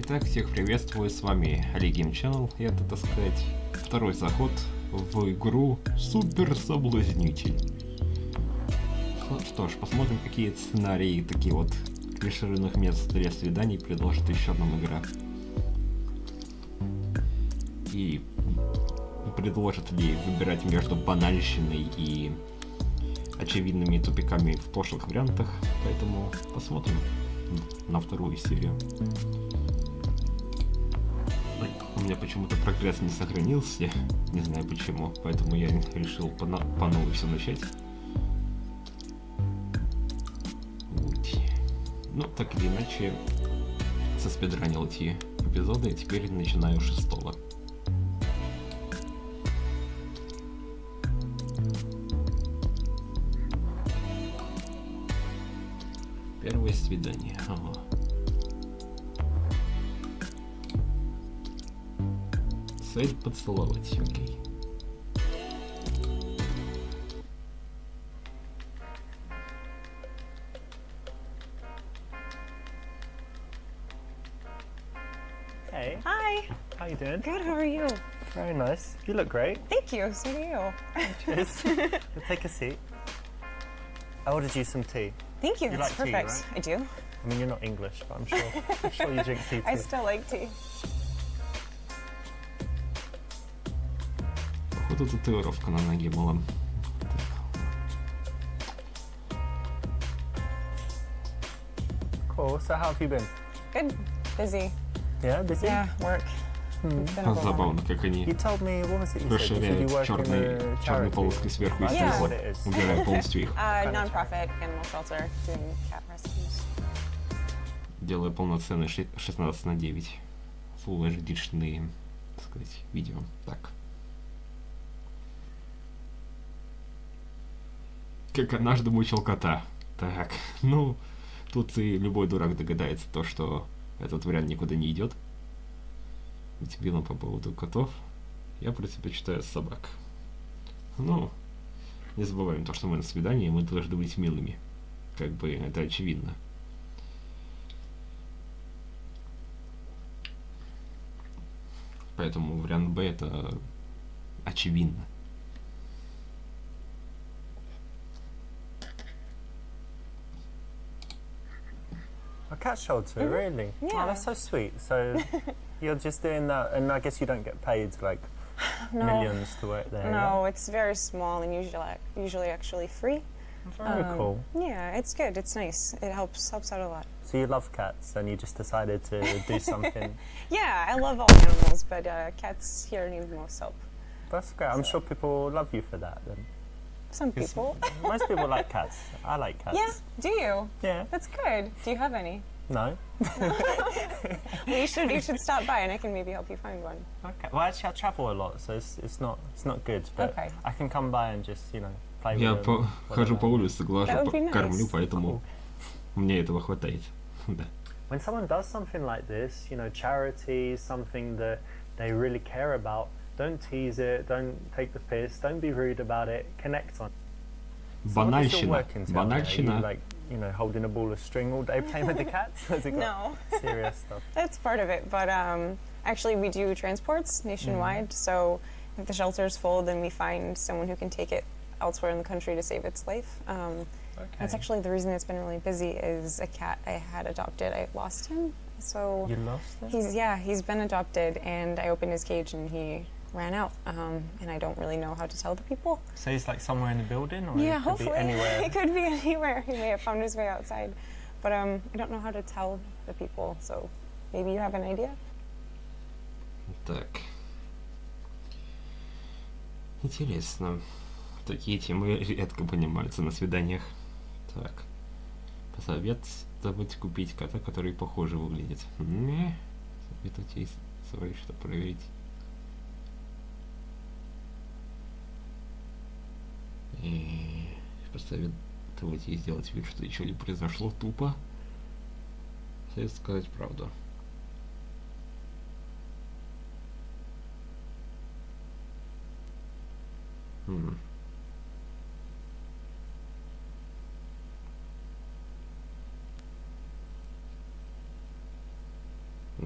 Итак, всех приветствую, с вами Олегин Channel, и это, так сказать, второй заход в игру Супер Соблазнитель. Что ж, посмотрим, какие сценарии, такие вот клишированных мест для свиданий предложит еще нам игра. И предложит ли выбирать между банальщиной и очевидными тупиками в пошлых вариантах, поэтому посмотрим на вторую серию. У меня почему-то прогресс не сохранился, не знаю почему, поэтому я решил по новой все начать. Вот. Ну, так или иначе, соспидранил эти эпизоды, и теперь начинаю 6-го. Первое свидание. Ага. Цель поцеловать, окей. Hey. Hi. How you doing? Good. How are you? Very nice. You look great. Thank you. So do you. Cheers. You'll take a seat. I ordered you some tea. Thank you. You That's like tea, perfect. right? I do. I mean, you're not English, but I'm sure you drink tea too. I still like tea. Походу татуировка на ноге была. Cool. So how have you been? Good. Busy. Yeah, busy? Yeah. Work. It's been a while. Забавно, как они You told me, what was it you said? You said you расширяют work in черной a charity. полоской сверху и Right, Yeah. that's снизу, what it is. убирая полностью их, Non-profit animal shelter doing cat rescues. делая полноценный 16:9 Full HD-шные, так сказать, видео. Так. Как однажды мучил кота. Так, ну, тут и любой дурак догадается то, что этот вариант никуда не идет. Тебе по поводу котов. Я предпочитаю собак. Ну, не забываем то, что мы на свидании, мы должны быть милыми. Как бы это очевидно. Поэтому вариант Б это очевидно. A cat shelter, really? Yeah. Oh, that's so sweet. So you're just doing that, and I guess you don't get paid like No. millions to work there. No, it's very small and usually actually free. Very cool. Yeah, it's good. It's nice. It helps out a lot. So you love cats, and you just decided to do something. Yeah, I love all animals, but cats here need the most help. That's great. I'm sure people love you for that. Then. Some 'Cause people. most people like cats. I like cats. Yeah. Do you? Yeah. That's good. Do you have any? No. Well, you should stop by and I can maybe help you find one. Okay. Well, actually, I travel a lot, so it's not good. But Okay. I can come by and just play Я with them. хожу по whatever. улице, глажу, That would be nice. кормлю, поэтому мне этого хватает. Да. When someone does something like this, charity, something that they really care about, don't tease it, don't take the piss, don't be rude about it, connect on it. So what is your Банальщина. work entail there? Are you, Банальщина. holding a ball of string all day playing with the cats? Has it got No. serious stuff? That's part of it, but actually we do transports nationwide, so if the shelter's full, then we find someone who can take it elsewhere in the country to save its life. That's actually the reason it's been really busy is a cat I had adopted. I lost him, so You lost it? he's been adopted, and I opened his cage and he ran out, and I don't really know how to tell the people. So he's like somewhere in the building, or Yeah, it could hopefully. be anywhere? It could be anywhere. He may have found his way outside. But I don't know how to tell the people, so maybe you have an idea? Так. Интересно. Такие темы редко понимаются на свиданиях. Так. Посоветовать купить кота, который похоже выглядит. Советуйте свои, что проверить. И посоветовать ей сделать вид, что ничего не произошло. Тупо. Совет сказать правду.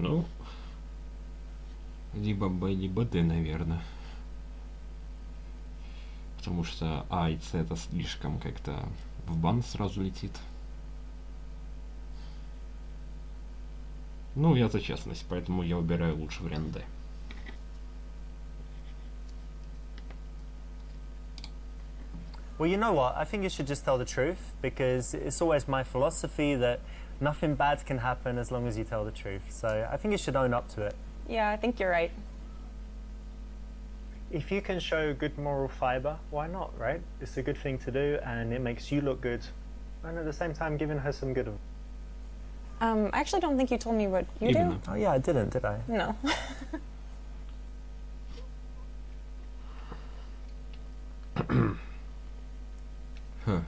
Ну, либо Б, либо Д, наверное. Потому что А и С это слишком как-то в бан сразу летит. Ну, я за честность, поэтому я выбираю лучше вариант Д. Well, you know what? I think you should just tell the truth, because it's always my philosophy that nothing bad can happen as long as you tell the truth. So I think you should own up to it. Yeah, I think you're right. If you can show good moral fiber, why not, right? It's a good thing to do, and it makes you look good, and at the same time giving her some good. I actually don't think you told me what you Именно. do. Oh yeah, I didn't, did I? No. Ха.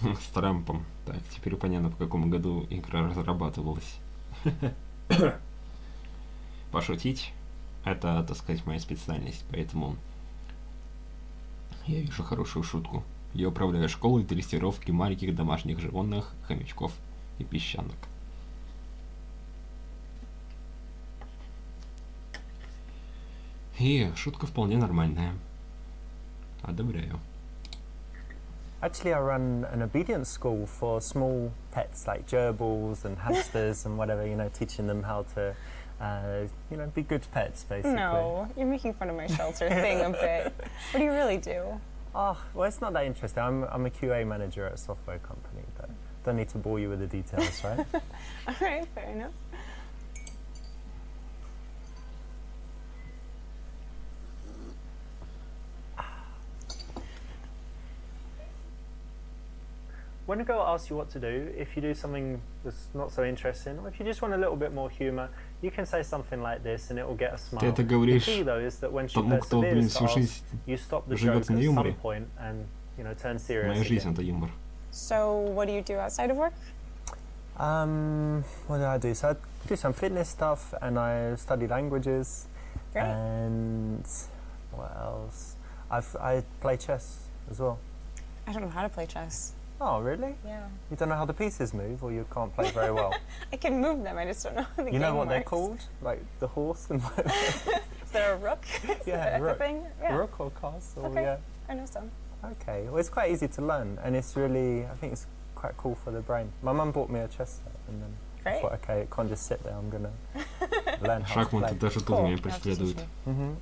С Трампом. Так, теперь понятно, в каком году игра разрабатывалась. Пошутить — это, так сказать, моя специальность, поэтому я вижу хорошую шутку. Я управляю школой дрессировки маленьких домашних животных, хомячков и песчанок. И шутка вполне нормальная. Одобряю. Actually, I run an obedience school for small pets like gerbils and hamsters and whatever, you know, teaching them how to, you know, be good pets, basically. No, you're making fun of my shelter thing a bit. What do you really do? Oh, well, it's not that interesting. I'm a QA manager at a software company, but don't need to bore you with the details, right? All right, fair enough. When a girl asks you what to do, if you do something that's not so interesting, or if you just want a little bit more humour, you can say something like this and it will get a smile. Ты это The говоришь key, though, is that when she тому, кто, блин, perseveres всю to жизнь ask, you stop the живет joke на at some юморе. point and, you know, turn serious Моя жизнь — again. это юмор. So, what do you do outside of work? What do I do? So I do some fitness stuff and I study languages. Great. And what else? I play chess as well. I don't know how to play chess. Oh, really? Yeah. You don't know how the pieces move, or you can't play very well? I can move them, I just don't know how the You know game what they're works. called? Like the horse and whatever. Is there a rook? Is Yeah, there a rook. thing? Yeah. Rook or castle, Okay. yeah. I know some. Okay, well, it's quite easy to learn, and it's really, I think it's quite cool for the brain. My mum bought me a chess set, and then I Great. thought, okay, it can't just sit there, I'm gonna learn how to Шахматы play. даже тут Cool. меня You have to teach преследуют. me. hmm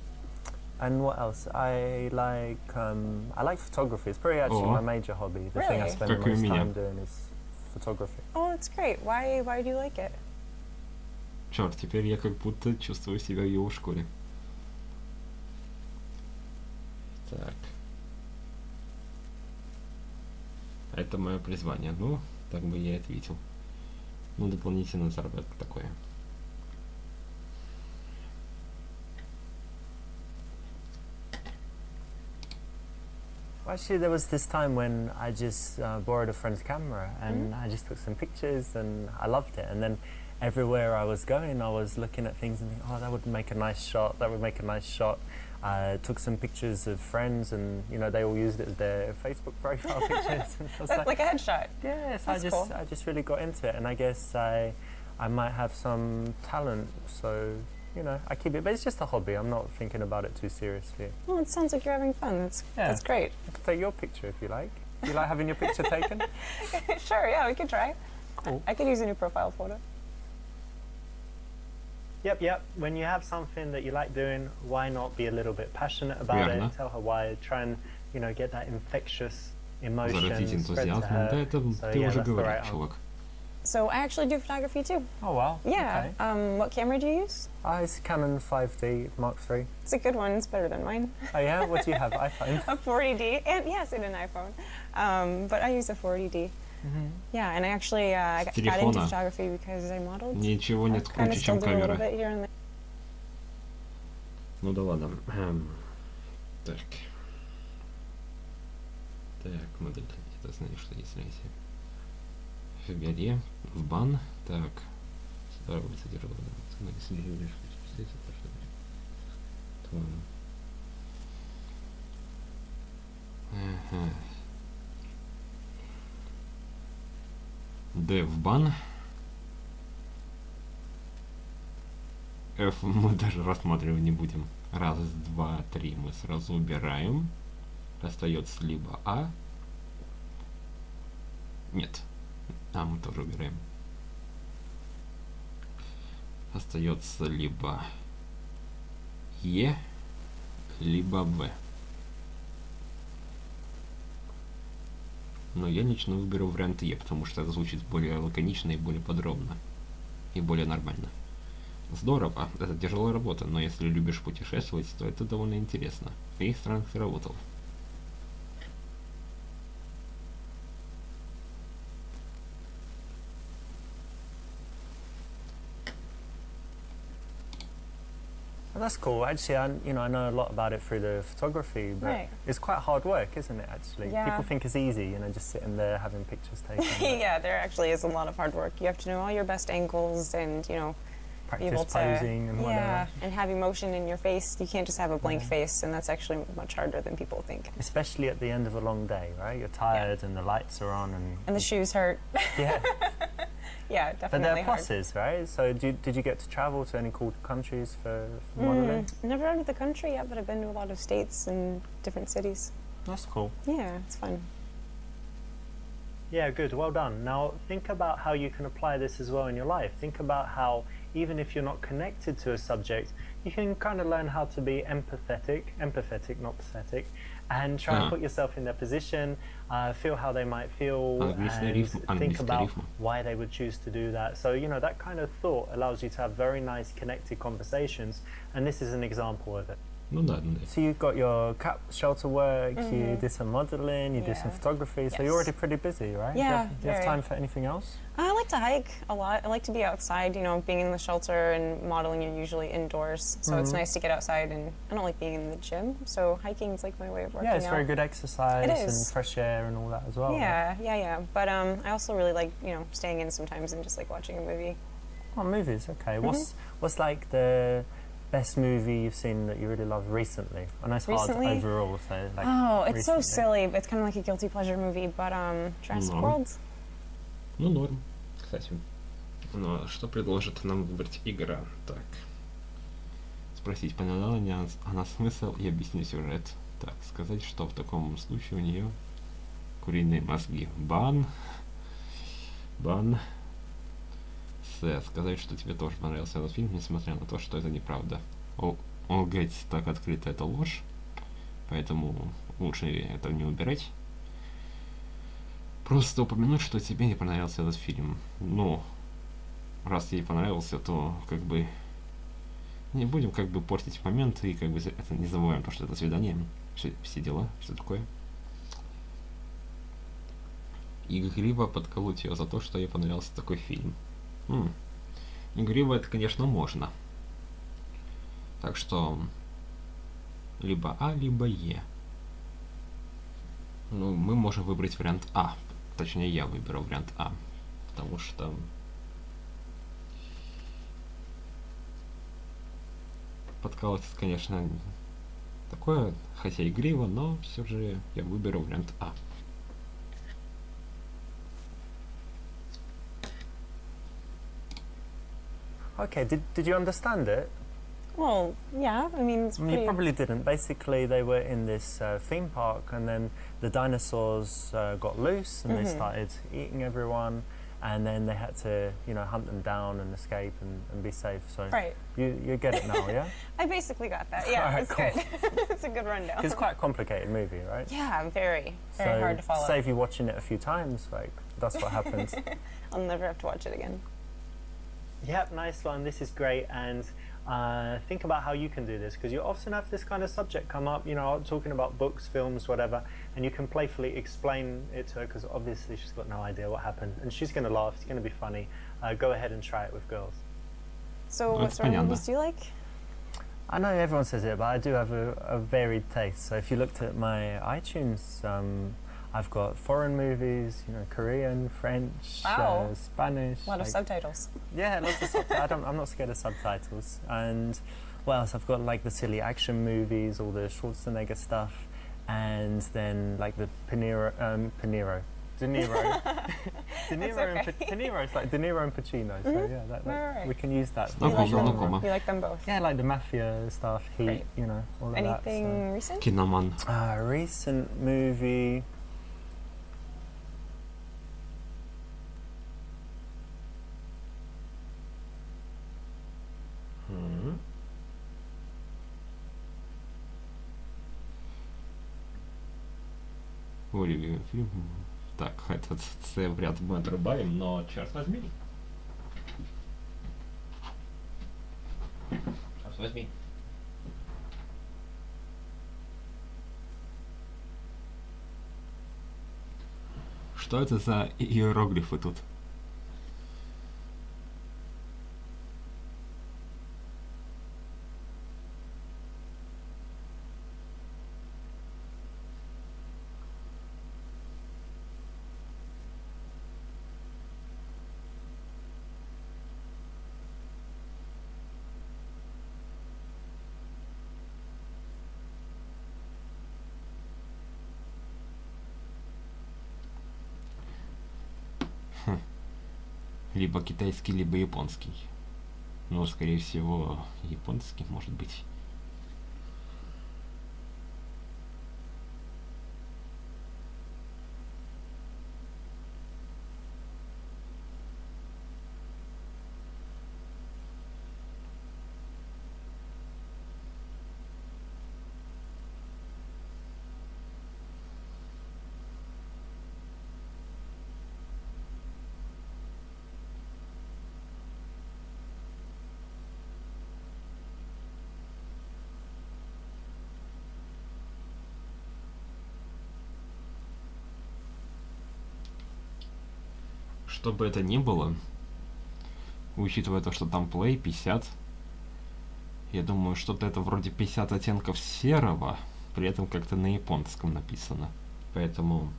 And what else? I like photography. It's probably actually Oh. my major hobby. The thing I Really? spend the Как и у most меня. time doing is photography. Oh, it's great. Why do you like it? Черт, теперь я как будто чувствую себя в его шкуре. Так. Это мое призвание. Ну, так бы я и ответил. Ну, дополнительный заработок такое. Actually, there was this time when I just borrowed a friend's camera and I just took some pictures and I loved it. And then everywhere I was going, I was looking at things and thinking, oh, that would make a nice shot. That would make a nice shot. I took some pictures of friends, and you know they all used it as their Facebook profile pictures. And I was That's like a headshot. yes, That's cool. I just really got into it, and I guess I might have some talent. So you know, I keep it, but it's just a hobby. I'm not thinking about it too seriously. Well, it sounds like you're having fun. That's great. I can take your picture if you like. Do you like having your picture taken? Sure, yeah, we could try. Cool. I could use a new profile photo. Yep. When you have something that you like doing, why not be a little bit passionate about Верно. it? Tell her why. Try and get that infectious emotion Заразить spread to энтузиазм. Да, her. это So, ты yeah, уже that's the говорил, right answer. чувак. So I actually do photography too. Oh wow. Yeah. Okay. What camera do you use? It's Canon 5D Mark III. It's a good one. It's better than mine. Oh yeah. What do you have? iPhone. A 40D, and yes, and an iPhone. But I use a 40D. Yeah, and I actually I got into телефона photography because I modeled. Ничего нет I kind of круче, still чем do a little камера. bit here and there. Ну да ладно. Так. Так, модель. Это знаешь, что если в горе, в бан. Так. Здоровый содержал. Ага. Д в бан. F мы даже рассматривать не будем. Раз, два, три мы сразу убираем. Остается либо А. Нет. А мы тоже убираем. Остается либо Е, либо В. Но я лично выберу вариант Е, потому что это звучит более лаконично и более подробно. И более нормально. Здорово, это тяжелая работа, но если любишь путешествовать, то это довольно интересно. В каких странах ты работал? Well, that's cool. Actually, I know a lot about it through the photography, but Right. it's quite hard work, isn't it? Actually, Yeah. people think it's easy, just sitting there having pictures taken. but Yeah, there actually is a lot of hard work. You have to know all your best angles and, be able Practice to posing and whatever. and have emotion in your face. You can't just have a blank Yeah. face, and that's actually much harder than people think. Especially at the end of a long day, right? You're tired and the lights are on, And the shoes hurt. yeah. Yeah, But definitely there are hard. pluses, right? So did you get to travel to any cool countries for modeling? Never out of the country yet, but I've been to a lot of states and different cities. That's cool. Yeah, it's fun. Yeah, good. Well done. Now think about how you can apply this as well in your life. Think about how even if you're not connected to a subject, you can kind of learn how to be empathetic, not pathetic, and try and put yourself in their position, feel how they might feel, and think about why they would choose to do that. So, that kind of thought allows you to have very nice connected conversations, and this is an example of it. Ну да. So you've got your cap shelter work, you did some modeling, you did some Yeah. photography, so Yes. you're already pretty busy, right? Yeah, Do you have very. time for anything else? I like to hike a lot. I like to be outside, being in the shelter and modeling, you're usually indoors. So it's nice to get outside, and I don't like being in the gym. So hiking is like my way of working Yeah, it's out. very good exercise It and is. fresh air and all that as well. right? Yeah. But I also really like, staying in sometimes and just like watching a movie. Oh, movies, okay. What's like the best movie you've seen that you really love recently? I know it's Recently? hard overall, so like It's so recently. silly. It's kind of like a guilty pleasure movie, but Jurassic No. World. Ну, норм, кстати. Ну, а что предложит нам выбрать игра? Так. Спросить, поняла ли она смысл и объяснить сюжет. Так, сказать, что в таком случае у нее куриные мозги. Бан. Сказать, что тебе тоже понравился этот фильм, несмотря на то, что это неправда. Лгать так открыто — это ложь, поэтому лучше это не убирать. Просто упомянуть, что тебе не понравился этот фильм. Ну, раз тебе понравился, то не будем портить момент и это не забываем, то, что это свидание, все дела, все такое. Игриво подколоть ее за то, что ей понравился такой фильм. Игриво это, конечно, можно. Так что либо А, либо Е. Ну, мы можем выбрать вариант А. Точнее, я выберу вариант А. Потому что подколоть, конечно, такое, хотя игриво, но все же я выберу вариант А. Okay, did you understand it? Well, yeah. I mean, it's pretty. You probably didn't. Basically, they were in this theme park, and then the dinosaurs got loose, and they started eating everyone, and then they had to, hunt them down and escape and be safe. So Right. you get it now, yeah? I basically got that. Yeah, Alright, it's cool. good. It's a good rundown. It's quite a complicated movie, right? Yeah, very So hard to follow. save you watching it a few times, that's what happens. I'll never have to watch it again. Yep, nice one. This is great. And think about how you can do this, because you often have this kind of subject come up, talking about books, films, whatever, and you can playfully explain it to her, because obviously she's got no idea what happened, and she's going to laugh, it's going to be funny. Go ahead and try it with girls. So, what sort of movies do you like? I know everyone says it, but I do have a varied taste. So if you looked at my iTunes, I've got foreign movies, you know, Korean, French, Wow. Spanish. A lot of subtitles. Yeah, lots of subtitles. I'm not scared of subtitles. And what else? I've got like the silly action movies, all the Schwarzenegger stuff, and then like the De Niro. De Niro. okay. De Niro. It's like De Niro and Pacino. So yeah, Right. we can use that. You like Знакомо. You like them both. Yeah, like the mafia stuff, Heat, Great. you know, all of Anything recent? Киноман. that. So. Recent movie. Мой любимый фильм. Так, этот це вряд мы отрубаем, но черт возьми. Черт возьми. Что это за иероглифы тут? Либо китайский, либо японский. Ну, скорее всего, японский, может быть. Что бы это ни было, учитывая то, что там play 50, я думаю, что-то это вроде 50 оттенков серого, при этом как-то на японском написано. Поэтому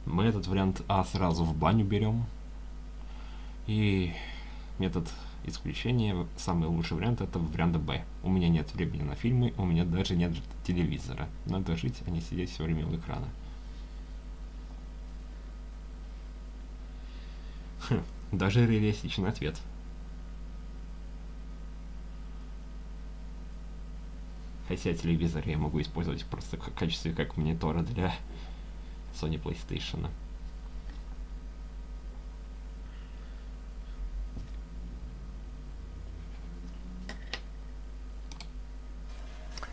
мы этот вариант А сразу в баню берем. И метод исключения, самый лучший вариант, это вариант Б. У меня нет времени на фильмы, у меня даже нет телевизора. Надо жить, а не сидеть все время у экрана. Даже реалистичный ответ. Хотя телевизор я могу использовать просто в качестве как монитора для Sony PlayStation.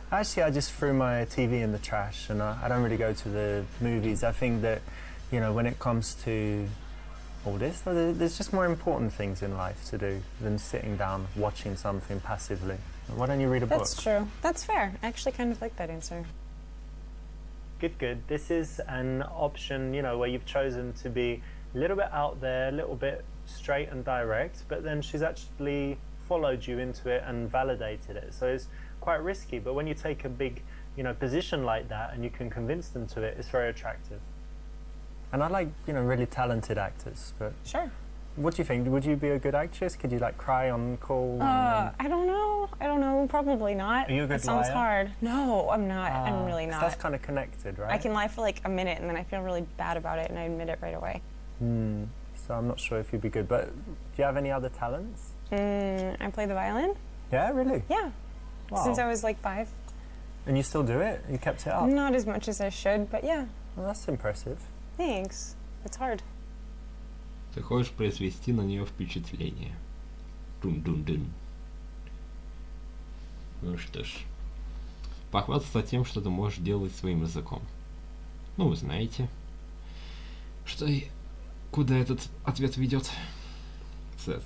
Actually, I just threw my TV in the trash, and I don't really go to the movies. I think that, you know, when it comes to all this, there's just more important things in life to do than sitting down watching something passively. Why don't you read a book? That's true. That's fair. I actually kind of like that answer. Good, good. This is an option, you know, where you've chosen to be a little bit out there, a little bit straight and direct, but then she's actually followed you into it and validated it. So it's quite risky, but when you take a big, you know, position like that and you can convince them to it, it's very attractive. And I like, you know, really talented actors, but Sure. what do you think? Would you be a good actress? Could you like cry on call? I don't know. Probably not. Are you a good That sounds liar? hard. No, I'm not. I'm really 'Cause not. That's kind of connected, right? I can lie for like a minute and then I feel really bad about it and I admit it right away. So I'm not sure if you'd be good, but do you have any other talents? I play the violin. Yeah, really? Yeah. Wow. Since I was like 5. And you still do it? You kept it up? Not as much as I should, but yeah. Well, that's impressive. Thanks. It's hard. Ты хочешь произвести на нее впечатление. Дун-дун-дун. Ну что ж. Похвастаться тем, что ты можешь делать своим языком. Ну, вы знаете, что и куда этот ответ ведет.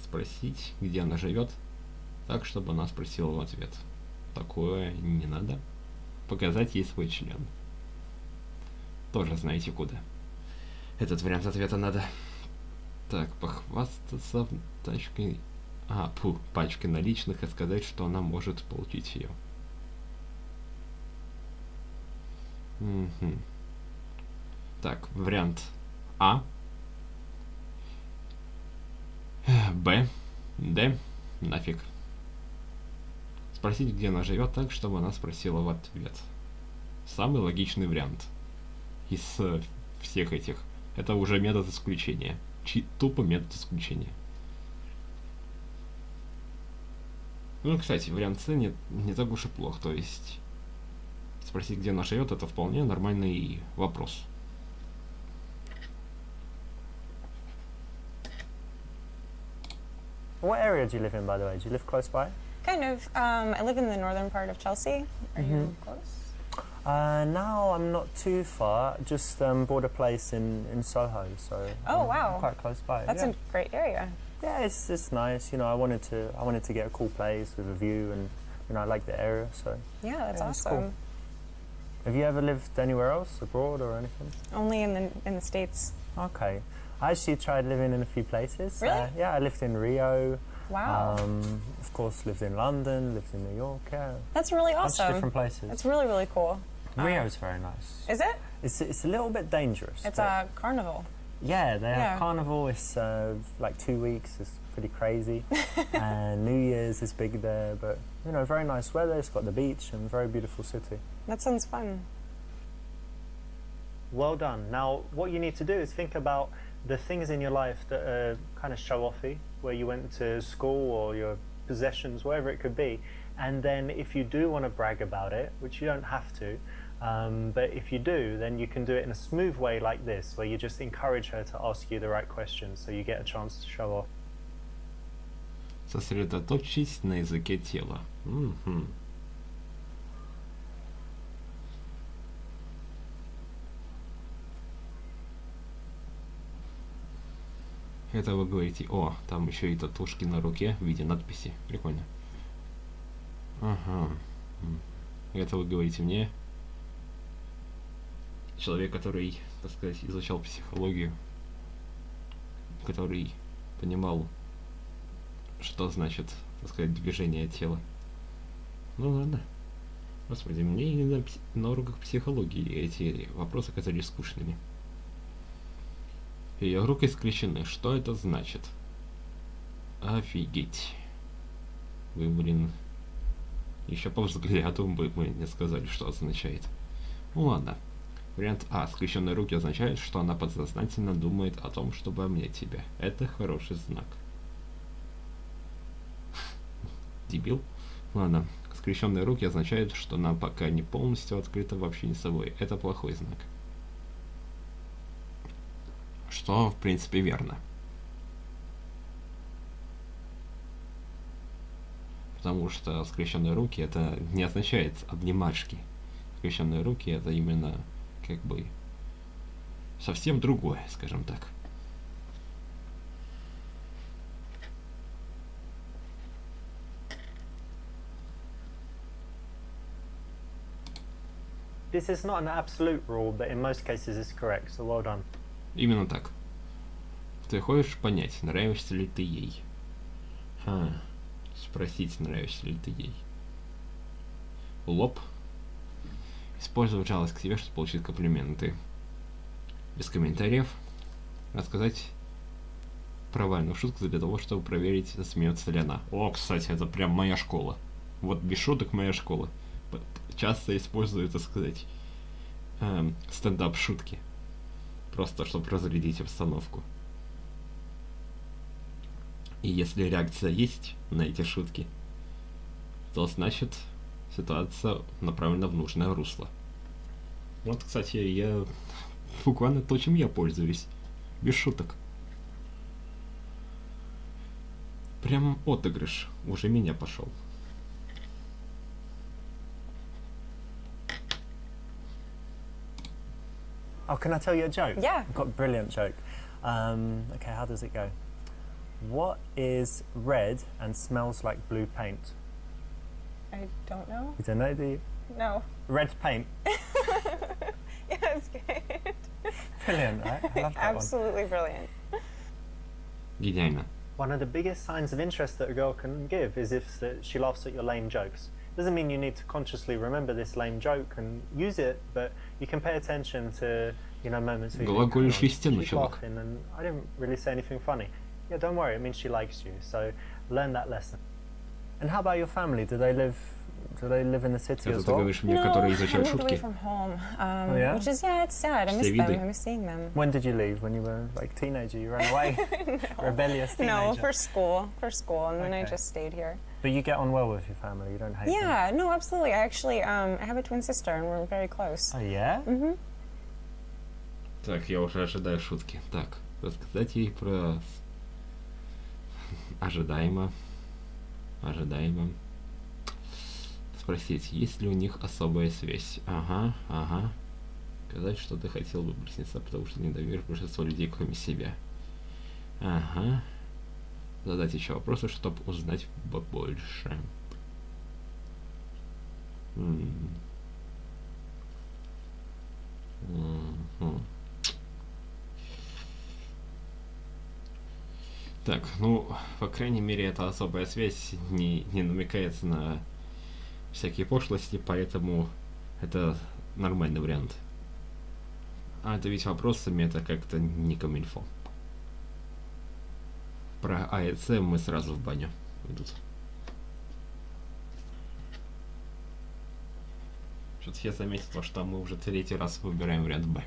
Спросить, где она живет, так, чтобы она спросила в ответ. Такое не надо. Показать ей свой член. Тоже знаете куда. Этот вариант ответа надо. Так, похвастаться тачкой... пачкой наличных и сказать, что она может получить ее. Так, вариант А, Б, Д, нафиг. Спросить, где она живет, так, чтобы она спросила в ответ. Самый логичный вариант из всех этих. Это уже метод исключения. Тупо метод исключения. Ну, кстати, вариант С не так уж и плох. То есть, спросить, где она живет, это вполне нормальный вопрос. What area do you live in, by the way? Do you live close by? Kind of. I live in the northern part of Chelsea. Are you close? Now I'm not too far. Just bought a place in Soho, so Oh, I'm wow. quite close by. That's yeah. a great area. Yeah, it's nice. You know, I wanted to get a cool place with a view, and you know, I like the area. So Yeah, that's Yeah, it's awesome. cool. Have you ever lived anywhere else, abroad or anything? Only in the States. Okay, I actually tried living in a few places. Really? Yeah, I lived in Rio. Wow. Of course, lived in London, lived in New York. Yeah, That's really bunch of awesome. different places. It's really, really cool. Rio's very nice. Is it? It's a little bit dangerous. It's but- a carnival. Yeah, they Yeah. have carnival. It's like 2 weeks. It's pretty crazy. And New Year's is big there, but you know, very nice weather. It's got the beach and very beautiful city. That sounds fun. Well done. Now, what you need to do is think about the things in your life that are kind of show-offy, where you went to school or your possessions, whatever it could be. And then if you do want to brag about it, which you don't have to, but if you do, then you can do it in a smooth way like this, where you just encourage her to ask you the right questions so you get a chance to show off. Сосредоточьтесь на языке тела. Мгм. Это вы говорите, о, там еще и татушки на руке в виде надписи. Прикольно. Ага. Это вы говорите мне, человек, который, так сказать, изучал психологию, который понимал, что значит, так сказать, движение тела. Ну ладно. Господи, мне и на уроках психологии эти вопросы казались скучными. Ее руки скрещены. Что это значит? Офигеть. Вы, блин, еще по взгляду бы мы не сказали, что означает. Ну ладно. Вариант А. Скрещенные руки означает, что она подсознательно думает о том, чтобы обнять тебя. Это хороший знак. Дебил? Ладно. Скрещенные руки означают, что она пока не полностью открыта в общении с собой. Это плохой знак. Что, в принципе, верно. Потому что скрещенные руки это не означает обнимашки. Скрещенные руки это именно как бы совсем другое, скажем так. This is not an absolute rule, but in most cases it's correct, so well done. Именно так. Ты хочешь понять, нравишься ли ты ей? Спросить, нравишься ли ты ей. Лоб. Использовать жалость к себе, чтобы получить комплименты. Без комментариев. Рассказать провальную шутку для того, чтобы проверить, засмеется ли она. О, кстати, это прям моя школа. Вот без шуток моя школа. Часто использую, так сказать, стендап-шутки. Просто, чтобы разрядить обстановку. И если реакция есть на эти шутки, то значит ситуация направлена в нужное русло. Вот, кстати, я буквально то, чем я пользуюсь. Без шуток. Прям отыгрыш. Уже меня пошел. Oh, can I tell you a joke? Yeah. I've got a brilliant joke. Okay, how does it go? What is red and smells like blue paint? I don't know. You don't know, do you? No. Red paint. Yeah, that's good. Brilliant, right? I love that Absolutely brilliant. Гениально. One of the biggest signs of interest that a girl can give is if she laughs at your lame jokes. Doesn't mean you need to consciously remember this lame joke and use it, but you can pay attention to You know, moments where you think, Глаголишь "Hang on, истину, she's чувак. laughing and I didn't really say anything funny." Yeah, don't worry, it means she likes you. So learn that lesson. And how about your family? Do they live in the city Это as ты well? говоришь мне, No, которые I изучают moved away шутки? from home, yeah? which is, yeah, it's sad. I miss Все them. виды. I miss seeing them. When did you leave? When you were like teenager? You ran away? Rebellious teenager? No, for school, and then I Okay. just stayed here. But you get on well with your family, you don't hate them? Yeah, no, absolutely. I actually, I have a twin sister, and we're very close. Oh yeah? Mm-hmm. Так, я уже ожидаю шутки. Так, рассказать ей про... Ожидаемо. Спросить, есть ли у них особая связь. Ага. Сказать, что ты хотел бы присниться, потому что не доверишь большинство людей, кроме себя. Ага. Задать еще вопросы, чтобы узнать побольше. Так, ну, по крайней мере, эта особая связь не намекается на всякие пошлости, поэтому это нормальный вариант. А это ведь вопросами, это как-то не камильфо. Про А и С мы сразу в баню идут. Что-то я заметил, что мы уже третий раз выбираем вариант Б.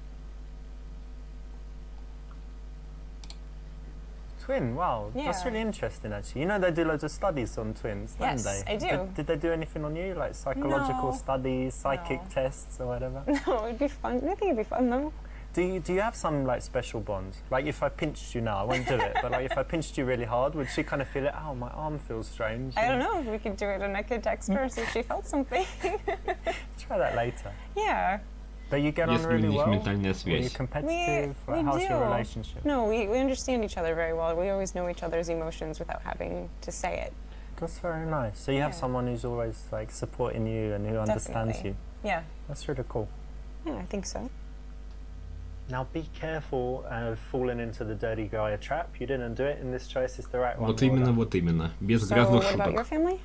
Twin, wow, that's Yeah. really interesting actually. You know they do loads of studies on twins, don't Yes, they? I do. Did they do anything on you, like psychological No. studies, psychic No. tests or whatever? No, it'd be fun. I think it'd be fun, though. Do you have some like special bonds? Like if I pinched you now, I won't do it, but like if I pinched you really hard, would she kind of feel it? Oh, my arm feels strange. I don't know. We could do it, and I could text her see if she felt something. Try that later. Yeah. But you get on Если у really них well? ментальная Are you связь. competitive? We How's your do. relationship? No, we understand each other very well. We always know each other's emotions without having to say it. That's very nice. So you have Yeah. someone who's always like supporting you and who understands Definitely. you. Yeah. That's really cool. Yeah, I think so. Now be careful of falling into the dirty guy trap. You didn't do it, and this choice is the right one. Вот Well именно, done. вот именно. Без So, грязных what about your шуток. family?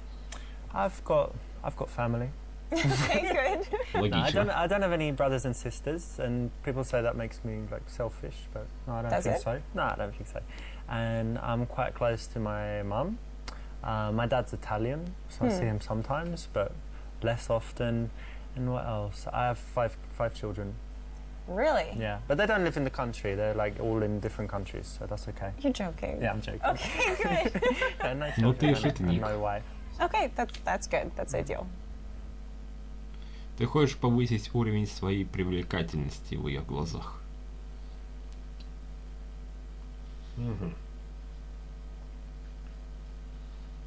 I've got family. Okay, good. No, Логично. I don't have any brothers and sisters, and people say that makes me like selfish, but no, I don't Does think it? so. No, I don't think so. And I'm quite close to my mum. My dad's Italian, so I see him sometimes, but less often. And what else? I have five children. Really? Yeah, but they don't live in the country. They're like all in different countries, so that's okay. You're joking. Yeah, I'm joking. Okay, good. Yeah, no Ну children ты and шутник. no wife. Okay, that's good. That's ideal. Ты хочешь повысить уровень своей привлекательности в ее глазах.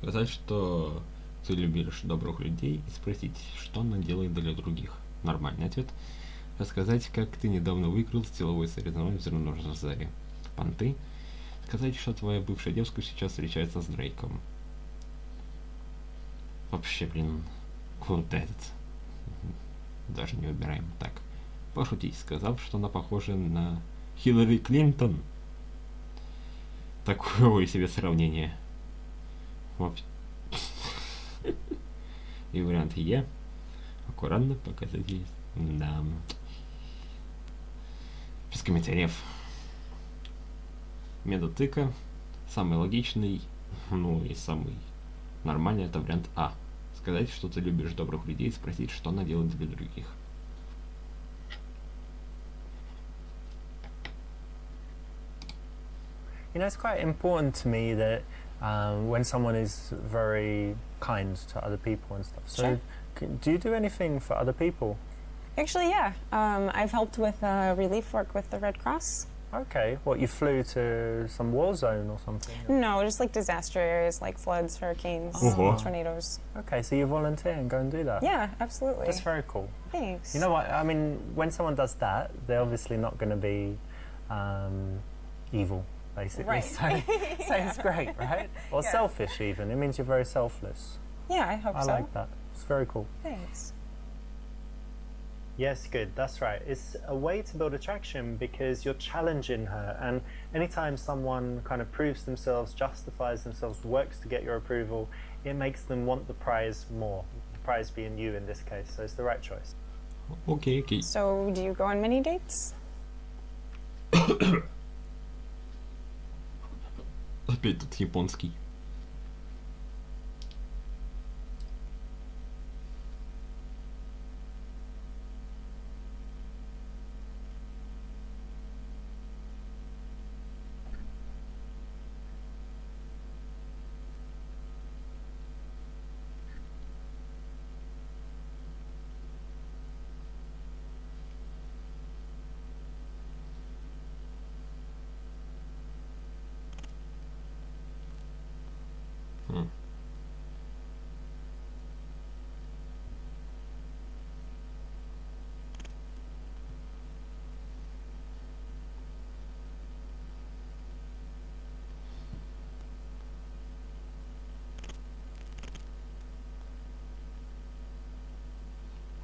Сказать, что ты любишь добрых людей и спросить, что она делает для других. Нормальный ответ. Рассказать, как ты недавно выиграл силовое соревнование в тренажерном зале. Понты. Сказать, что твоя бывшая девушка сейчас встречается с Дрейком. Вообще, блин, вот этот. Даже не выбираем. Так, пошутить, сказав, что она похожа на Хиллари Клинтон. Такое себе сравнение. И вариант Е. Аккуратно показать ей. Да. Без комментариев. Метод тыка. Самый логичный, ну и самый нормальный, это вариант А. Сказать, что ты любишь добрых людей, и спросить, что она делает для других. You know, it's quite important to me that when someone is very kind to other people and stuff. So, Sure. do you do anything for other people? Actually, yeah. I've helped with relief work with the Red Cross. Okay, what, you flew to some war zone or something? No, just like disaster areas like floods, hurricanes, Ого. tornadoes. Okay, so you volunteer and go and do that? Yeah, absolutely. That's very cool. Thanks. You know what, I mean, when someone does that, they're obviously not going to be evil, basically. Right. So it's great, right? Or Yeah. selfish even. It means you're very selfless. Yeah, I hope I so. like that. It's very cool. Thanks. Yes, good. That's right. It's a way to build attraction because you're challenging her. And anytime someone kind of proves themselves, justifies themselves, works to get your approval, it makes them want the prize more. The prize being you in this case. So it's the right choice. Окей. So, do you go on many dates? Опять тут японский.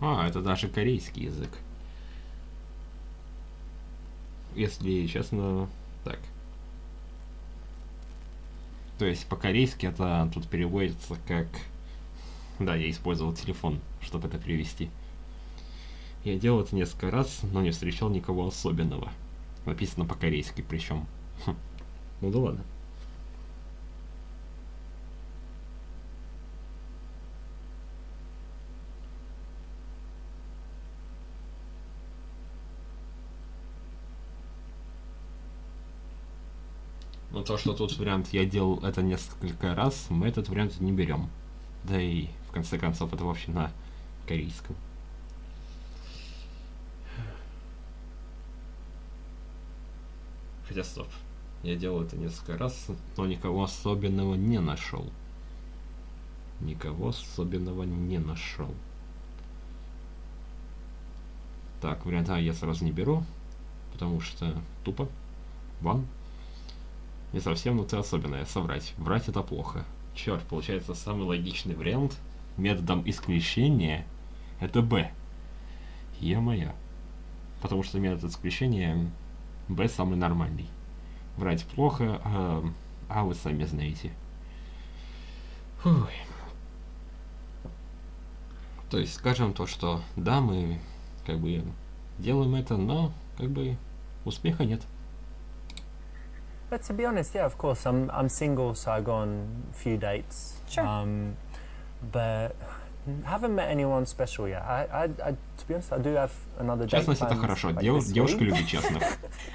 Это даже корейский язык. Если честно, так. То есть по-корейски это тут переводится как... Да, я использовал телефон, чтобы это перевести. Я делал это несколько раз, но не встречал никого особенного. Написано по-корейски причем. Ну да ладно. Но то, что тут вариант я делал это несколько раз, мы этот вариант не берем. Да и в конце концов это вообще на корейском. Хотя стоп. Я делал это несколько раз, но никого особенного не нашел. Никого особенного не нашел. Так, вариант А я сразу не беру, потому что тупо. Ван. Не совсем, но ты особенная. Соврать. Врать это плохо. Черт, получается, самый логичный вариант методом исключения это Б. Е-моё. Потому что метод исключения Б самый нормальный. Врать плохо, а вы сами знаете. Фух. То есть скажем то, что да, мы как бы делаем это, но как бы успеха нет. But to be honest, yeah, of course, I'm single, so I go on a few dates. Sure. But haven't met anyone special yet. To be honest, I do have another date. Честность это planned, хорошо. like, Девушка любит честных.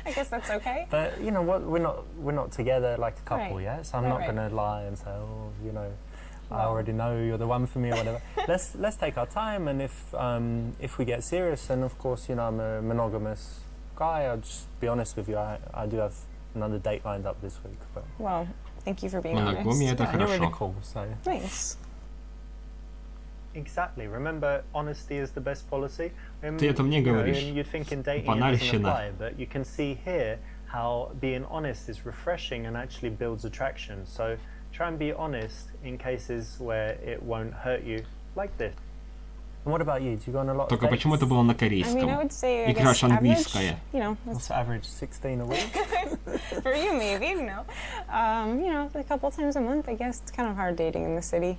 I guess that's okay. But you know what? We're not together like a couple Right. yet. So I'm Right, not right. going to lie and say, oh, you know, I Well. already know you're the one for me or whatever. Let's take our time, and if we get serious, then of course, you know, I'm a monogamous guy. I'll just be honest with you. I do have another date lined up this week. But Well, thank you for being Моногамия honest. это yeah, you're really хорошо. cool. So Nice. exactly. Remember, honesty is the best policy. Ты это мне говоришь. You'd think in dating it doesn't Банальщина. apply, but you can see here how being honest is refreshing and actually builds attraction. So try and be honest in cases where it won't hurt you, like this. And what about you? Do you go on a lot of Только dates? почему это было на I mean, I корейском? would say, I Играешь guess, average, английское. you know, What's the average? 16 a week? for you maybe, you know. You know, a couple times a month, I guess. It's kind of hard dating in the city.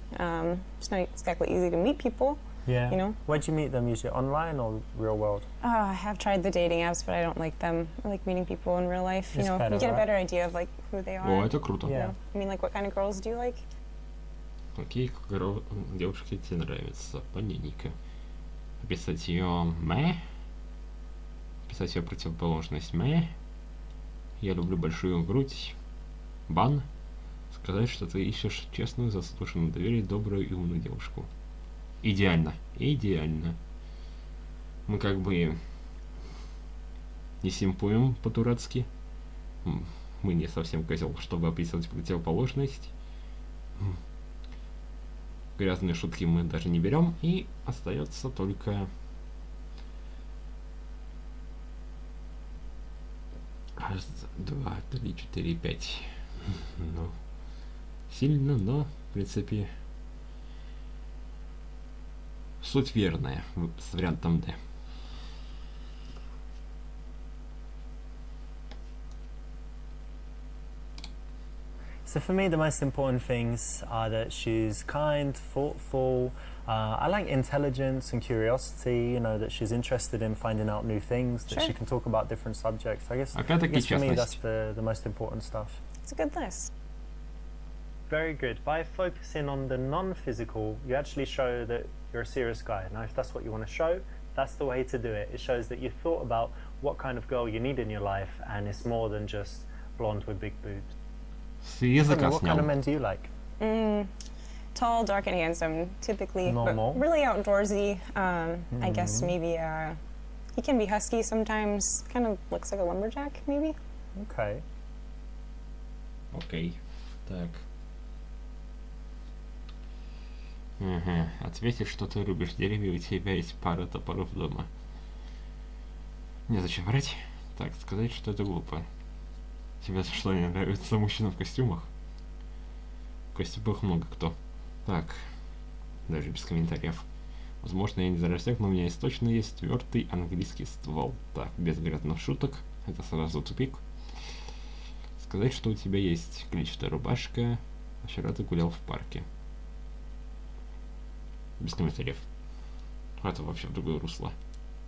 It's not exactly easy to meet people, Yeah. you know. Where'd you meet them? Usually online or real world? I have tried the dating apps, but I don't like them. I like meeting people in real life. You It's know, better, you get a right? better idea of like who they are. О, это круто. Yeah. You know? I mean, like, what kind of girls do you like? Какие девушки тебе нравятся? Понятненько. Описать ее мэ. Описать ее противоположность мэ. Я люблю большую грудь. Бан. Сказать, что ты ищешь честную, заслуженную доверие, добрую и умную девушку. Идеально. Идеально. Мы как бы не симпуем по-турецки. Мы не совсем козел, чтобы описывать противоположность. Грязные шутки мы даже не берем. И остается только... Раз, два, три, четыре, пять. Ну, сильно, но, в принципе, суть верная с вариантом D. So for me, the most important things are that she's kind, thoughtful. I like intelligence and curiosity, you know, that she's interested in finding out new things, that she can talk about different subjects. I guess for me, that's the most important stuff. It's a good list. Very good. By focusing on the non-physical, you actually show that you're a serious guy. Now, if that's what you want to show, that's the way to do it. It shows that you thought about what kind of girl you need in your life, and it's more than just blonde with big boobs. What kind of men do you like? Tall, dark, and handsome, typically. Normal. But really outdoorsy. I guess maybe he can be husky sometimes. Kind of looks like a lumberjack, maybe. Okay. Окей. Так. Ага. Ответить, что ты любишь деревья, у тебя есть пара топоров дома. Незачем врать. Так, сказать, что это глупо. Тебе что, не нравится мужчина в костюмах? В костюмах много кто. Так, даже без комментариев. Возможно, я не зарастек, но у меня точно есть твердый английский ствол. Так, без грязных шуток. Это сразу тупик. Сказать, что у тебя есть клетчатая рубашка. А вчера ты гулял в парке. Без комментариев. Это вообще в другое русло.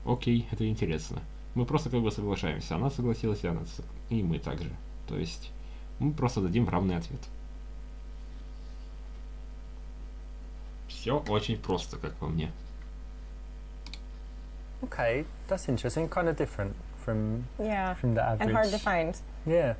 Окей, это интересно. Мы просто как бы соглашаемся. Она согласилась, и мы также. То есть мы просто дадим равный ответ. Все очень просто, как по мне. Okay, that's interesting. Kind of different from the average. And hard to find. Yeah.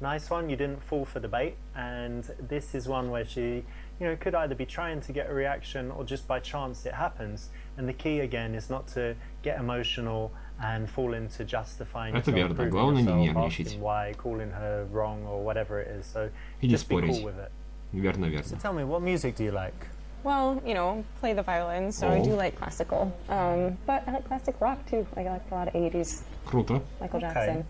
Nice one. You didn't fall for the bait, and this is one where she, you know, could either be trying to get a reaction or just by chance it happens. And the key again is not to get emotional and fall into justifying Это yourself, верно. Главное не нервничать. asking why, calling her wrong or whatever it is. So И не just be спорить. cool with it. Верно, So верно. tell me, what music do you like? Well, you know, play the violin, so I do like classical. But I like classic rock too. Like I like a lot of 80s. Круто. Michael Okay. Jackson.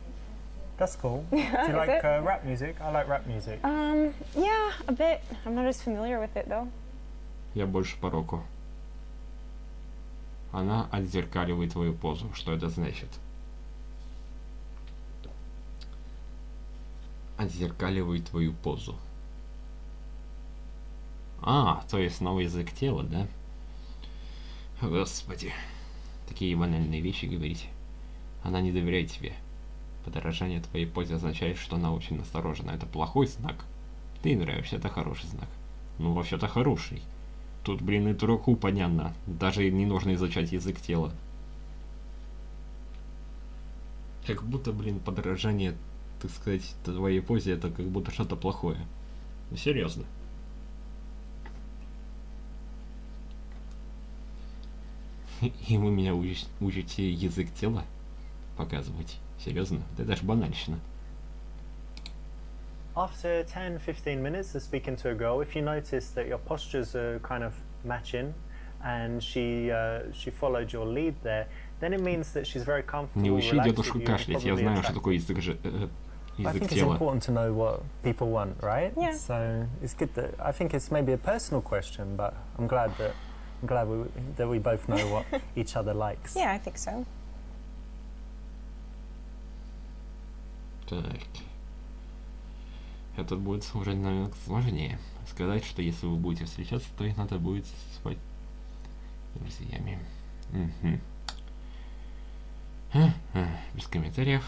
That's cool. Do you like rap music? I like rap music. Yeah, a bit. I'm not as familiar with it though. Я больше по року. Она отзеркаливает твою позу. Что это значит? Отзеркаливает твою позу. А, то есть новый язык тела, да? Господи. Такие банальные вещи говорить. Она не доверяет тебе. Подорожание твоей позе означает, что она очень насторожена. Это плохой знак. Ты ей нравишься, это хороший знак. Ну, вообще-то хороший. Тут, блин, и дураку понятно. Даже не нужно изучать язык тела. Как будто, блин, подорожание, так сказать, твоей позе, это как будто что-то плохое. Ну, серьезно. И вы меня учите язык тела показывать. Серьезно? Это даже банальщина. After 10-15 minutes of speaking to a girl, if you notice that your postures are kind of matching and she followed your lead there, then it means that she's very comfortable. Не учи дедушку кашлять. Я знаю, что такое язык I think it's important to know what people want, right? Yeah. So it's good that I think it's maybe a personal question, but I'm glad we both know what each other likes. Yeah, I think so. Так. Это будет уже, наверное, сложнее. Сказать, что если вы будете встречаться, то их надо будет спать с друзьями. Без комментариев.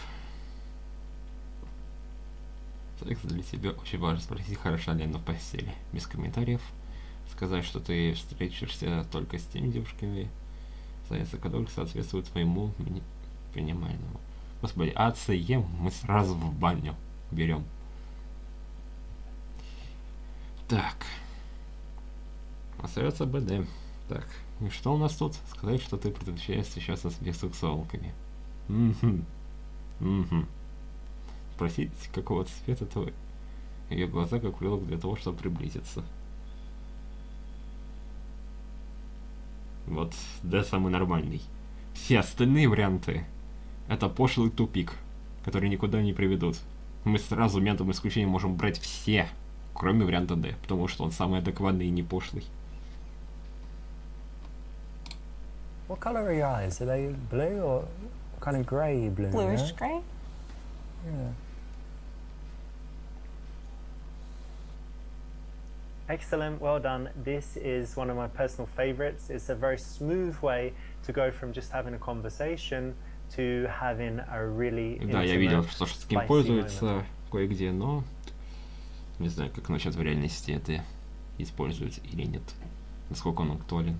Секс для тебя очень важно. Спросить, хороша ли она в постели. Без комментариев. Сказать, что ты встретишься только с теми девушками, соответственно, которые соответствуют твоему минимальному. Господи, АЦЕ мы сразу в баню берем. Так. Остается БД. Так. И что у нас тут? Сказать, что ты предпочитаешь встречаться с бисексуалками. Спросить, какого цвета твой. Ее глаза как крылок для того, чтобы приблизиться. Вот, Д самый нормальный. Все остальные варианты это пошлый тупик, который никуда не приведут. Мы сразу методом исключения можем брать все, кроме варианта D, потому что он самый адекватный и не пошлый. What color are your eyes? Are they blue or kind of grey blue? Bluish yeah? gray. Yeah. Excellent, well done. This is one of my personal favorites. It's a very smooth way to go from just having a conversation to having a really Да, я видел, intimate, что с таким spicy moment. пользуются кое-где, но не знаю, как насчет в реальности это используют или нет. Насколько он актуален.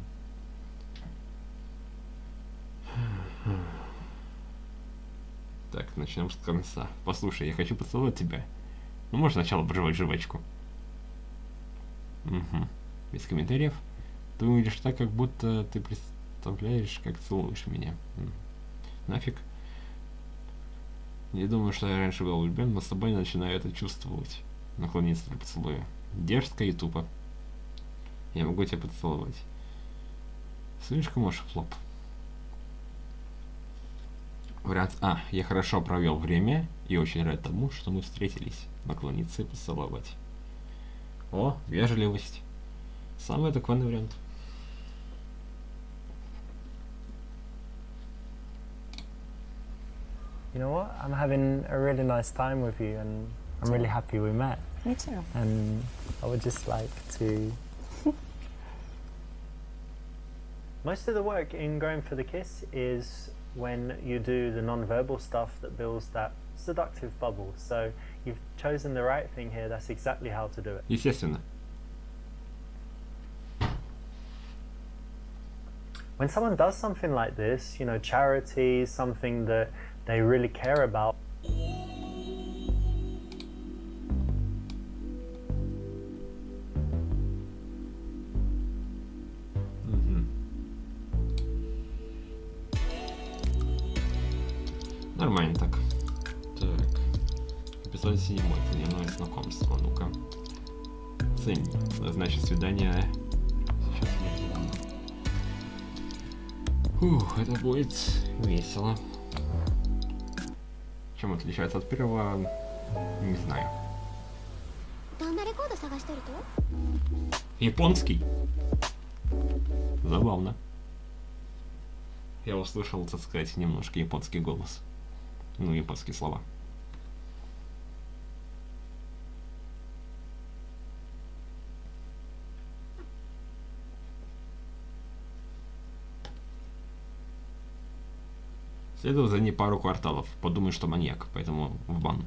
Так, начнем с конца. Послушай, я хочу поцеловать тебя. Ну, можешь сначала пожевать жвачку. Угу. Без комментариев. Ты выглядишь так, как будто ты представляешь, как целуешь меня. Нафиг. Не думаю, что я раньше был влюблен, но с тобой начинаю это чувствовать. Наклониться для поцелуя. Дерзко и тупо. Я могу тебя поцеловать. Слишком уж хлоп. Вариант А. Я хорошо провел время и очень рад тому, что мы встретились. Наклониться и поцеловать. О, вежливость. Самый адекватный вариант. You know what? I'm having a really nice time with you, and I'm really happy we met. Me too. And I would just like to... Most of the work in going for the kiss is when you do the non-verbal stuff that builds that seductive bubble. So you've chosen the right thing here. That's exactly how to do it. Естественно. When someone does something like this, you know, charity, something that they really care about, Нормально так. Так. Эпизод 7. Дневное знакомство. Ну-ка. Цель. Значит, свидание. Сейчас я думаю. Фух, это будет весело. Чем отличается от первого, не знаю. Японский. Забавно. Я услышал, так сказать, немножко японский голос. Ну, японские слова. Следовал за ней пару кварталов. Подумай, что маньяк, поэтому в бан.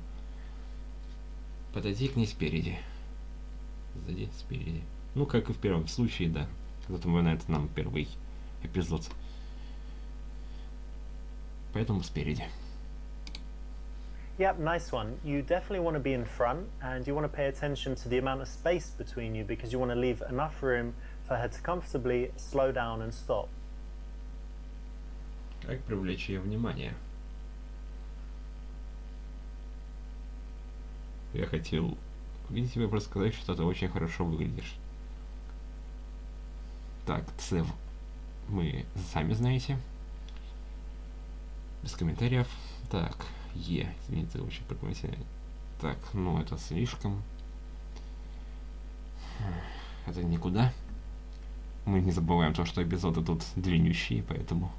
Подойди к ней спереди. Сзади, спереди. Ну, как и в первом случае, да. Кто-то напоминает нам первый эпизод. Поэтому спереди. Yep, nice one. You definitely want to be in front, and you want to pay attention to the amount of space between you because you want to leave enough room for her to comfortably slow down and stop. Как привлечь ее внимание? Я хотел увидеть тебя, просто сказать, что ты очень хорошо выглядишь. Так, Цев, мы сами знаете. Без комментариев. Так, извините, очень прикольно. Так, ну это слишком. Это никуда. Мы не забываем то, что эпизоды тут длиннющие, поэтому...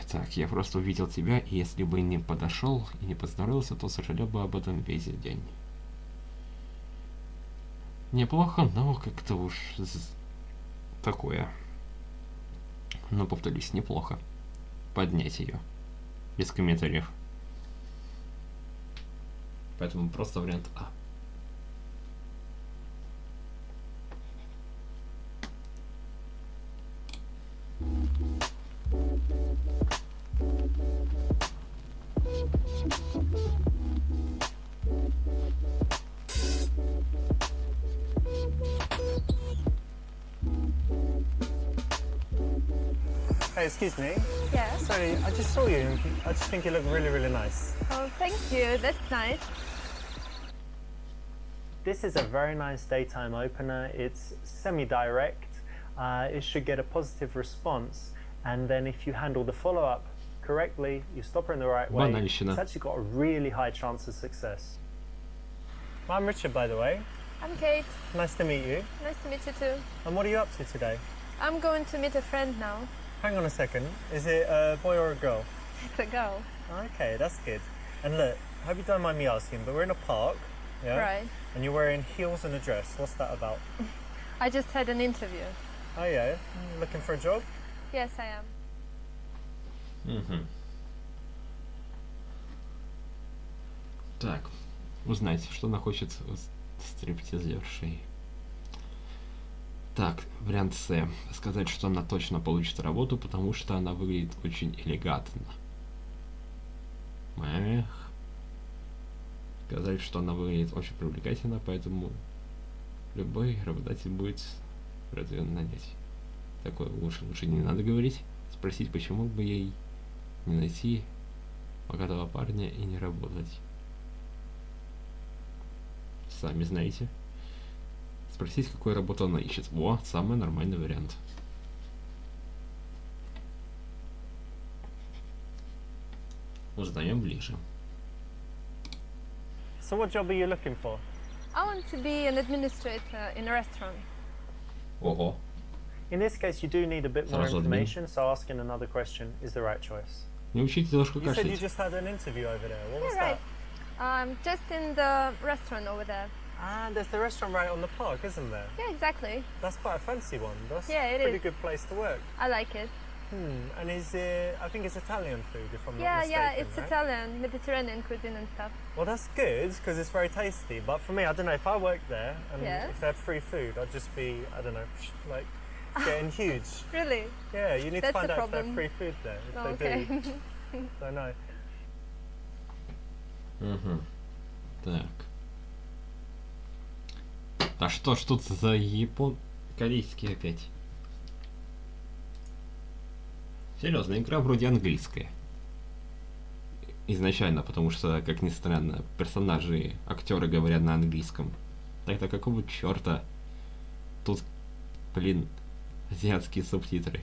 Так, я просто увидел тебя, и если бы не подошел и не поздоровался, то сожалел бы об этом весь день. Неплохо, но как-то уж такое. Но, повторюсь, неплохо. Поднять ее. Без комментариев. Поэтому просто вариант А. Hey, excuse me. Yes. Sorry, I just saw you. I just think you look really, really nice. Oh, thank you. That's nice. This is a very nice daytime opener. It's semi-direct. It should get a positive response. And then if you handle the follow-up correctly, you stop her in the right way, Банальщина. it's actually got a really high chance of success. I'm Richard, by the way. I'm Kate. Nice to meet you. Nice to meet you too. And what are you up to today? I'm going to meet a friend now. Hang on a second. Is it a boy or a girl? It's a girl. Okay, that's good. And look, I hope you don't mind me asking, but we're in a park. Yeah. Right. And you're wearing heels and a dress. What's that about? I just had an interview. Oh yeah. Looking for a job? Yes, I am. Угу. Так, узнать, что она хочет стриптизершей. Так, вариант С. Сказать, что она точно получит работу, потому что она выглядит очень элегантно. Эх. Сказать, что она выглядит очень привлекательно, поэтому любой работодатель будет рад ее нанять. Такое лучше не надо говорить. Спросить, почему бы ей не найти богатого парня и не работать. Сами знаете. Спросить, какую работу она ищет. Во, самый нормальный вариант. Узнаем ближе. So what job are you looking for? I want to be an administrator in a restaurant. Ого. In this case, you do need a bit more Сразу админ. information, so asking another question is the right choice. Не учите ложку You said you кашлять. just had an interview over there. What was Yeah, that? right. Just in the restaurant over there. Ah, there's the restaurant right on the park, isn't there? Yeah, exactly. That's quite a fancy one. That's Yeah, it a pretty is. good place to work. I like it. And is it, I think it's Italian food, if I'm not Yeah, mistaken, it's right? Italian, Mediterranean cuisine and stuff. Well, that's good, because it's very tasty. But for me, I don't know, if I worked there, and Yeah. if they had free food, I'd just be, I don't know, like, getting huge. Really? Yeah, you need to That's find the out if they have problem. free food there. If Oh, they okay. do, don't know. Угу. Так. А что ж тут за корейский опять? Серьезно, игра вроде английская. Изначально, потому что, как ни странно, персонажи, актеры говорят на английском. Тогда какого черта тут, блин, азиатские субтитры?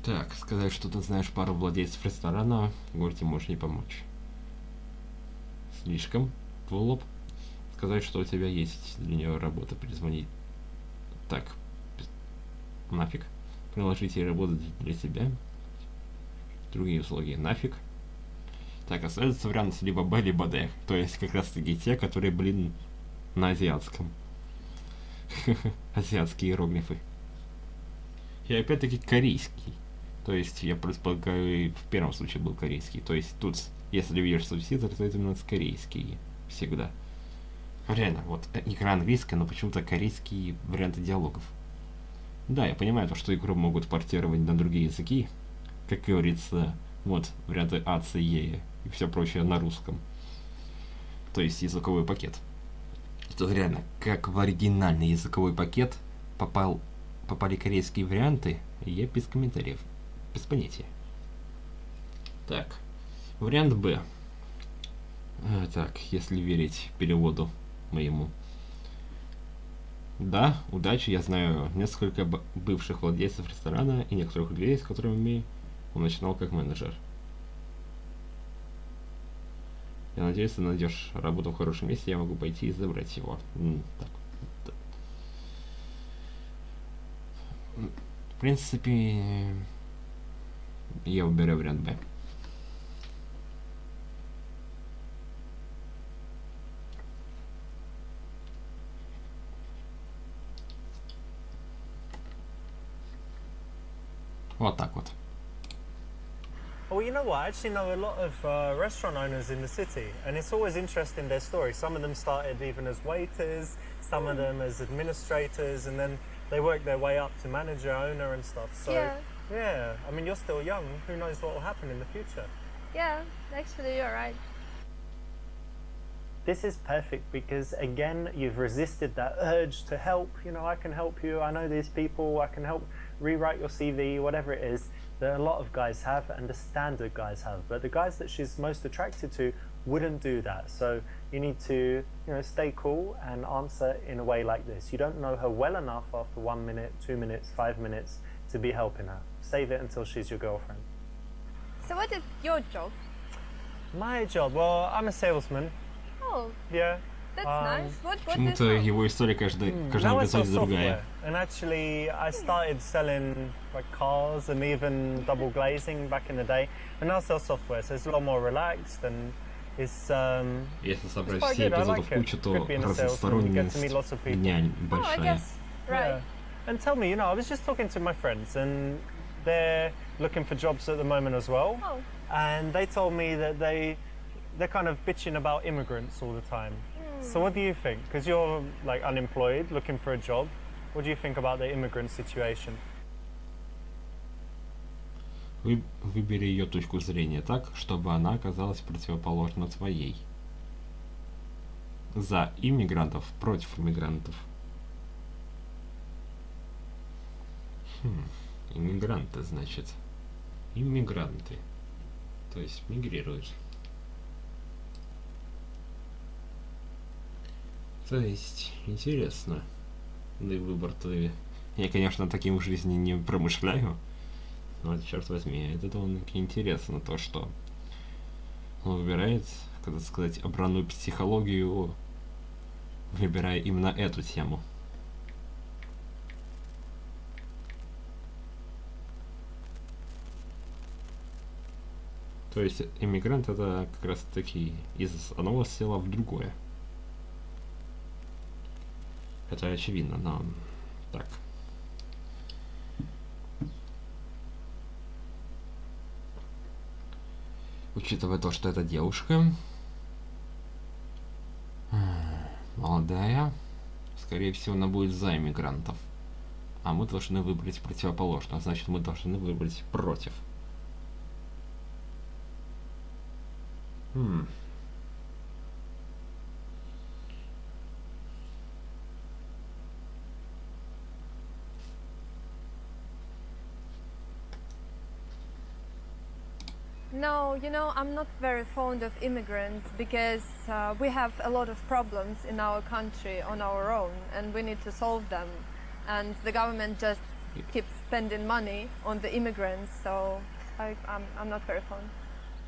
Так, сказать, что ты знаешь пару владельцев ресторана, говорите, можешь не помочь. Слишком в лоб. Сказать, что у тебя есть для нее работа, перезвонить. Так, нафиг. Приложить ей работу для себя. Другие услуги нафиг. Так, остается вариант либо Б, либо Д. То есть как раз таки те, которые, блин, на азиатском. Азиатские иероглифы. И опять-таки корейский. То есть, я предполагаю, в первом случае был корейский. То есть, тут, если видишь субтитры, то это именно корейские. Всегда. Реально, вот, игра английская, но почему-то корейские варианты диалогов. Да, я понимаю, то, что игру могут портировать на другие языки. Как говорится, вот, варианты А, С, Е и все прочее на русском. То есть, языковой пакет. Что реально, как в оригинальный языковой пакет попали корейские варианты, я без комментариев. Без понятия. Так, вариант Б. Так, если верить переводу моему. Да, удачи, я знаю несколько бывших владельцев ресторана и некоторых людей, с которыми он начинал как менеджер. Я надеюсь, ты найдешь работу в хорошем месте, я могу пойти и забрать его. Так. В принципе, я выбираю вариант Б. Вот так вот. Well, you know what? I actually know a lot of restaurant owners in the city, and it's always interesting their story. Some of them started even as waiters, some of them as administrators, and then they work their way up to manager, owner, and stuff. So, yeah, I mean, you're still young. Who knows what will happen in the future? Yeah, actually you're right. This is perfect because, again, you've resisted that urge to help. You know, I can help you. I know these people. I can help rewrite your CV, whatever it is that a lot of guys have and the standard guys have. But the guys that she's most attracted to wouldn't do that. So you need to, stay cool and answer in a way like this. You don't know her well enough after 1 minute, 2 minutes, 5 minutes to be helping her. Save it until she's your girlfriend. So what is your job? My job? Well, I'm a salesman. Oh, Yeah. that's nice. What is Почему-то that? его история каждый Now I sell эпизоде другая. software. And actually, I started selling like cars and even double glazing back in the day. And now I sell software, so it's a lot more relaxed and it's Если собрать quite все good. I эпизоды like в it. кучу, то Good being a salesman. You get to meet lots разносторонность of people. дня Oh, I большая. guess. Right. Yeah. And tell me, I was just talking to my friends and they're looking for jobs at the moment as well. Oh. And they told me that they're kind of bitching about immigrants all the time. So what do you think? Because you're like unemployed, looking for a job. What do you think about the immigrant situation? Выбери ее точку зрения так, чтобы она оказалась противоположна твоей. За иммигрантов, против иммигрантов. Иммигранты, значит. Иммигранты. То есть мигрируют. То есть, интересно. Да и выбор-то... Я, конечно, таким в жизни не промышляю. Но, черт возьми, это довольно-таки интересно, то, что он выбирает, как сказать, обранную психологию, выбирая именно эту тему. То есть, иммигрант это как раз таки из одного села в другое. Это очевидно, но так. Учитывая то, что это девушка молодая, скорее всего, она будет за иммигрантов. А мы должны выбрать противоположное, значит, мы должны выбрать против. No, I'm not very fond of immigrants because we have a lot of problems in our country on our own and we need to solve them. And the government just keeps spending money on the immigrants, so I'm not very fond.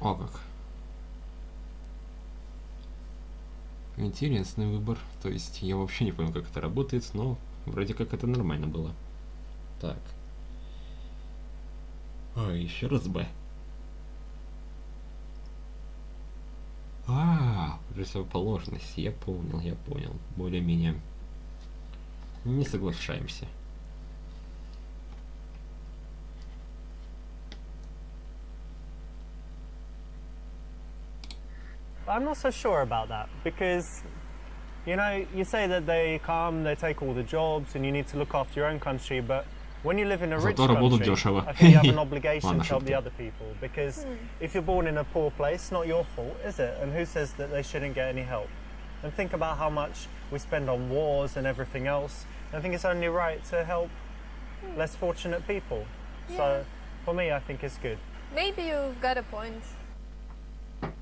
О как. Интересный выбор. То есть я вообще не понял, как это работает, но вроде как это нормально было. Так. Еще раз Б. Противоположность. Я понял. Более-менее. Не соглашаемся. I'm not so sure about that because, you say that they come, they take all the jobs and you need to look after your own country, but when you live in a rich Зато работают country, дешево. I think you have an obligation Ладно, to help шутка. the other people because if you're born in a poor place, it's not your fault, is it? And who says that they shouldn't get any help? And think about how much we spend on wars and everything else. I think it's only right to help less fortunate people. So for me, I think it's good. Maybe you've got a point.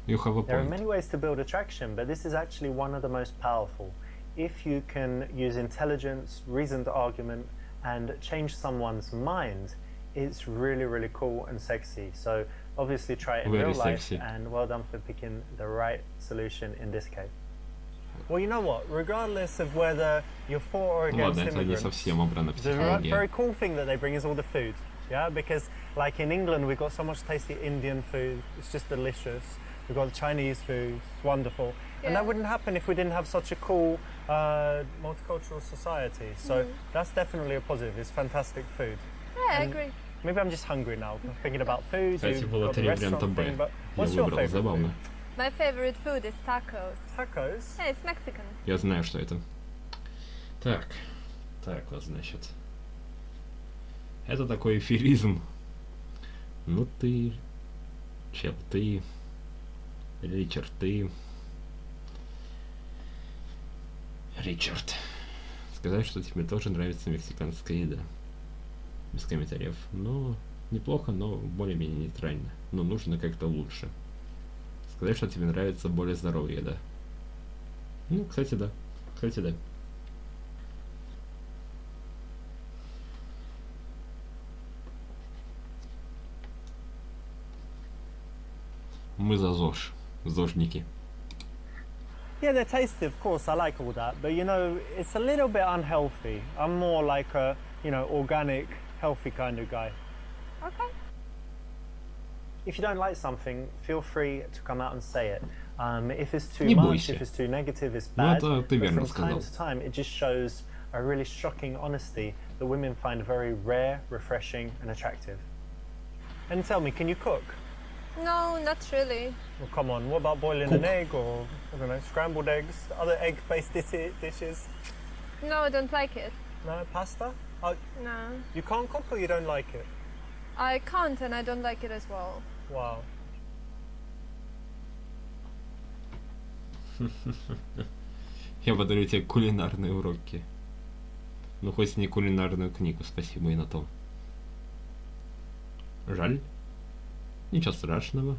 You have a There are point. many ways to build attraction, but this is actually one of the most powerful. If you can use intelligence, reasoned argument, and change someone's mind, it's really, really cool and sexy. So obviously try it in Very real life, sexy. and well done for picking the right solution in this case. Well, you know what? Regardless of whether you're for or against Ладно, это не immigrants, совсем обрана the very психология. cool thing that they bring is all the food. Yeah, because like in England, we've got so much tasty Indian food. It's just delicious. We've got Chinese food. It's wonderful. And Yeah. that wouldn't happen if we didn't have such a cool multicultural society. So that's definitely a positive. It's fantastic food. Yeah, I And agree. Maybe I'm just hungry now, thinking about food. Кстати, You've было got the 3 варианта restaurant Б. thing, but Я what's your выбрал, favorite забавно. food? My favorite food is tacos. Tacos. Yeah, it's Mexican. Я знаю, что это. Так, вот, значит. Это такой эфиризм. Ну ты, чел, ты, Ричард, ты. Ричард. Сказать, что тебе тоже нравится мексиканская еда. Без комментариев. Ну, неплохо, но более-менее нейтрально. Но нужно как-то лучше. Сказать, что тебе нравится более здоровая еда. Ну, кстати, да. Кстати, да. Мы за ЗОЖ. ЗОЖники. Yeah, they're tasty, of course. I like all that, but you know, it's a little bit unhealthy. I'm more like a, you know, organic, healthy kind of guy. Okay. If you don't like something, feel free to come out and say it. If it's too Не much, бойся. if it's too negative, it's Ну, bad. это ты But верно from сказал. time to time, it just shows a really shocking honesty that women find very rare, refreshing, and attractive. And tell me, can you cook? No, not really. Well, come on, what about boiling Cook. an egg or, I don't know, scrambled eggs, other egg-based dishes? No, I don't like it. No, pasta? Oh, No. you can't cook or you don't like it? I can't and I don't like it as well. Wow. Я подарю тебе кулинарные уроки. Ну, хоть не кулинарную книгу, спасибо и на том. Жаль. Ничего страшного.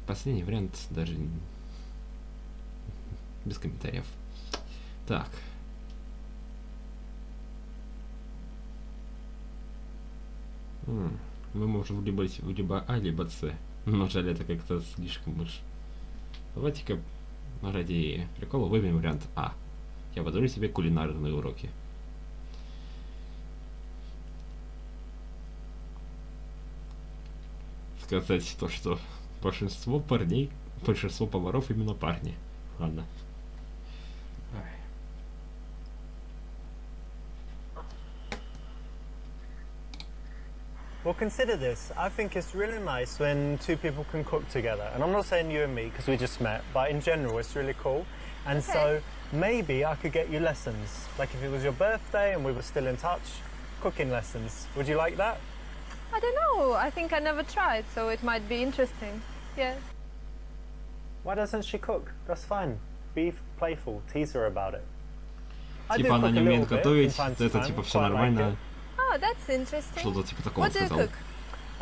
Последний вариант даже без комментариев. Так. Мы можем выбрать либо А, либо С. Но жаль, это как-то слишком уж. Давайте-ка ради прикола выберем вариант А. Я подарю себе кулинарные уроки. Сказать то, что большинство парней, большинство поваров именно парни. Ладно. Well, consider this. I think it's really nice when two people can cook together. And I'm not saying you and me because we just met, but in general, it's really cool. And so maybe I could get you lessons. Like if it was your birthday and we were still in touch, cooking lessons. Would you like that? I don't know. I think I never tried, so it might be interesting. Yeah. Why doesn't she cook? That's fine. Be playful. Tease her about it. I do Типа она cook не a умеет little bit готовить, from time to это time, типа все quite like нормально. it. Oh, that's interesting. Что-то типа такого What do you сказал. cook?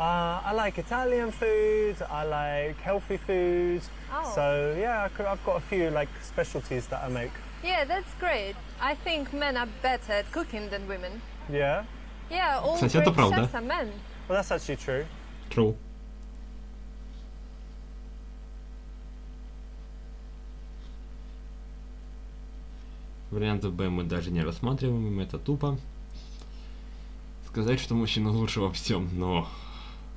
I like Italian food. I like healthy food. Oh. So yeah, I've got a few like specialties that I make. Yeah, that's great. I think men are better at cooking than women. Yeah. Yeah, all Кстати, это great правда. chefs are men. Well, that's actually true. True. Варианты Б мы даже не рассматриваем, это тупо. Сказать, что мужчина лучше во всем, но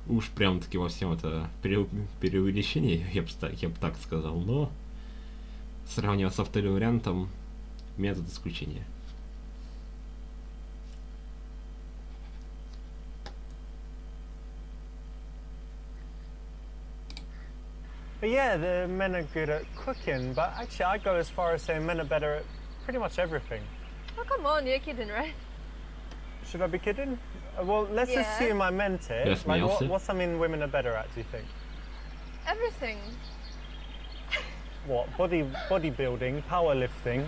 уж прям-таки во всем это преувеличение, я бы так сказал, но сравнивать со вторым вариантом метод исключения. But yeah, the men are good at cooking, but actually I go as far as saying men are better at pretty much everything. Oh, come on, you're kidding, right? Should I be kidding? Well, let's Yeah. assume I meant it. Yes, like, Elsie. what's something women are better at, do you think? Everything. What? Bodybuilding, powerlifting,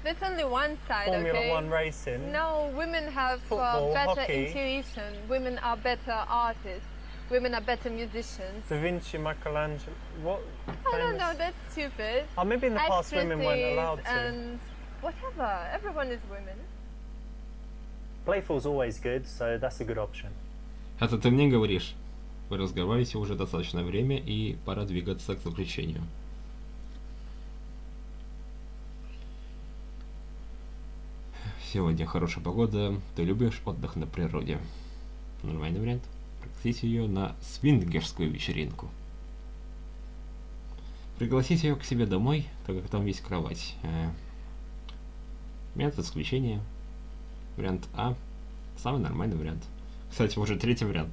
That's only one side, Formula okay? One racing. No, women have Football, better hockey. intuition. Women are better artists. Women are better musicians. Da Vinci, Michelangelo. What? I don't know, that's stupid. Oh, maybe in the past women weren't allowed to. And whatever, everyone is women. Playful's always good, so that's a good option. Это ты мне говоришь. Вы разговариваете уже достаточное время, и пора двигаться к заключению. Сегодня хорошая погода. Ты любишь отдых на природе? Нормальный вариант. Пригласить ее на свингерскую вечеринку. Пригласить ее к себе домой, так как там есть кровать. Метод исключения. Вариант А. Самый нормальный вариант. Кстати, уже третий вариант.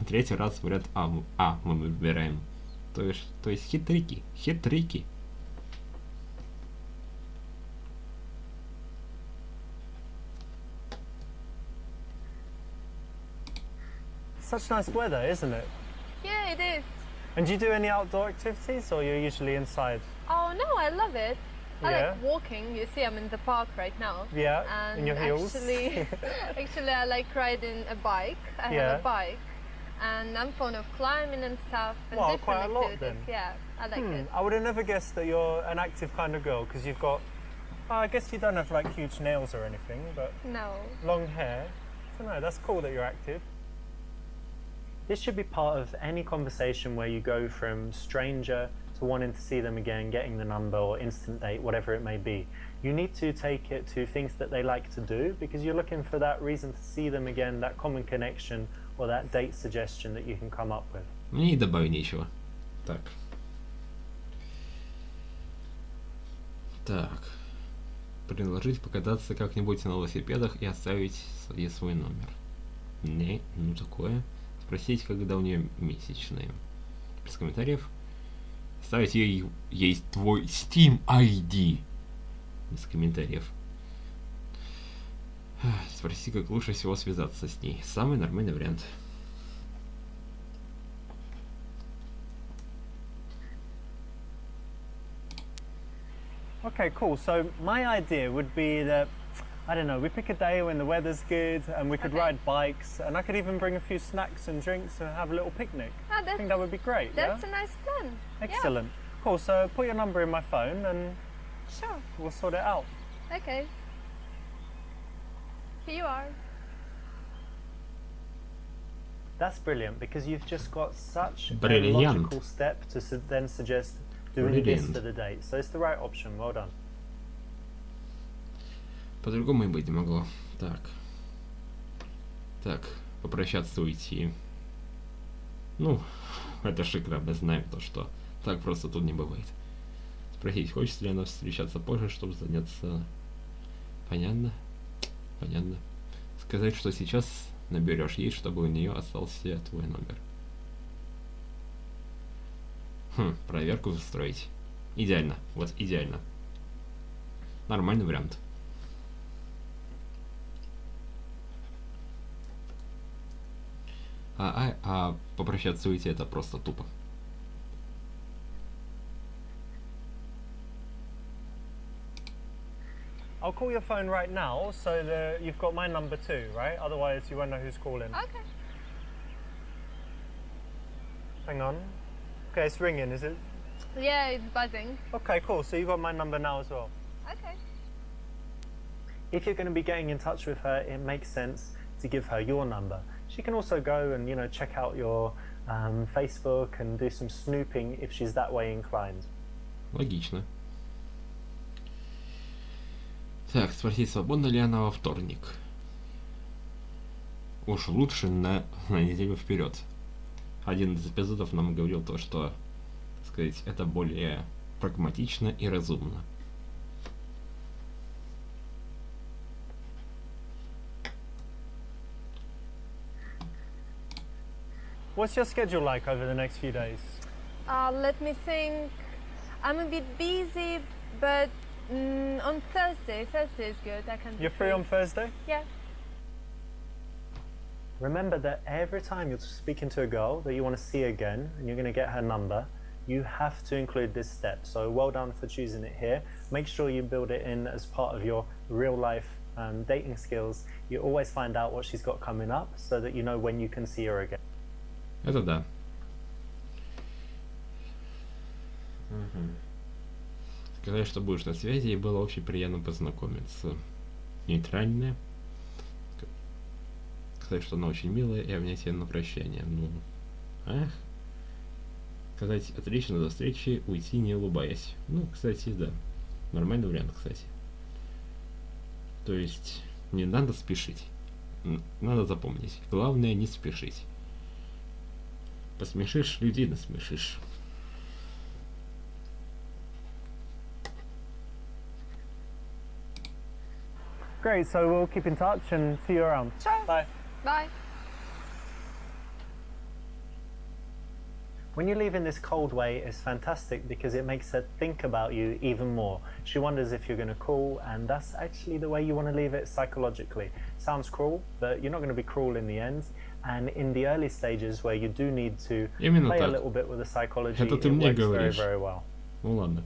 Третий раз вариант А мы выбираем. То есть хитрики. Хитрики. Such nice weather, isn't it? Yeah, it is. And do you do any outdoor activities, or you're usually inside? Oh no, I love it. I Yeah. like walking. You see, I'm in the park right now. Yeah, And in your heels. actually, I like riding a bike. I have Yeah. a bike, and I'm fond of climbing and stuff and Well, different quite a lot activities. then. Yeah, I like it. I would have never guessed that you're an active kind of girl because you've got. I guess you don't have like huge nails or anything, but No. long hair. I don't know. That's cool that you're active. This should be part of any conversation where you go from stranger to wanting to see them again, getting the number or instant date, whatever it may be. You need to take it to things that they like to do because you're looking for that reason to see them again, that common connection or that date suggestion that you can come up with. Мне и добавить нечего. Так. Так. Предложить покататься как-нибудь на велосипедах и оставить ей свой номер. Не, ну такое. Спросить, когда у нее месячные. Без комментариев. Ставить ей твой Steam ID. Без комментариев. Спроси, как лучше всего связаться с ней. Самый нормальный вариант. Okay, cool. So my idea would be that, I don't know, we pick a day when the weather's good and we could Okay. ride bikes and I could even bring a few snacks and drinks and have a little picnic. Ah, I think that would be great, That's yeah? a nice plan. Excellent. Cool, so put your number in my phone and Yeah, sure. we'll sort it out. Okay. Here you are. That's brilliant because you've just got such a Brilliant. logical step to then suggest doing this Brilliant. for the date. So it's the right option. Well done. По-другому и быть не могло. Так. Так, попрощаться уйти. Ну, это шикарно, мы знаем то, что так просто тут не бывает. Спросить, хочет ли она встречаться позже, чтобы заняться... Понятно? Понятно. Сказать, что сейчас наберешь ей, чтобы у нее остался твой номер. Проверку устроить. Идеально, вот идеально. Нормальный вариант. А попрощаться уйти это просто тупо. I'll call your phone right now so that you've got my number too, right? Otherwise you won't know who's calling. Okay. Hang on. Okay, it's ringing, is it? Yeah, it's buzzing. Okay, cool. So you've got my number now as well. Okay. If you're going to be getting in touch with her, it makes sense to give her your number. She can also go and, check out your Facebook and do some snooping if she's that way inclined. Логично. Так, спросить, свободна ли она во вторник. Уж лучше на неделю вперед. Один из эпизодов нам говорил то, что, так сказать, это более прагматично и разумно. What's your schedule like over the next few days? Let me think. I'm a bit busy, but on Thursday is good. I can. You're free on Thursday? Yeah. Remember that every time you're speaking to a girl that you want to see again and you're going to get her number, you have to include this step. So well done for choosing it here. Make sure you build it in as part of your real life dating skills. You always find out what she's got coming up so that you know when you can see her again. Это да. Сказать, что будешь на связи, и было очень приятно познакомиться. Нейтральная. Сказать, что она очень милая, и обнять ее на прощание. Сказать, отлично, до встречи, уйти не улыбаясь. Кстати, да. Нормальный вариант, кстати. То есть, не надо спешить. Надо запомнить. Главное, не спешить. Посмешишь, людей насмешишь. Great, so we'll keep in touch and see you around. Sure. Bye. Bye. When you leave in this cold way, it's fantastic because it makes her think about you even more. She wonders if you're going to call, and that's actually the way you want to leave it psychologically. Sounds cruel, but you're not going to be cruel in the end. And in the early stages where you do need to Именно play a так. little bit with the psychology, Это it ты мне works very, говоришь. very well. Ну ладно.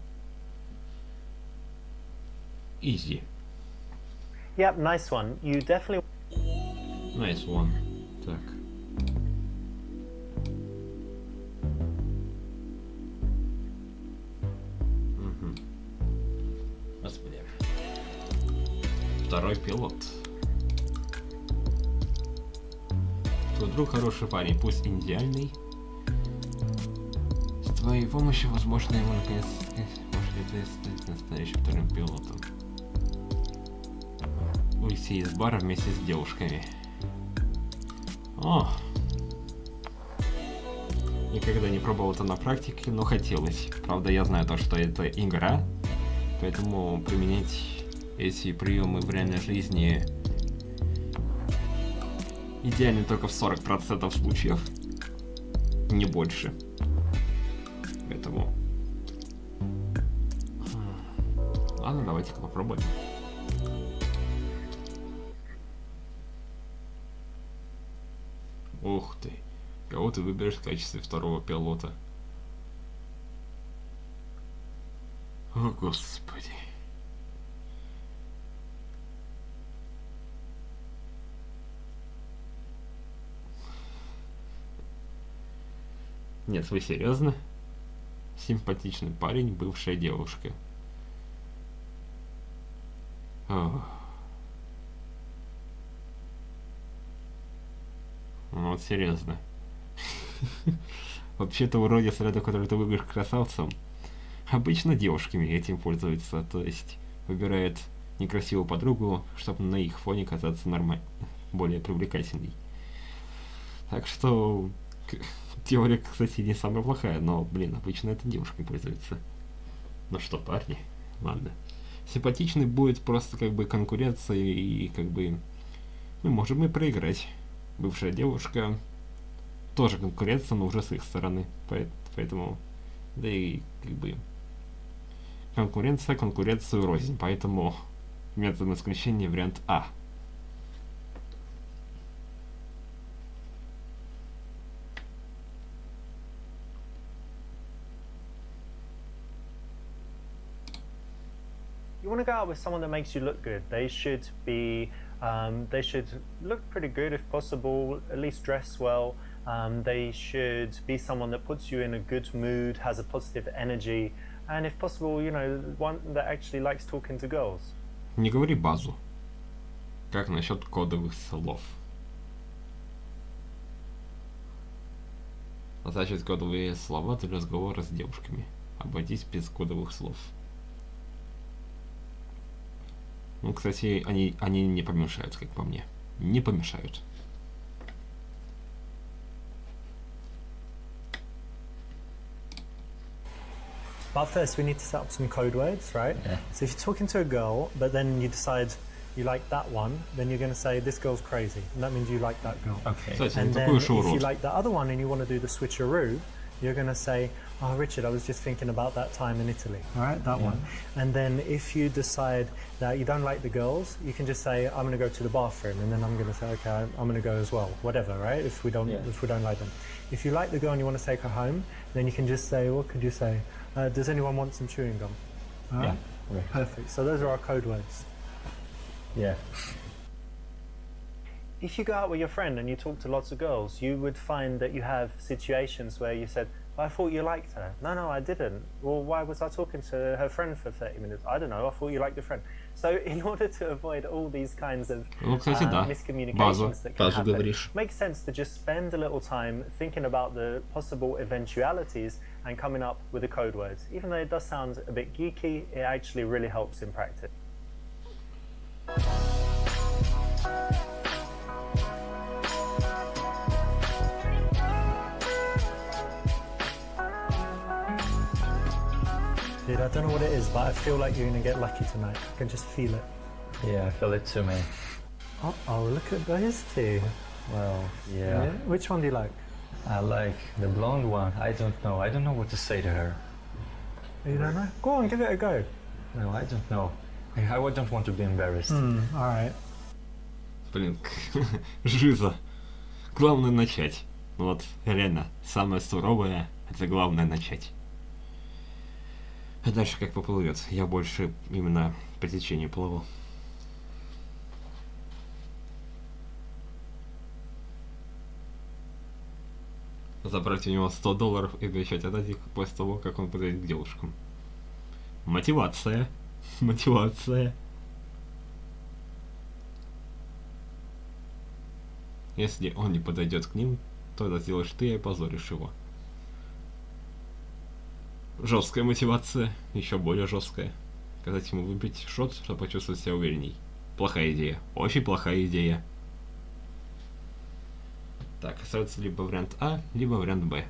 Easy. Yep, nice one. You definitely... Nice one. Так. Второй пилот. Твой друг хороший парень, пусть и не идеальный. С твоей помощью, возможно, ему наконец может стать настоящим вторым пилотом. Уйти из бара вместе с девушками. О! Никогда не пробовал это на практике, но хотелось. Правда, я знаю то, что это игра, поэтому применять эти приемы в реальной жизни идеально только в 40% случаев. Не больше. Поэтому... Ладно, давайте-ка попробуем. Ух ты. Кого ты выберешь в качестве второго пилота? О, Господи. Нет, вы серьезно? Симпатичный парень, бывшая девушка. Ох. Ну вот серьезно. Вообще-то вроде среда, который ты выберешь красавцем, обычно девушками этим пользуются, то есть выбирают некрасивую подругу, чтобы на их фоне казаться нормально, более привлекательной. Так что теория, кстати, не самая плохая, но, блин, обычно это девушками пользуются. Ну что, парни, ладно. Симпатичный будет просто как бы конкуренция и как бы мы можем и проиграть. Бывшая девушка тоже конкуренция, но уже с их стороны. Поэтому, да и как бы конкуренцию рознь. Поэтому методом исключения вариант А. You want to go out with someone that makes you look good. They should look pretty good if possible, at least dress well. They should be someone that puts you in a good mood, has a positive energy, and if possible, you know, one that actually likes talking to girls. Не говори базу. Как насчет кодовых слов? Значит, кодовые слова для разговора с девушками. Обойтись без кодовых слов. Ну, кстати, они не помешают, как по мне. Не помешают. But first, we need to set up some code words, right? Yeah. So if you're talking to a girl, but then you decide you like that one, then you're going to say, this girl's crazy. And that means you like that girl. Okay. Кстати, And ну then такой if уж you урод. like the other one and you want to do the switcheroo, you're going to say, oh, Richard, I was just thinking about that time in Italy. All right, that one. And then if you decide that you don't like the girls, you can just say, I'm going to go to the bathroom. And then I'm going to say, okay, I'm going to go as well. Whatever, right? If we don't like them. If you like the girl and you want to take her home, then you can just say, what could you say? Does anyone want some chewing gum? All right? Yeah. Right. Perfect. So those are our code words. Yeah. If you go out with your friend and you talk to lots of girls, you would find that you have situations where you said, I thought you liked her. No, I didn't. Well, why was I talking to her friend for 30 minutes? I don't know. I thought you liked your friend. So in order to avoid all these kinds of Ну, кстати, да. miscommunications that can Базу happen, говоришь. makes sense to just spend a little time thinking about the possible eventualities and coming up with the code words. Even though it does sound a bit geeky, it actually really helps in practice. Dude, I don't know what it is, but I feel like you're going to get lucky tonight. I can just feel it. Yeah, I feel it too, man. Oh, look at those two. Well, yeah. Which one do you like? I like the blonde one. I don't know. I don't know what to say to her. You don't know? Go on, give it a go. No, I don't know. I don't want to be embarrassed. Alright. Блин, жиза. Главное начать. Вот, реально, самое суровое, это главное начать. А дальше как поплывет. Я больше именно по течению плыву. Забрать у него $100 и обещать отдать их после того, как он подойдет к девушкам. Мотивация. Мотивация. Если он не подойдет к ним, то это сделаешь ты и опозоришь его. Жесткая мотивация, еще более жесткая. Сказать ему выпить шот, чтобы почувствовать себя уверенней. Плохая идея. Очень плохая идея. Так, остается либо вариант А, либо вариант Б.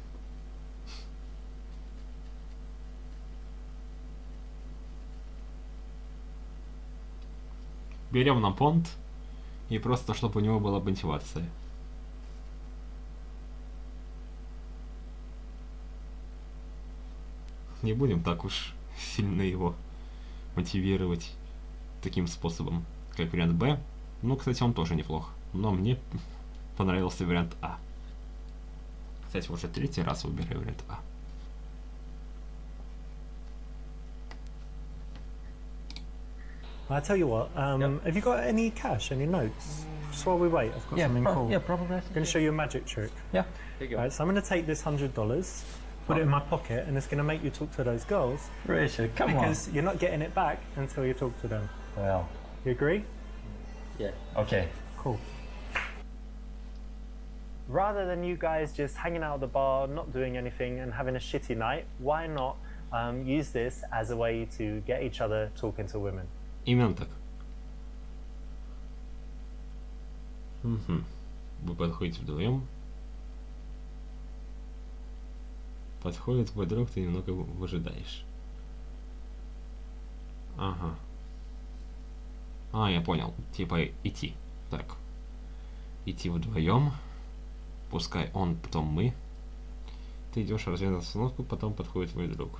Берем на понт, и просто, чтобы у него была мотивация. Не будем так уж сильно его мотивировать таким способом, как вариант Б. Ну, кстати, он тоже неплох. Но мне понравился вариант А. Кстати, уже третий раз выбираю вариант А. I tell you what, have you got any cash, any notes? Just while we wait, I've got something cool. Yeah, probably. I'm going to show you a magic trick. Yeah. There you go. Right, so I'm going to take this $100, put it in my pocket, and it's going to make you talk to those girls. Richard, come on. Because you're not getting it back until you talk to them. Well, You agree? yeah. Okay. Cool. Rather than you guys just hanging out at the bar, not doing anything, and having a shitty night, why not use this as a way to get each other talking to women? Именно так. Угу. Вы подходите вдвоем. Подходит твой друг, ты немного выжидаешь. Ага. А, я понял. Типа идти. Так. Идти вдвоем. Пускай он, потом мы. Ты идешь разведать обстановку, потом подходит твой друг.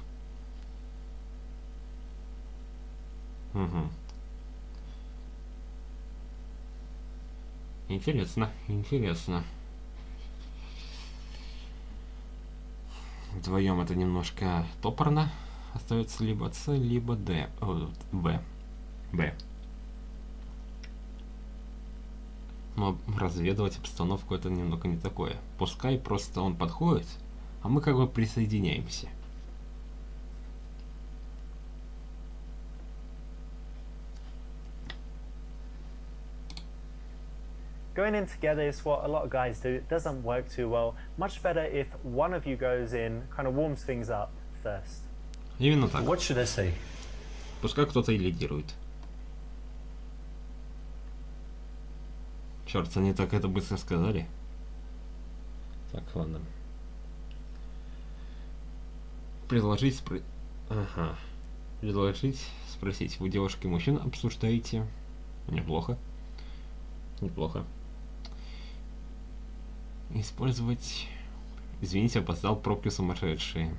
Угу. Интересно, интересно. Вдвоем это немножко топорно. Остается либо С, либо Д. Б. Б. Но разведывать обстановку это немного не такое. Пускай просто он подходит, а мы как бы присоединяемся. Going in together is what a lot of guys do. It doesn't work too well. Much better if one of you goes in, kind of warms things up first. Именно так. What should I say? Пускай кто-то и лидирует. Черт, они так это быстро сказали. Так, ладно. Предложить Ага. Предложить спросить. Вы девушек и мужчин обсуждаете? Неплохо. Неплохо. Использовать... Извините, опоздал, пробки сумасшедшие.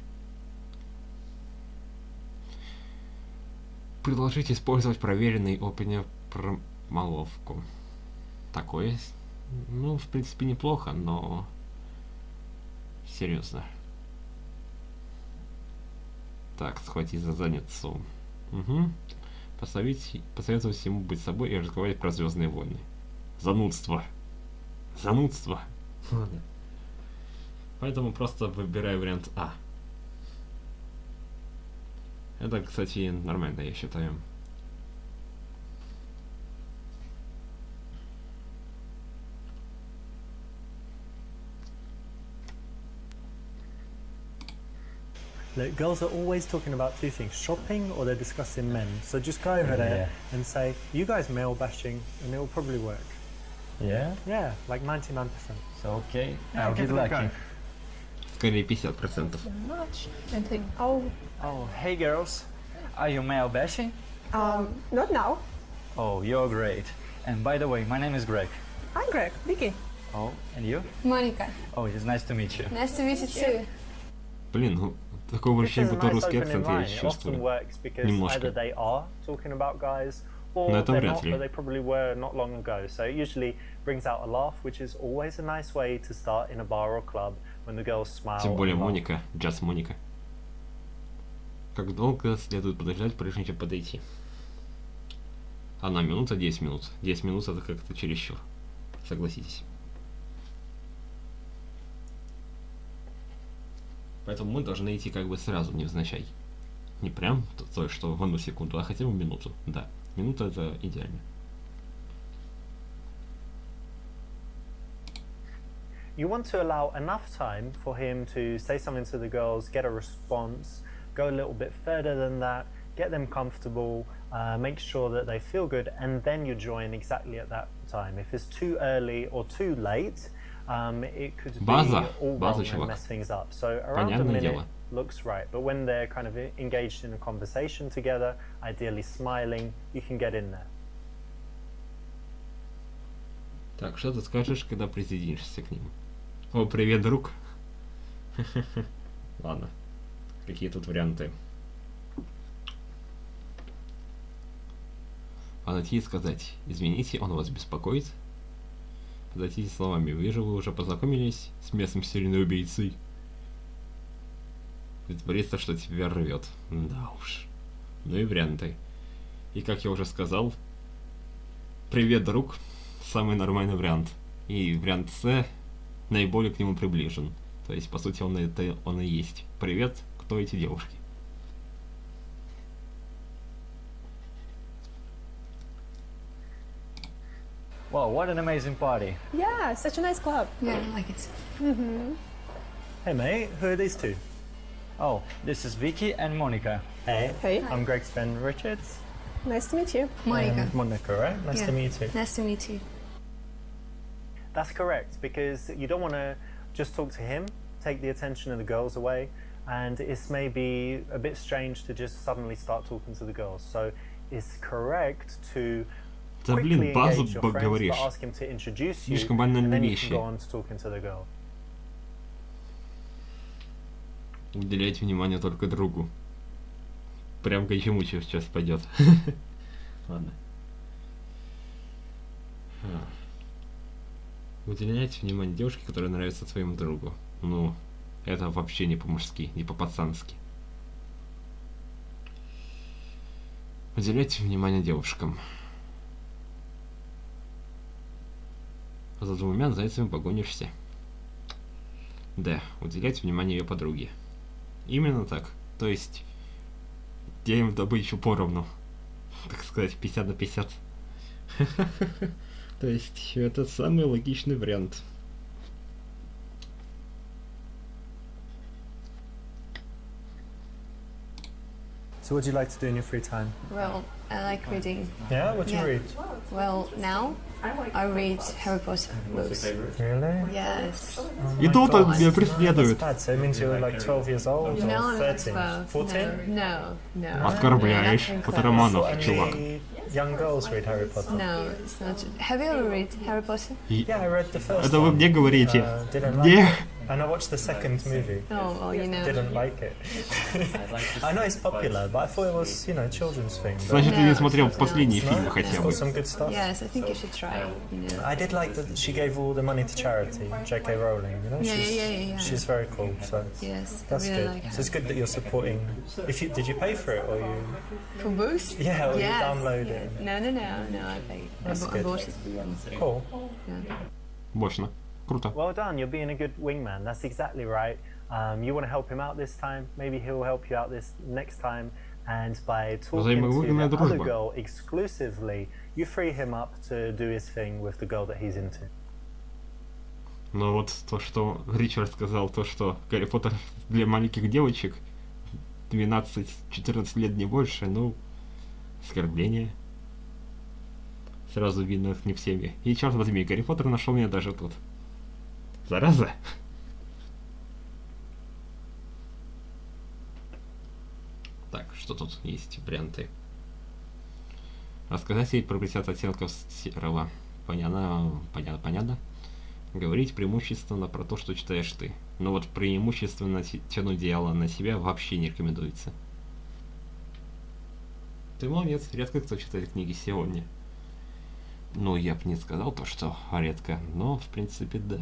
Предложить использовать проверенный опытом промолвку. Такое, ну, в принципе, неплохо, но... Серьезно. Так, схватить за задницу. Угу. Посоветовать ему быть собой и разговаривать про Звездные войны. Занудство. Занудство. Ладно. Поэтому просто выбираю вариант А. Это, кстати, нормально, я считаю. Look, girls are always talking about two things, shopping or they're discussing men. So just go over there and say, you guys male bashing, and it will probably work. Yeah? Yeah, like 99%. So, okay. Yeah, I'll give get it a go. lucky. Скорее 50%. Much. And think, oh, Oh, hey girls. Are you male bashing? not now. Oh, you're great. And by the way, my name is Greg. I'm Greg. Vicky. Oh, and you? Monica, Oh, it's nice to meet you. nice to meet you too. Блин, ну, такого This ощущения, is a будто nice русский opening акцент я line. It often чувствую. works because Немножко. either they are talking about guys or Но это they're вряд not, ли. but they probably were not long ago. So it usually brings out a laugh, which is always a nice way to start in a bar or club when the girls smile. Тем более and laugh. Моника, Джаз Моника. Как долго следует подождать, прежде чем подойти? 1 минута, 10 минут. 10 минут это как-то чересчур. Согласитесь. Поэтому мы должны идти как бы сразу, невзначай. Не прям то, что в 1 секунду, а хотя бы минуту. Да, минута это идеально. you want to allow enough time for him to say something to the girls, get a response, go a little bit further than that, get them comfortable, make sure that they feel good, and then you join exactly at that time. If it's too early or too late, it could be all wrong and mess things up. So around a minute looks right, but when they're kind of engaged in a conversation together, ideally smiling, you can get in there. Так, что ты скажешь, когда присоединишься к ним? О, привет, друг. Ладно, какие тут варианты? Подойти и сказать: извините, он вас беспокоит? Подойти словами: вижу, вы уже познакомились с местным серийным убийцей. Притвориться, что тебя рвет. Да уж. Ну и варианты. И как я уже сказал, привет, друг. Самый нормальный вариант. И вариант С наиболее к нему приближен. То есть, по сути, он и есть. Привет, кто эти девушки? Wow, what an amazing party. Yeah, such a nice club. Yeah, I like it. Hey mate, who are these two? Oh, this is Vicky and Monica. Hey. Hey. I'm Greg's friend Richards. Nice to meet you. Monica. Monica, right? Nice to meet you. Nice to meet you. That's correct, because you don't want to just talk to him, take the attention of the girls away, and it's maybe a bit strange to just suddenly start talking to the girls. So it's correct to Да quickly блин, базу engage your friends, говоришь. but ask him to introduce you, Слишком and банальные then you вещи. can go on to talking to the girl. Уделять внимание только другу. Прям кайфему сейчас пойдет. Ладно. Уделять внимание девушке, которая нравится своему другу. Ну, это вообще не по-мужски, не по-пацански. Уделять внимание девушкам. За двумя зайцами погонишься. Да, уделять внимание ее подруге. Именно так. То есть, делим добычу поровну. Так сказать, 50 на 50. То есть, это самый логичный вариант. So what do you like to do in your free time? Well, I like reading. Yeah, what do you Yeah. read? Well, now I read Harry Potter books. Really? Yes. И тут он меня преследует. Bad, so it means you're like 12 years old or No, I'm not 13? 12. 14? No, no. Оскорбляешь. No, nothing Это close. романов, чувак. Only young girls read Harry Potter. No, it's not. Have you ever read Harry Potter? Yeah, I read the first Это вы one. мне говорите. Didn't like Мне? it. And I watched the second movie. Oh, well, you know. Didn't like it. I know it's popular, but I thought it was, you know, children's thing. But Значит, ты не No, смотрел no. последние фильмы no, хотя it's бы. got some good stuff. Yes, I think you should try. You know. I did like that she gave all the money to charity, J.K. Rowling. You know, Yeah, she's, yeah. she's very cool. So Yes, that's I really good. like So it's good that you're supporting. Did you pay for it or you? For books? Yeah, or Yes. you download it. No, I paid. That's I good. bought it. Cool. Yeah. Мощно. Круто. Well done. You're being a good wingman. That's exactly right. You want to help him out this time. Maybe he'll help you out this next time. And by talking to Взаимовыгодная the other дружба. girl exclusively, you free him up to do his thing with the girl that he's into. Но вот то, что Ричард сказал, то, что Гарри Поттер для маленьких девочек 12-14 лет, не больше, ну, оскорбление. Сразу видно не всеми. И черт возьми, Гарри Поттер нашел меня даже тут. Зараза! Так, что тут есть варианты? Рассказать ей про 50 оттенков серого. Понятно. Говорить преимущественно про то, что читаешь ты. Но вот преимущественно тянуть дело на себя вообще не рекомендуется. Ты молодец, редко кто читает книги сегодня. Ну, я бы не сказал то, что редко, но в принципе да.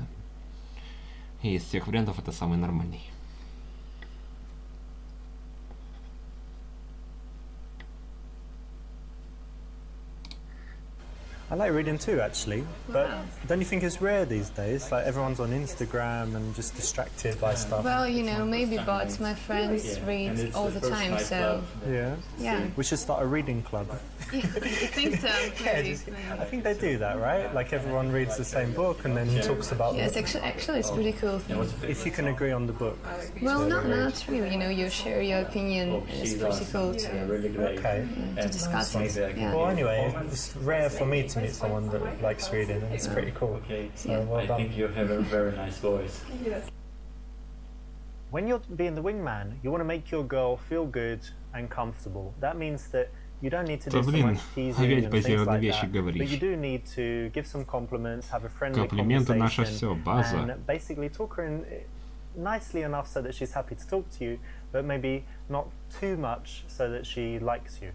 И из всех вариантов это самый нормальный. I like reading too, actually. But don't you think it's rare these days? Like everyone's on Instagram and just distracted by stuff. Well, you know, maybe, but my friends read all the time, so Yeah. We should start a reading club. I think so. I think they do that, right? Like everyone reads the same book and then talks about. Yes, actually, it's pretty cool thing. If you can agree on the book. Well, not really. You know, you share your opinion. It's pretty cool to discuss it. Yeah. Well, anyway, it's rare for me to meet someone that likes reading, and it's pretty cool. So well done. I think you have a very nice voice. When you're being the wingman, you want to make your girl feel good and comfortable. That means that you don't need to do so much teasing and things like that, but you do need to give some compliments, have a friendly conversation, and basically talk her in nicely enough so that she's happy to talk to you, but maybe not too much so that she likes you.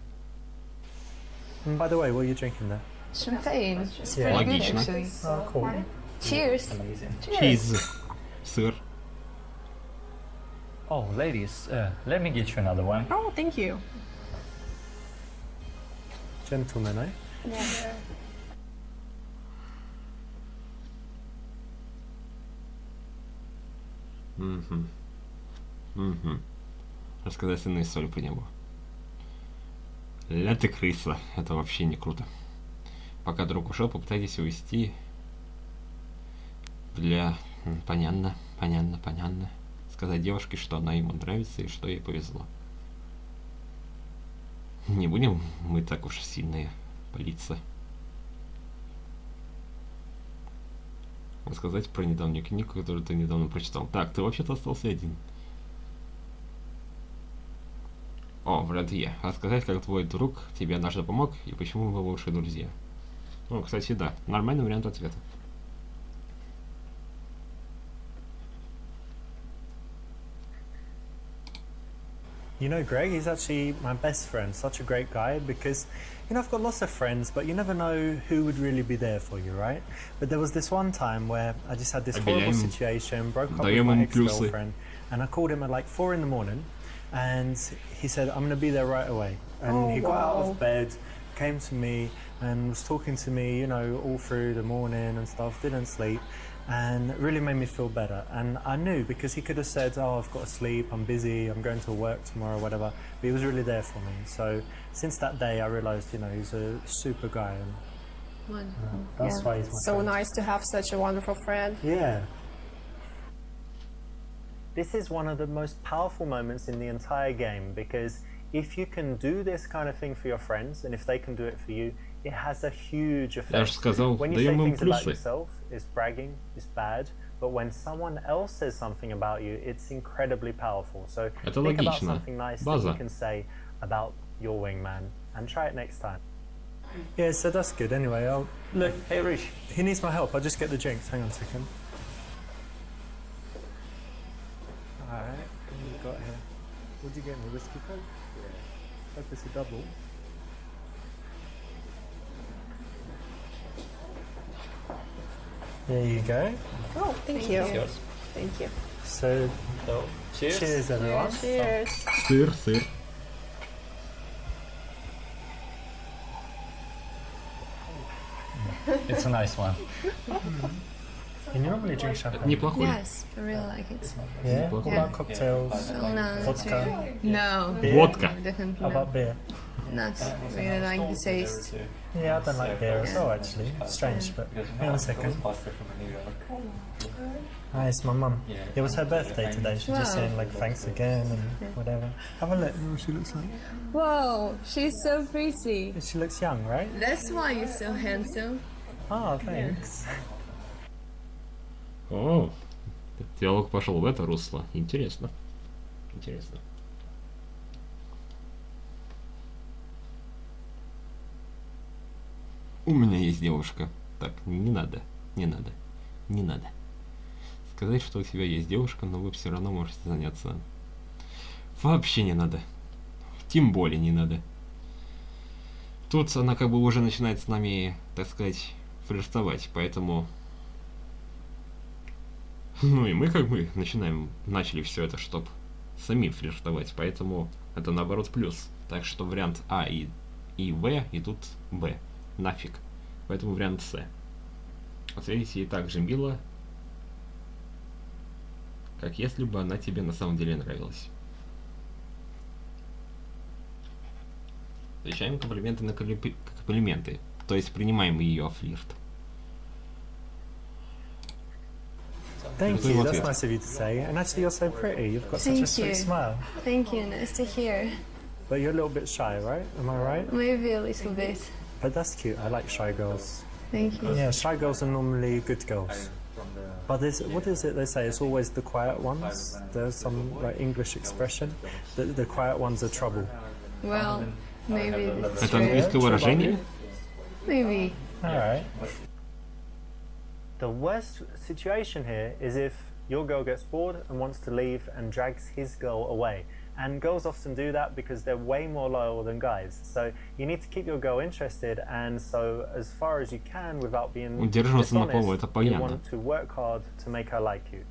And by the way, what are you drinking there? Champagne. It's pretty good, actually. Oh, cool. Cheers. Cheese. Сыр. Oh, ladies, let me get you another one. Oh, thank you. Gentleman, eh? Yeah. Рассказать иную историю про него. Ля ты крыса. Это вообще не круто. Пока друг ушел, попытайтесь увести для... Понятно. Сказать девушке, что она ему нравится и что ей повезло. Не будем мы так уж сильные палиться. Рассказать про недавнюю книгу, которую ты недавно прочитал. Так, ты вообще-то остался один. О, вариант Е. Рассказать, как твой друг тебе однажды помог и почему вы лучшие друзья. Ну, кстати, да. Нормальный вариант ответа. You know Greg, he's actually my best friend, such a great guy because, you know, I've got lots of friends, but you never know who would really be there for you, right? But there was this one time where I just had this horrible situation, broke up with my ex-girlfriend, and I called him at like 4 in the morning, and he said, I'm going to be there right away. And he got out of bed, came to me, and was talking to me, you know, all through the morning and stuff, didn't sleep. And it really made me feel better. And I knew, because he could have said, oh, I've got to sleep, I'm busy, I'm going to work tomorrow, whatever. But he was really there for me. So since that day, I realised, you know, he's a super guy. And that's why he's my So friend. nice to have such a wonderful friend. Yeah. This is one of the most powerful moments in the entire game, because if you can do this kind of thing for your friends, and if they can do it for you, it has a huge effect. When you say things about yourself, it's bragging, it's bad, but when someone else says something about you, it's incredibly powerful. So think about something nice that you can say about your wingman, and try it next time. Yeah, so that's good. Anyway, look, hey Rish, he needs my help. I'll just get the drinks. Hang on a second. Alright, what have we got here? What did you get me? Whiskey Coke? Hope it's a double. There you go. Oh, thank you. Thank you. So cheers everyone. Cheers. Сыр. It's a nice one. You normally drink champagne? Неплохой. Yes, I really like it. Yeah? What about cocktails? Oh, no, Vodka? No. Водка. Definitely How not. about beer? Not really like the taste. Yeah, I don't like beer as well actually. Strange, but hang on a second. Hi, it's my mum. It was her birthday today. She's just saying like thanks again and whatever. Have a look at what she looks like. Whoa, she's so pretty. She looks young, right? That's why you're so handsome. Oh, thanks. О, диалог пошел в это русло. Интересно. У меня есть девушка. Так, не надо. Сказать, что у тебя есть девушка, но вы все равно можете заняться. Вообще не надо. Тем более не надо. Тут она как бы уже начинает с нами, так сказать, флиртовать, поэтому... Ну и мы как бы начали все это, чтобы самим флиртовать, поэтому это наоборот плюс. Так что вариант А и В, и тут Б. Нафиг. Поэтому вариант С. Ответить ей так же мило, как если бы она тебе на самом деле нравилась. Отвечаем комплименты на комплименты, то есть принимаем ее флирт. Thank Good you. luck That's with it. nice of you to say. And actually, you're so pretty. You've got such a Thank sweet you. smile. Thank you, nice to hear. But you're a little bit shy, right? Am I right? Maybe a little bit. But that's cute. I like shy girls. Thank you. Yeah, shy girls are normally good girls. But what is it they say? It's always the quiet ones. There's some like English expression. The quiet ones are trouble. Well, maybe that's Это true. английское выражение? Maybe. Alright. The worst situation here is if your girl gets bored and wants to leave and drags his girl away. And girls often do that because they're way more loyal than guys. So you need to keep your girl interested, and so as far as you can without being Удерживаться на полу, это dishonest, you понятно. want to work hard to make her like you.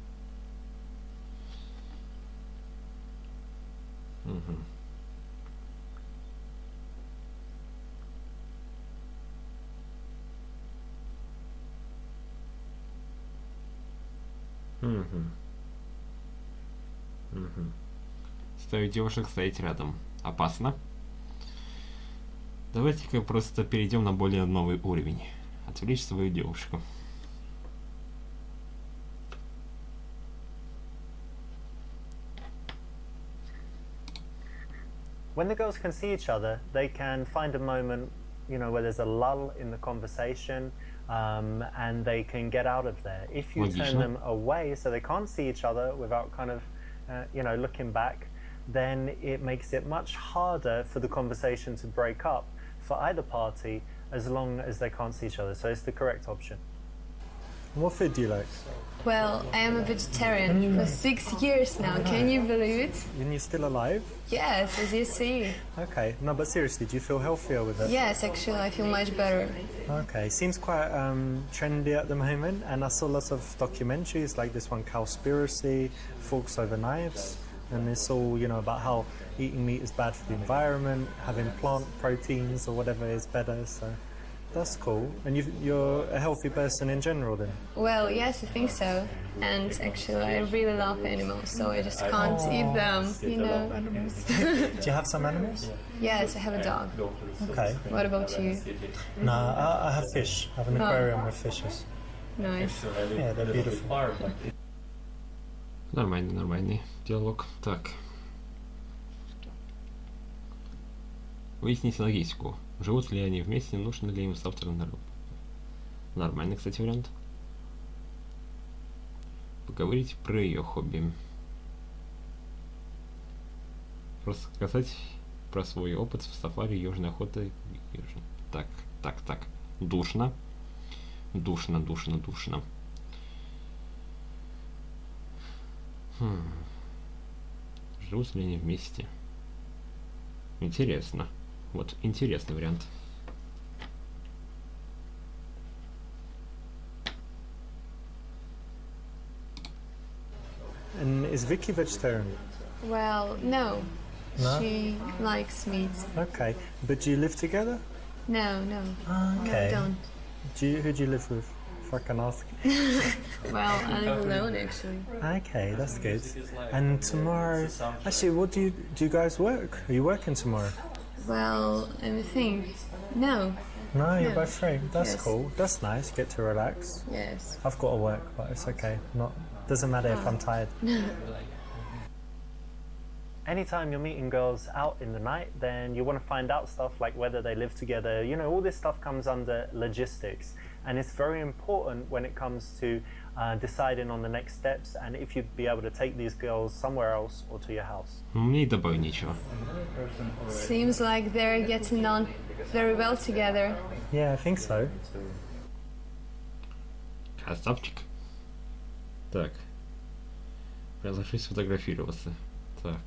Мгм. Мгм. Мгм. Ставить девушек стоять рядом. Опасно. Давайте-ка просто перейдем на более новый уровень. Отвлечь свою девушку. When the girls can see each other, they can find a moment, where there's a lull in the conversation, and they can get out of there. If you turn Логично. them away so they can't see each other without kind of, looking back, then it makes it much harder for the conversation to break up for either party as long as they can't see each other. So it's the correct option. What food do you like? Well, I am a vegetarian for 6 years now. Can you believe it? And you're still alive? Yes, as you see. Okay. No, but seriously, do you feel healthier with it? Yes, actually, I feel much better. Okay, seems quite trendy at the moment, and I saw lots of documentaries like this one, Cowspiracy, Forks Over Knives, and it's all, about how eating meat is bad for the environment, having plant proteins or whatever is better, so that's cool. And you're a healthy person in general then? Well, yes, I think so. And actually, I really love animals, so I just can't eat them, Do you have some animals? Yes, I have a dog. Okay. What about you? No, I have fish. I have an aquarium with fishes. Nice. Yeah, they're beautiful. Нормальный диалог. Так. Выяснить логистику. Живут ли они вместе, нужно ли им завтра на работу. Нормальный, кстати, вариант. Поговорить про ее хобби. Рассказать про свой опыт в сафари, южной охоты. Так. Душно. Живут ли они вместе? Интересно. Вот, интересный вариант. And is Vicky vegetarian? Well, no. No? She likes meat. Okay, but do you live together? No. Okay. No, don't. Who do you live with, if I can ask? Well, I live alone, actually. Okay, that's good. And tomorrow, actually, what do you guys work? Are you working tomorrow? Well, let me think. No. No, you're Yeah. both free. That's Yes. cool. That's nice. Get to relax. Yes. I've got to work, but it's okay. Doesn't matter if I'm tired. Anytime you're meeting girls out in the night, then you want to find out stuff like whether they live together. All this stuff comes under logistics, and it's very important when it comes to deciding on the next steps and if you'd be able to take these girls somewhere else or to your house. Мне и добавить нечего. Seems like they're getting on very well together. Yeah, I think so. Красавчик. Так. Предложить сфотографироваться. Так.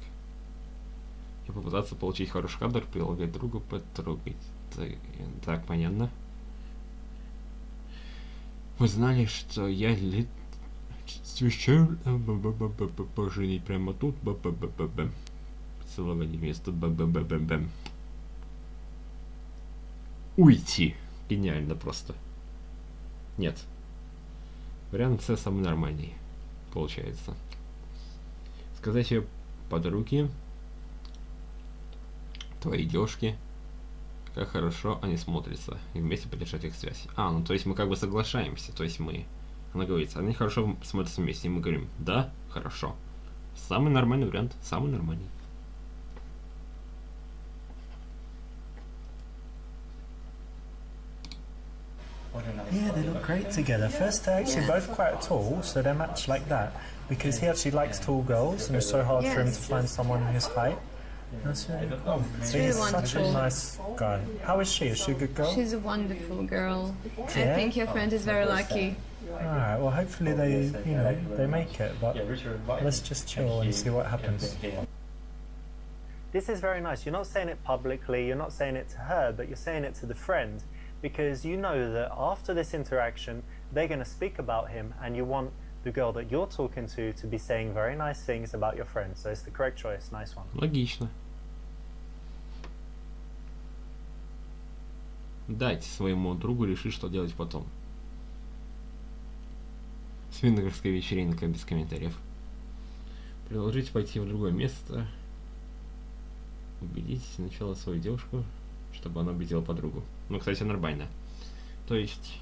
И попытаться получить хороший кадр, прилагать друга, потрогать. Так, понятно. Вы знали, что я священ... Поженить прямо тут. Поцеловать невесту. Уйти. Гениально просто. Нет. Вариант С самый нормальный, получается. Сказать ее подруге, твоей девушке, как хорошо они смотрятся, и вместе поддержать их связь. Ну то есть мы как бы соглашаемся, то есть мы... Она говорит, они хорошо смотрятся вместе, и мы говорим, да, хорошо. Самый нормальный вариант, самый нормальный. Yeah, they look great together. First, they're actually both quite tall, so they're matched like that. Because he actually likes tall girls, and it's so hard for him to find someone his height. That's really cool. It's He's really such a wonderful. nice guy. How is she? Is she a good girl? She's a wonderful girl. I Yeah? think your friend is very lucky. Alright, well hopefully they, they make it, but let's just chill and see what happens. This is very nice. You're not saying it publicly, you're not saying it to her, but you're saying it to the friend, because you know that after this interaction, they're going to speak about him, and you want the girl that you're talking to be saying very nice things about your friend. So it's the correct choice. Nice one. Логично. Дать своему другу решить, что делать потом. Свингерская вечеринка без комментариев. Предложить пойти в другое место. Убедить сначала свою девушку, чтобы она убедила подругу. Ну, кстати, нормально. То есть,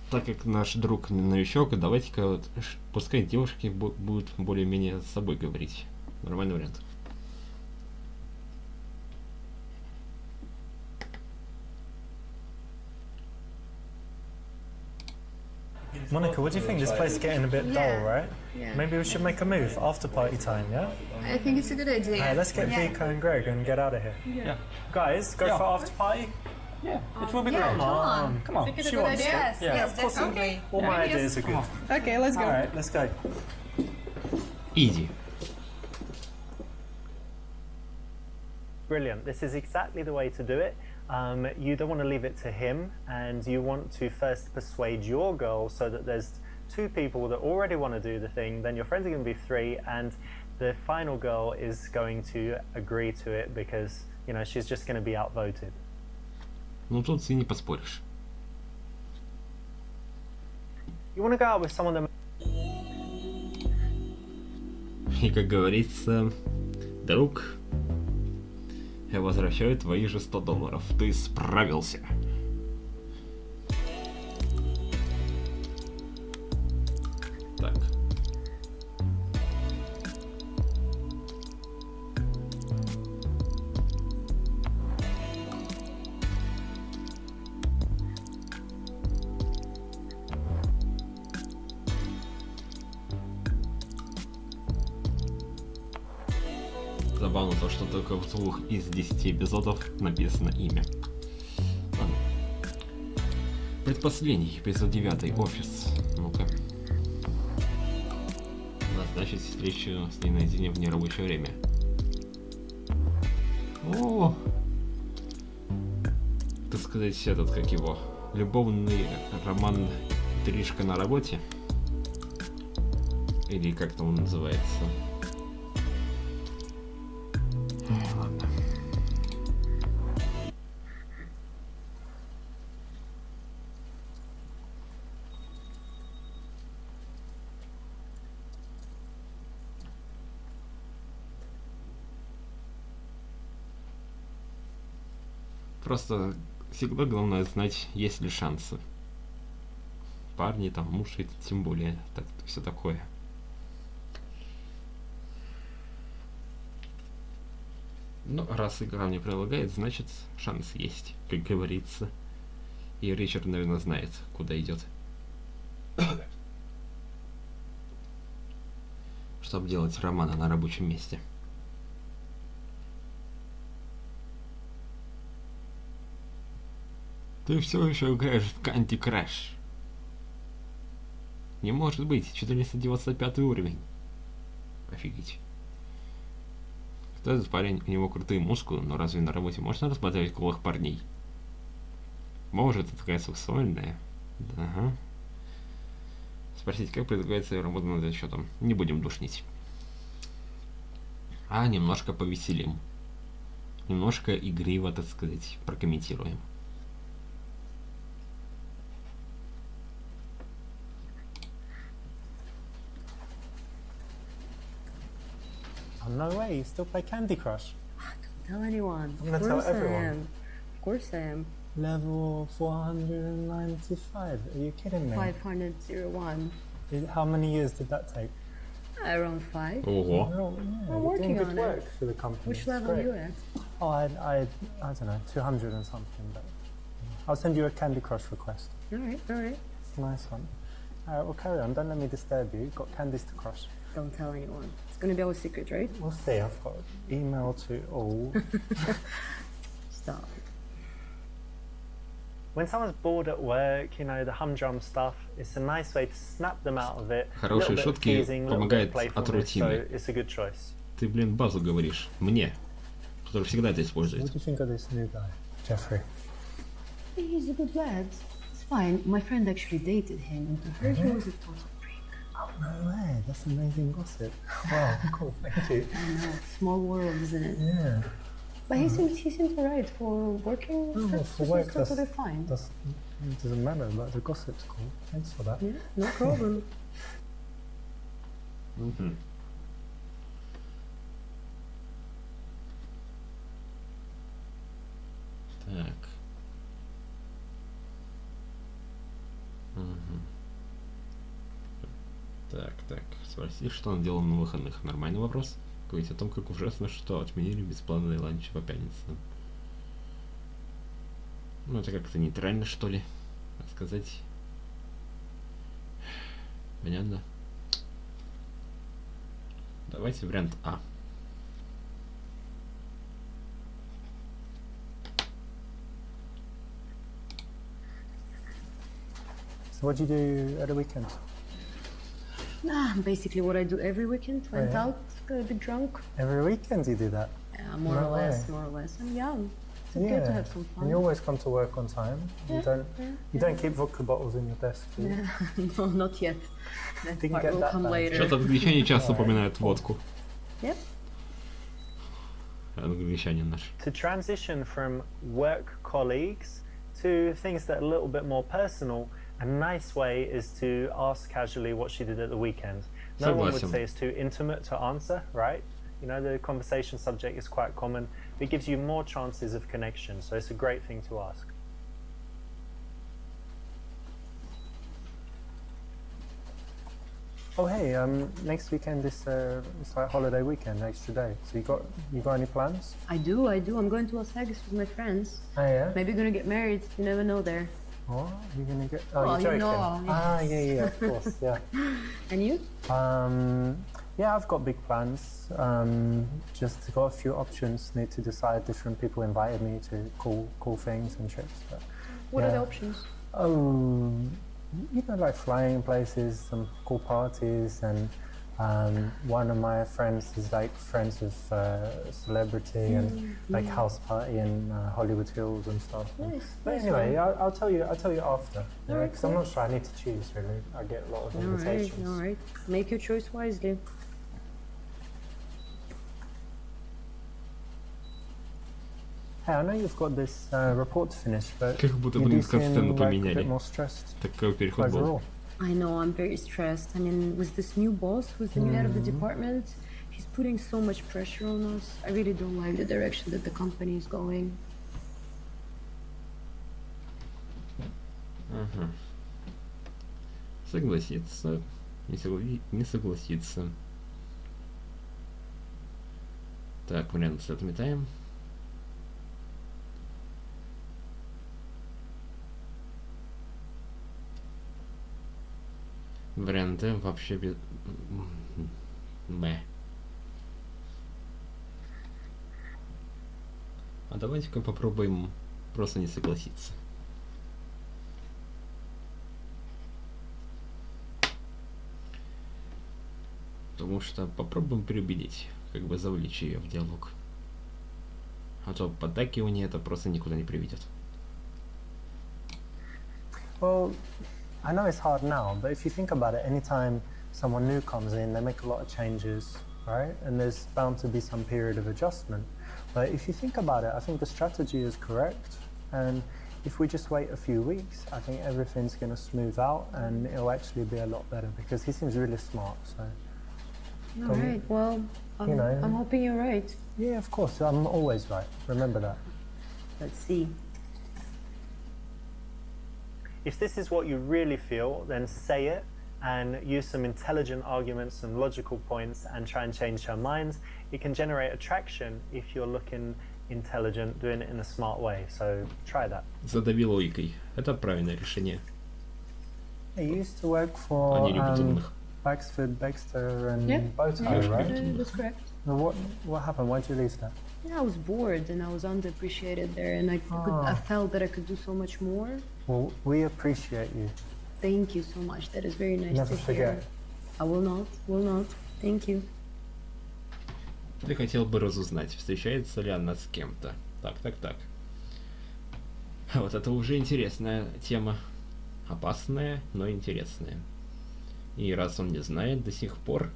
так как наш друг новичок, давайте-ка вот, пускай девушки будут более-менее с собой говорить. Нормальный вариант. Monica, what do you think? This place is getting a bit dull, right? Yeah. Maybe we should make a move after party time, yeah? I think it's a good idea. Alright, let's get Vika and Greg and get out of here. Yeah. Guys, go for after party? Yeah, it will be Yeah, great. come on. Come on. Think it's a She good wants idea? to. Yes, Yeah, yes, of course. definitely. All my ideas are good. Okay, let's go. Alright, let's go. Изи. Brilliant. This is exactly the way to do it. You don't want to leave it to him, and you want to first persuade your girl so that there's two people that already want to do the thing. Then your friends are going to be three, and the final girl is going to agree to it because, she's just going to be outvoted. Ну тут и не поспоришь. You want to go out with someone that... И как говорится, друг, я возвращаю твои же $100. Ты справился. Так. Забавно то, что только в 2 из 10 эпизодов написано имя. Ладно. Предпоследний, эпизод 9, Офис. Ну-ка. Назначить встречу с ней наедине в нерабочее время. О! Так сказать, этот, как его, любовный роман «Интрижка на работе». Или как там он называется. Ладно. Просто всегда главное знать, есть ли шансы. Парни, там, муж, и тем более, так, все такое. Ну, раз игра мне предлагает, значит, шанс есть, как говорится. И Ричард, наверное, знает, куда идет. Чтобы делать романа на рабочем месте. Ты все еще играешь в Candy Crush. Не может быть, 495 уровень. Офигеть. Кто этот парень? У него крутые мускулы, но разве на работе можно рассматривать голых парней? Может, это такая сексуальная? Ага. Спросить, как предлагается ее работа над отчетом. Не будем душнить. А немножко повеселим. немножко игриво, так сказать, прокомментируем. Oh, no way, you still play Candy Crush? Don't tell anyone. I'm gonna tell everyone. I am. Of course I am. Level 495, are you kidding me? 501. How many years did that take? Around 5. Ого. Oh, yeah, We're you're working doing good on work it. for the company. Which It's level are great. you at? Oh, I don't know, 200 and something, but I'll send you a Candy Crush request. Alright, alright. Nice one. Alright, well carry on, don't let me disturb you. You've got candies to crush. Don't tell anyone. It's gonna be our secret, right? We'll see, I've got email to all. Stop. When someone's bored at work, you know, the humdrum stuff, it's a nice way to snap them out of it. Хорошие шутки помогают от рутины. So it's a good choice. Ты, блин, базу говоришь. Мне, который всегда это What использует. do you think of this new guy, Jeffrey? He's a good lad. It's fine. My friend actually dated him, and to her he was a total prick. Oh, no way, that's amazing gossip. Wow, cool, thank you. I know. Small world, isn't it? Yeah. But he seems alright for working. Oh, That's for work, totally fine. It doesn't matter, but the gossip's cool. Thanks for that. Yeah, no problem. Мгм. Так. Мгм. Так. Спроси, что он делал на выходных. Нормальный вопрос. Говорить о том, как ужасно, что отменили бесплатные ланчи по пятницам. Ну, это как-то нейтрально, что ли, сказать. Понятно. Давайте вариант А. So what do you do at the weekend? Basically what I do every weekend. Went yeah? out, got a bit drunk. Every weekend you do that? Yeah, more No or less, way. more or less. I'm young. It's okay to have some And fun. you always come to work on time. You don't keep vodka bottles in your desk, do you? Yeah. No, not yet. That Didn't part get will that come bad. later. Что-то англичане часто упоминают водку. Yep. Англичанин наш. To transition from work colleagues to things that are a little bit more personal, a nice way is to ask casually what she did at the weekend. No one would Согласен. say it's too intimate to answer, right? You know, the conversation subject is quite common. It gives you more chances of connection, so it's a great thing to ask. Oh hey, next weekend is it's like holiday weekend, extra day. So you got any plans? I do. I'm going to Las Vegas with my friends. Oh yeah. Maybe gonna get married. You never know there. What? You're gonna get? Oh, Well, you're you joking. know, Ah, yeah, of course, yeah. And you? Yeah, I've got big plans. Just got a few options. Need to decide. Different people invited me to cool things and trips. But, What are the yeah. options? Oh, you know, like flying places, some cool parties, and one of my friends is like friends with a celebrity and like house party in Hollywood Hills and stuff. Nice. But nice anyway, one. I'll tell you after. Alright, Because I'm not sure. I need to choose really. I get a lot of invitations. All right. Make your choice wisely. Hey, I know you've got this report to finish, but Как будто, you блин, do кат-сцену seem like a поменяли. bit more stressed Такой переход был. overall. I know, I'm very stressed. I mean, with this new boss who's the new head of the department, he's putting so much pressure on us. I really don't like the direction that the company is going. Ага. Согласиться. Не согласиться. Так, вариант С отметаем. Вариант Д вообще без... Б. А давайте-ка попробуем просто не согласиться. Потому что попробуем переубедить, как бы завлечь ее в диалог. А то поддакивание это просто никуда не приведет. Well, I know it's hard now, but if you think about it, anytime someone new comes in, they make a lot of changes, right? And there's bound to be some period of adjustment. But if you think about it, I think the strategy is correct. And if we just wait a few weeks, I think everything's going to smooth out and it'll actually be a lot better because he seems really smart. So. All right. Well, I'm hoping you're right. Yeah, of course. I'm always right. Remember that. Let's see. If this is what you really feel, then say it and use some intelligent arguments, some logical points, and try and change her mind. It can generate attraction if you're looking intelligent, doing it in a smart way. So try that. Задави логикой. Это правильное решение. I used to work for Они любят умных. Baxford, Baxter, and Yeah. Bowtie, Yeah, right? that's correct. What happened? Why'd you leave that? Yeah, I was bored and I was underappreciated there, and I felt that I could do so much more. Well, we appreciate you. Thank you so much. That is very nice Never to hear. forget. I will not. Thank you. Ты хотел бы разузнать, встречается ли она с кем-то. Так. Вот это уже интересная тема. Опасная, но интересная. И раз он не знает до сих пор,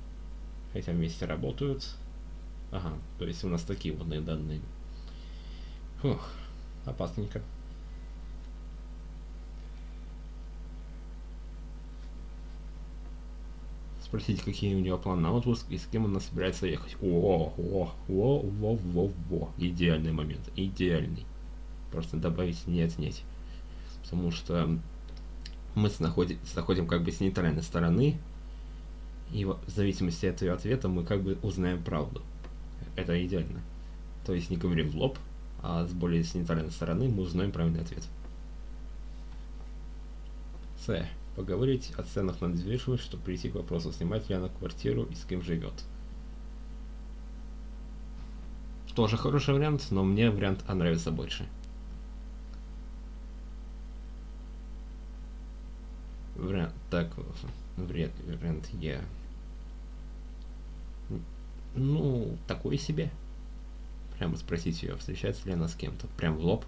хотя вместе работают... Ага, то есть у нас такие водные данные. Фух, опасненько. Спросить, какие у него планы на отпуск и с кем она собирается ехать. Во. Идеальный момент. Идеальный. Просто добавить не отнять. Потому что мы заходим как бы с нейтральной стороны. И в зависимости от ее ответа мы как бы узнаем правду. Это идеально. То есть не говорим в лоб, а с более нейтральной стороны мы узнаем правильный ответ. С. Поговорить о ценах на недвижимость, чтобы прийти к вопросу, снимать ли она квартиру и с кем живет. Тоже хороший вариант, но мне вариант А нравится больше. Вариант Е. Ну, такой себе. Прямо спросить ее, встречается ли она с кем-то. Прям в лоб.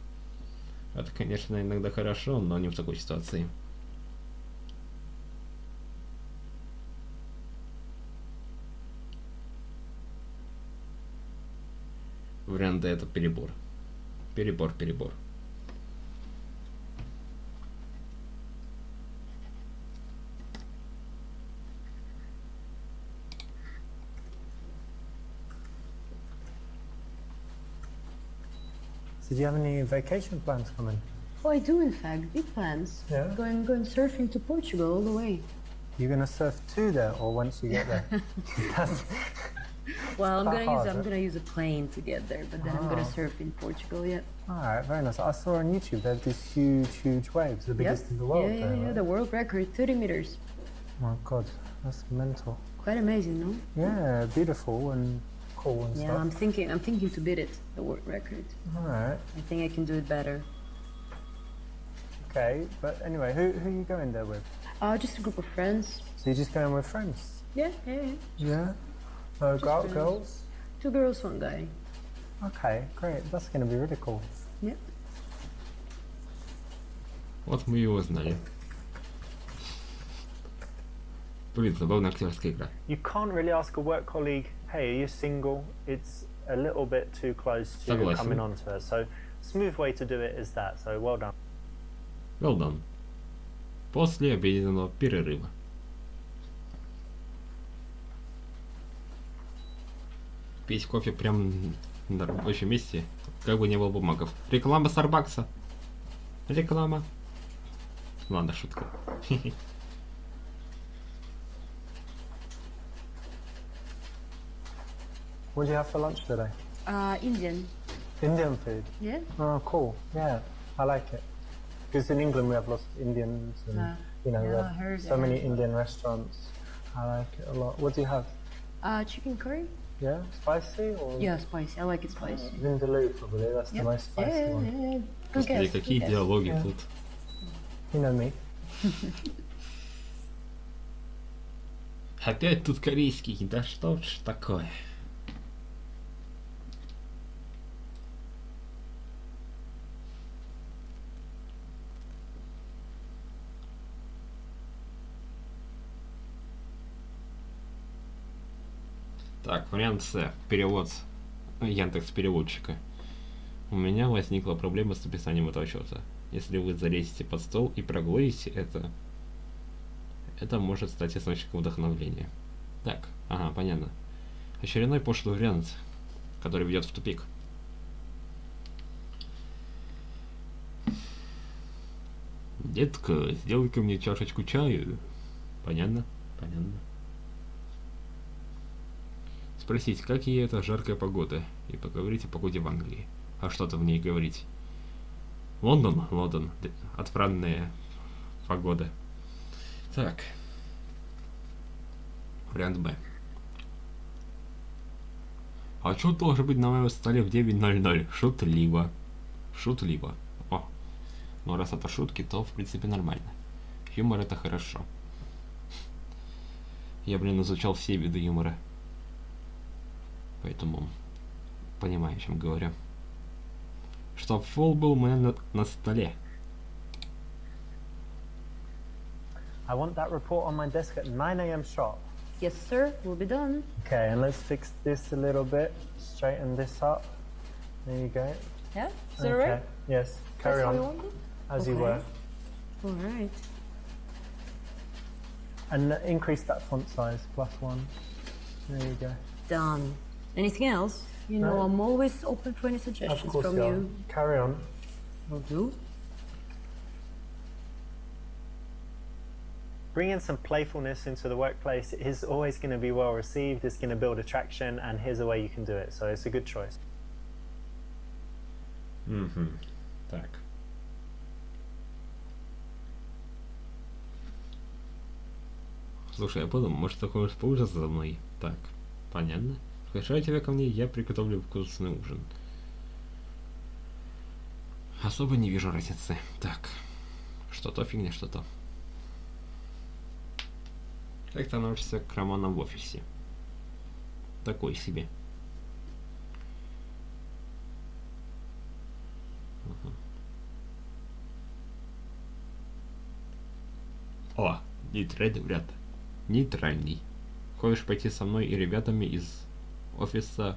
Это, конечно, иногда хорошо, но не в такой ситуации. Вариант Д — это перебор. Перебор. So do you have any vacation plans coming? Oh, I do, in fact. Big plans. Yeah? Going surfing to Portugal all the way. You're going to surf to there or once you get there? Well, Quite hard, I'm right? gonna use a plane to get there, but then I'm gonna surf in Portugal. Yeah. All right, very nice. I saw on YouTube they have these huge waves, the biggest in the world. Yeah, there, right? the world record, 30 meters. My God, that's mental. Quite amazing, no? Yeah, beautiful and cool and Yeah, stuff. I'm thinking to beat it, the world record. All right, I think I can do it better. okay. But anyway, who are you going there with? Just a group of friends. So you're just going with friends? Yeah. Yeah. Go out friends. girls? 2 girls, 1 guy. Okay, great. That's going to be really cool. Yeah. Вот мы его узнали. Блин, забавная актерская игра. You can't really ask a work colleague, hey, are you single? It's a little bit too close to Согласен. coming onto her. So smooth way to do it is that. So well done. Well done. После обеденного перерыва. Пить кофе прям на рабочем месте, как бы не было бумагов. Реклама Старбакса. Реклама. Ладно, шутка. What do you have for lunch today? Indian. Indian food. Yeah. Oh, cool. Yeah, I like it. Because in England we have lots of Indians and, we yeah, I have heard so many that. Indian restaurants. I like it a lot. What do you have? Chicken curry? Yeah, spicy or? Yeah, spicy. I like it spicy. Vindaloo probably, that's the most spicy one. Yeah. Good Господи, guess, какие good guess. диалоги Yeah. тут. You know me. Опять тут корейский. Да что ж такое? Так, вариант С. Перевод Яндекс-переводчика. У меня возникла проблема с написанием этого отчета. Если вы залезете под стол и проглотите это может стать источником вдохновения. Так, ага, понятно. Очередной пошлый вариант, который ведет в тупик. Детка, сделай-ка мне чашечку чаю. Понятно? Понятно. Спросить, как ей эта жаркая погода, и поговорить о погоде в Англии. А что-то в ней говорить. Лондон, отвратная погода. Так. Вариант Б. Отчет должен быть на моем столе в 9:00. Шутливо. Шутливо. О. Но раз это шутки, то в принципе нормально. Юмор это хорошо. Я, изучал все виды юмора. Поэтому понимаю, о чем говорю. Чтоб фол был у меня на столе. I want that report on my desk at 9 a.m. sharp. Yes, sir. We'll be done. Okay, and let's fix this a little bit. Straighten this up. There you go. Yeah? Is that right? Yes. Carry That's how you on. want it? As you Okay. were. All right. And increase that font size, +1. There you go. Done. Anything else? You know, No. I'm always open for any Of suggestions course from you are. you. Carry on. Will do. Bringing some playfulness into the workplace is always going to be well received. It's going to build attraction, and here's a way you can do it. So it's a good choice. Так. Слушай, я подумал, может такое поужинать за мной? Так, понятно. Приглашаю тебя ко мне, я приготовлю вкусный ужин. Особо не вижу разницы. Так, что-то фигня, что-то. Как ты относишься к романам в офисе? Такой себе. О, нейтральный вариант. Нейтральный. Хочешь пойти со мной и ребятами из офиса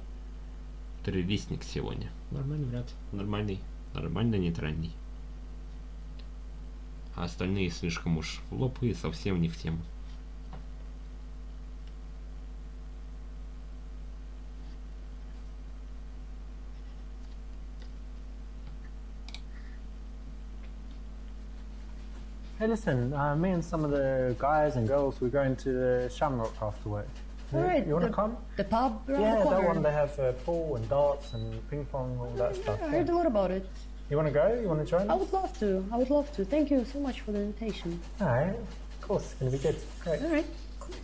террористник сегодня? Нормальный вариант. Нормальный. Нормально нейтральный. А остальные слишком уж в лоб и совсем не в тему. Hey, listen, me and some of the guys and girls, we're going to the Shamrock after work. All right. You want to come? The pub around Yeah, the corner. that one, they have pool and darts and ping pong, all that stuff. I heard a lot about it. You want to go? You want to join I us? would love to. I would love to. Thank you so much for the invitation. All right, of course, it's going to be good. Great. All right. Cool.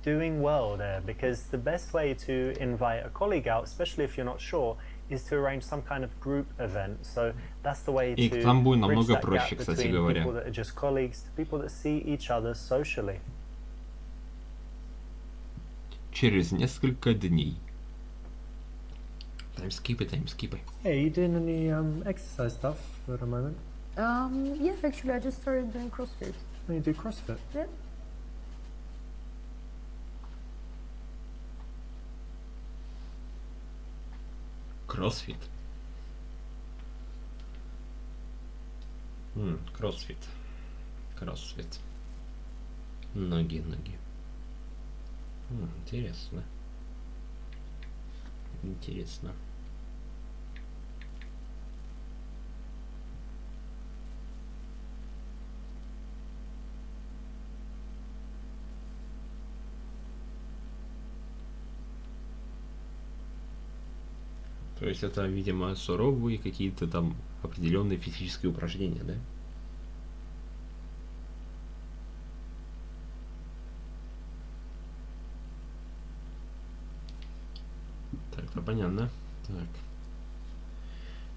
Doing well there, because the best way to invite a colleague out, especially if you're not sure, is to arrange some kind of group event. So that's the way И to там будет bridge намного that проще, gap кстати between говоря. people that are just colleagues to people that see each other socially. Через несколько дней. Таймскипы, таймскипы. Hey, you doing any exercise stuff for the moment? Yeah, actually, I just started doing CrossFit. Oh, you do CrossFit? Yeah. Кроссфит. Кроссфит. Кроссфит. Ноги. Интересно. Интересно. То есть это, видимо, суровые какие-то там определенные физические упражнения, да? Так-то понятно. Так.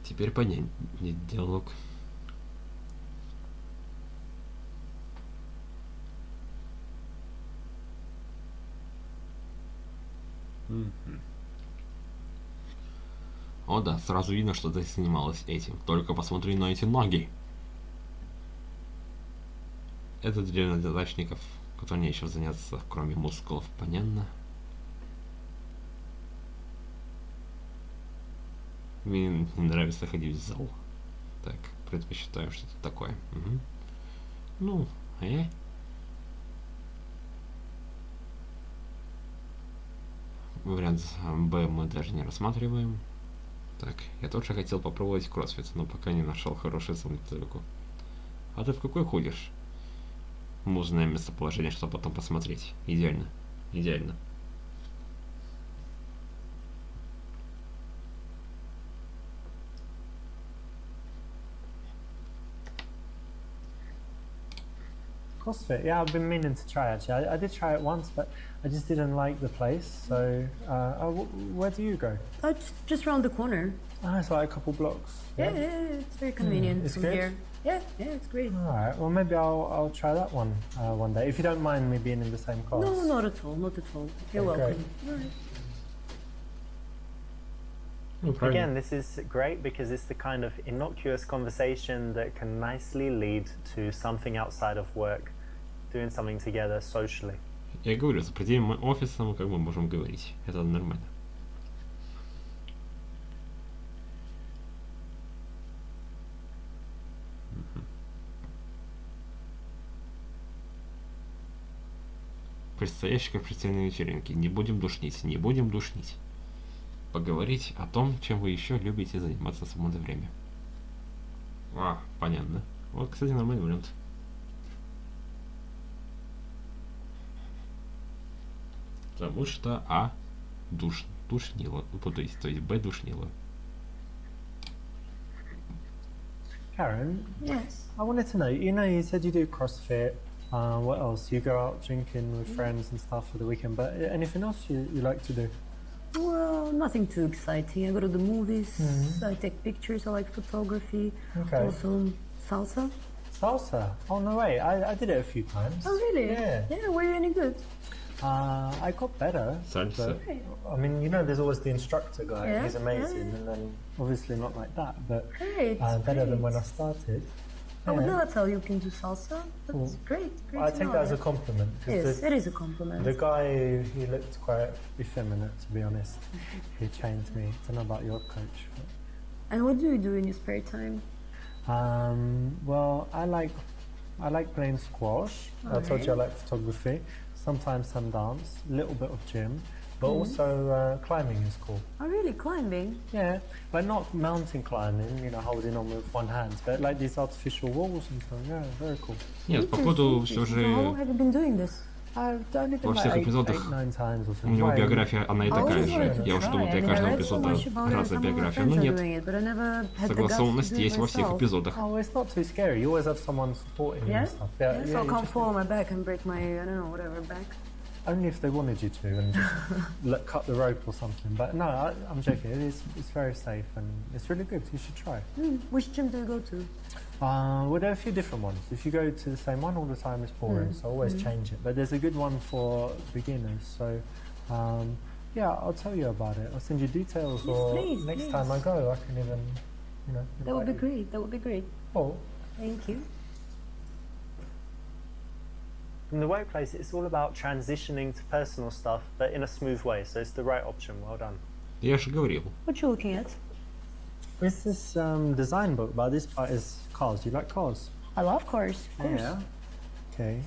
Теперь понять диалог. О да, сразу видно, что ты занималась этим. Только посмотри на эти ноги. Это для задачников, которые нечем заняться, кроме мускулов, понятно? Мне не нравится ходить в зал. Так, предпочитаю что-то такое. Угу. Ну, Вариант Б мы даже не рассматриваем. Так, я тоже хотел попробовать кроссфит, но пока не нашел хорошую самооценку. А ты в какой ходишь? Мы узнаем местоположение, чтобы потом посмотреть. Идеально. Идеально. CrossFit, yeah, I've been meaning to try actually. I did try it once, but I just didn't like the place. So, where do you go? Just around the corner. Oh, it's like a couple blocks. Yeah, it's very convenient It's from good? here. Yeah, it's great. All right. Well, maybe I'll try that one day. If you don't mind me being in the same class. No, not at all, not at all. You're Okay, welcome. All right. Again, this is great because it's the kind of innocuous conversation that can nicely lead to something outside of work, doing something together socially. Я говорю, за пределами офиса мы как бы можем говорить. Это нормально. Предстоящей корпоративной вечеринки. Не будем душнить, не будем душнить. Поговорить о том, чем вы еще любите заниматься в свободное время. А, понятно. Вот, кстати, нормальный вариант. Потому что А душнило. То есть Б душнило. Karen, Yes. I wanted to know, you said you do CrossFit. What else? You go out drinking with friends and stuff for the weekend, but anything else you like to do? Well, nothing too exciting. I go to the movies, I take pictures, I like photography. Okay. Also, salsa. Salsa? Oh, no way. I did it a few times. Oh, really? Yeah. Yeah, were you any good? I got better. Salsa. But, I mean, there's always the instructor guy. Yeah, He's amazing. yeah. And then, obviously not like that, but Great. better than great. when I started. I would Yeah. never tell you can do salsa. That's Cool. great. I to take know that as a that. compliment. 'Cause Yes, it is a compliment. the guy, he looked quite effeminate, to be honest. He trained me. I don't know about your coach. And what do you do in your spare time? Well, I like playing squash. I told you I like photography. Sometimes some dance, a little bit of gym, but also climbing is cool. Oh, really? Climbing? Yeah, but not mountain climbing, holding on with one hand, but like these artificial walls and so. Yeah, very cool. Нет, походу все So how же have you been doing this? I've done it во всех эпизодах nine times or у something. него Why? биография, она и I такая always wanted же. to Я уж try. думал, I для mean, I каждого read so эпизода much about it, разная some of my биография. friends Но are нет, doing it, but I never had the guts to согласованность do it есть во всех myself. эпизодах. Oh, it's not too scary. You always have someone supporting you Yeah? and stuff. Yeah, so I you can't just- fall on my back and break my, I don't know, whatever, back. Only if they wanted you to and just cut the rope or something. But no, I'm joking. It's very safe and it's really good. You should try. Which gym do you go to? Well, there are a few different ones. If you go to the same one all the time, it's boring. So always change it. But there's a good one for beginners. So yeah, I'll tell you about it. I'll send you details, Yes, or please, next please. time I go, I can even, That would be invite you. great. That would be great. Oh, Thank you. in the workplace, it's all about transitioning to personal stuff, but in a smooth way. So it's the right option. Well done. Я же говорил. What you looking at? It's this design book, but this part is cars. You like cars? I love cars, of course. Yeah. Okay.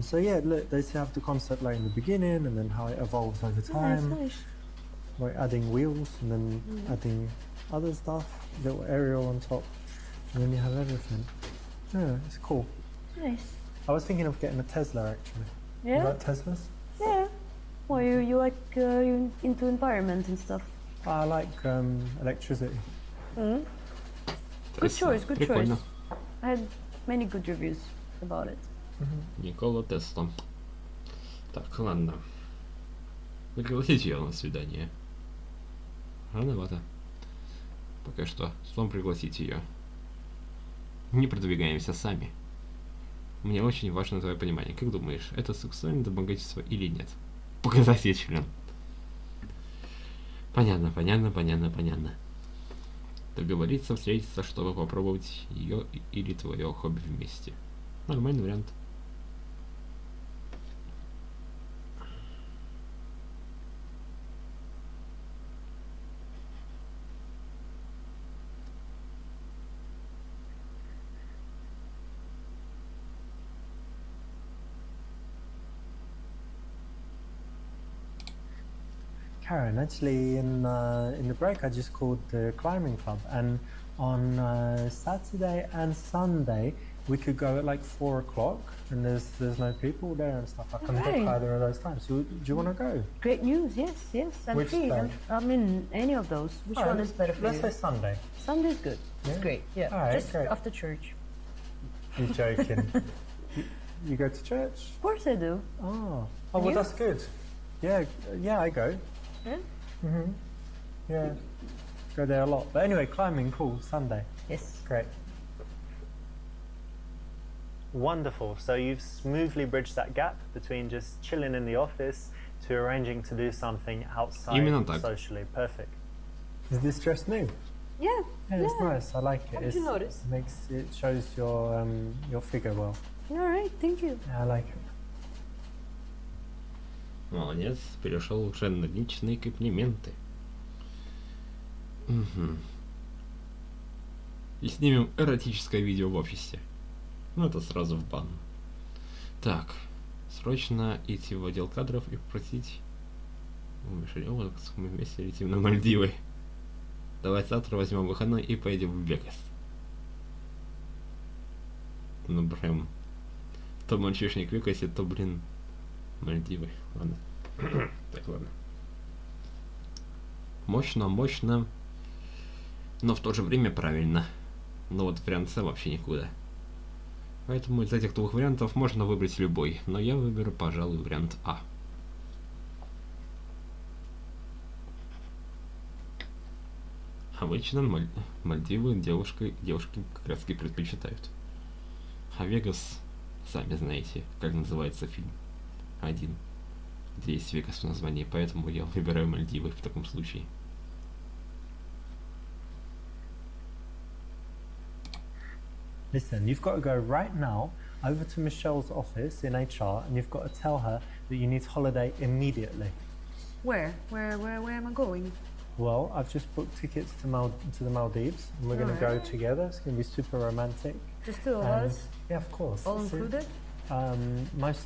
So yeah, look, they have the concept like in the beginning, and then how it evolves over Nice, time. nice. Like adding wheels, and then adding other stuff, little aerial on top, and then you have everything. Yeah, it's cool. Nice. I was thinking of getting a Tesla actually. You Yeah? like Teslas? Yeah. Well, you like you into environment and stuff. I like electricity. Good Тесла. choice, good Прикольно. choice. I had many good reviews about it. Никола Тесла. Так, ладно. Пригласите ее на свидание. Рановато. Пока что. Сон пригласите ее. Не продвигаемся сами. Мне очень важно твое понимание. Как думаешь, это сексуальное домогательство или нет? Показать ей член. Понятно. Договориться, встретиться, чтобы попробовать ее или твое хобби вместе. Нормальный вариант. Karen, actually in the break I just called the climbing club, and on Saturday and Sunday we could go at like 4 o'clock, and there's no people there and stuff. I can book either of those times. So, do you want to go? Great news. Yes, yes. I'm Which free. day? I mean, any of those. Which one is better for Let's you? say Sunday. Sunday's good. Yeah? It's great. Yeah. All right, Just great. after church. You're joking. you go to church? Of course I do. Oh, well, You? that's good. Yeah, I go. Yeah? Yeah, go there a lot. But anyway, climbing, cool, Sunday. Yes. Great. Wonderful. So you've smoothly bridged that gap between just chilling in the office to arranging to do something outside Именно так. socially. Perfect. Is this dress new? Yeah. Yeah, it's nice. I like it. How did you notice? It shows your figure well. All right. Thank you. Yeah, I like it. Молодец, перешел уже на личные комплименты. Угу. И снимем эротическое видео в офисе. Ну, это сразу в бан. Так, срочно идти в отдел кадров и попросить... Мы вместе летим на Мальдивы. Давай завтра возьмем выходной и поедем в Вегас. Ну, прям... То мальчишник в Вегасе, то, блин, Мальдивы. Ладно. Так, ладно. Мощно, мощно. Но в то же время правильно. Но вот вариант С вообще никуда. Поэтому из этих двух вариантов можно выбрать любой. Но я выберу, пожалуй, вариант А. Обычно Мальдивы девушки как раз таки предпочитают. А Вегас, сами знаете, как называется фильм. Один. Где есть Вегас в названии, поэтому я выбираю Мальдивы в таком случае. Listen, you've got to go right now over to Michelle's office in HR, and you've got to tell her that you need holiday immediately. Where? Where am I going? Well, I've just booked tickets to the Maldives, and we're going to go together. It's going to be super romantic. Just two of And- us? Yeah, of course. All That's it. included? Most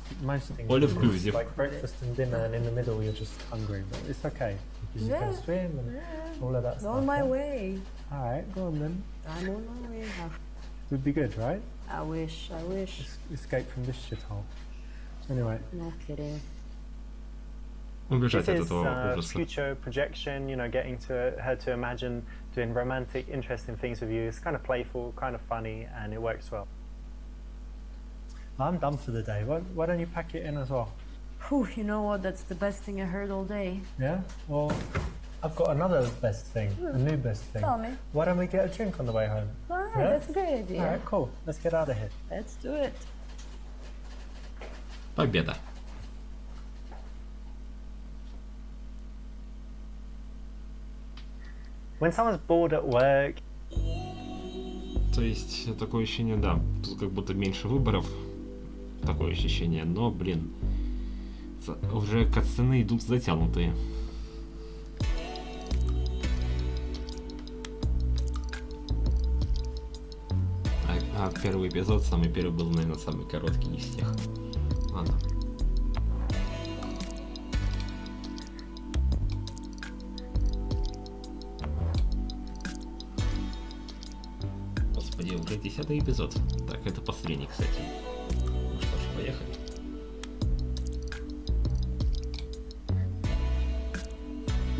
things. All are inclusive. Like breakfast and dinner, and in the middle you're just hungry, but it's okay because you Yeah. can swim and all of that stuff. On my yeah? way. All right, go on then. I'm on my way. It would be good, right? I wish. Escape from this shithole. Anyway. No kidding. Убежать This от is этого ужаса. future projection, you know, getting her to imagine doing romantic, interesting things with you. It's kind of playful, kind of funny, and it works well. I'm done for the day. Why don't you pack it in as well? Whew, you know what? That's the best thing I heard all day. Yeah? Well, I've got another best thing, a new best thing. Tell me. Why don't we get a drink on the way home? All right, Yeah? that's a great idea. All right, cool. Let's get out of here. Let's do it. Победа. When someone's bored at work, То есть, такое ощущение, да, тут как будто меньше выборов, такое ощущение, но, блин, уже катсцены идут затянутые. А первый эпизод, самый первый был, наверное, самый короткий из всех. Ладно. Господи, уже 10-й эпизод. Так, это последний, кстати. Ну что ж, поехали.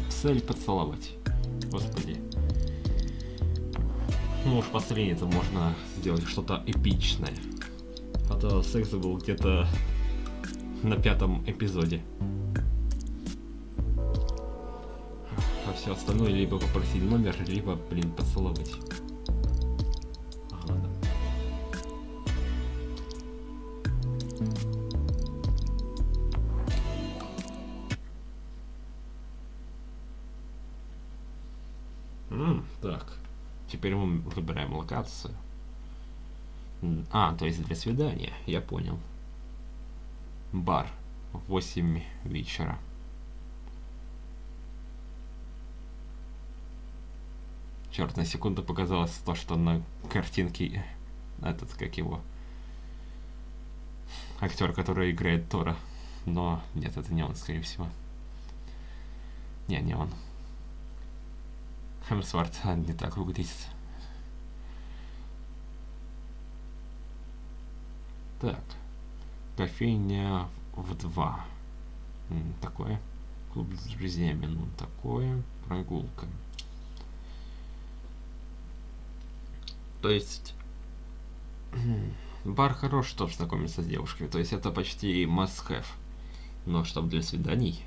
Цель поцеловать. Господи. Ну уж последний-то можно сделать что-то эпичное. А то секс был где-то на 5-м эпизоде. А все остальное либо попросить номер, либо, блин, поцеловать. Ага, да. Так. Теперь мы выбираем локацию. То есть для свидания, я понял. Бар. 8 вечера. Черт, на секунду показалось то, что на картинке этот, как его, актер, который играет Тора. Но нет, это не он, скорее всего. Не он. Хемсворт не так выглядит. Так. Кофейня в 2. Такое. Клуб с друзьями. Ну, такое. Прогулка. То есть... бар хорош, чтобы знакомиться с девушками. То есть это почти must-have. Но чтобы для свиданий...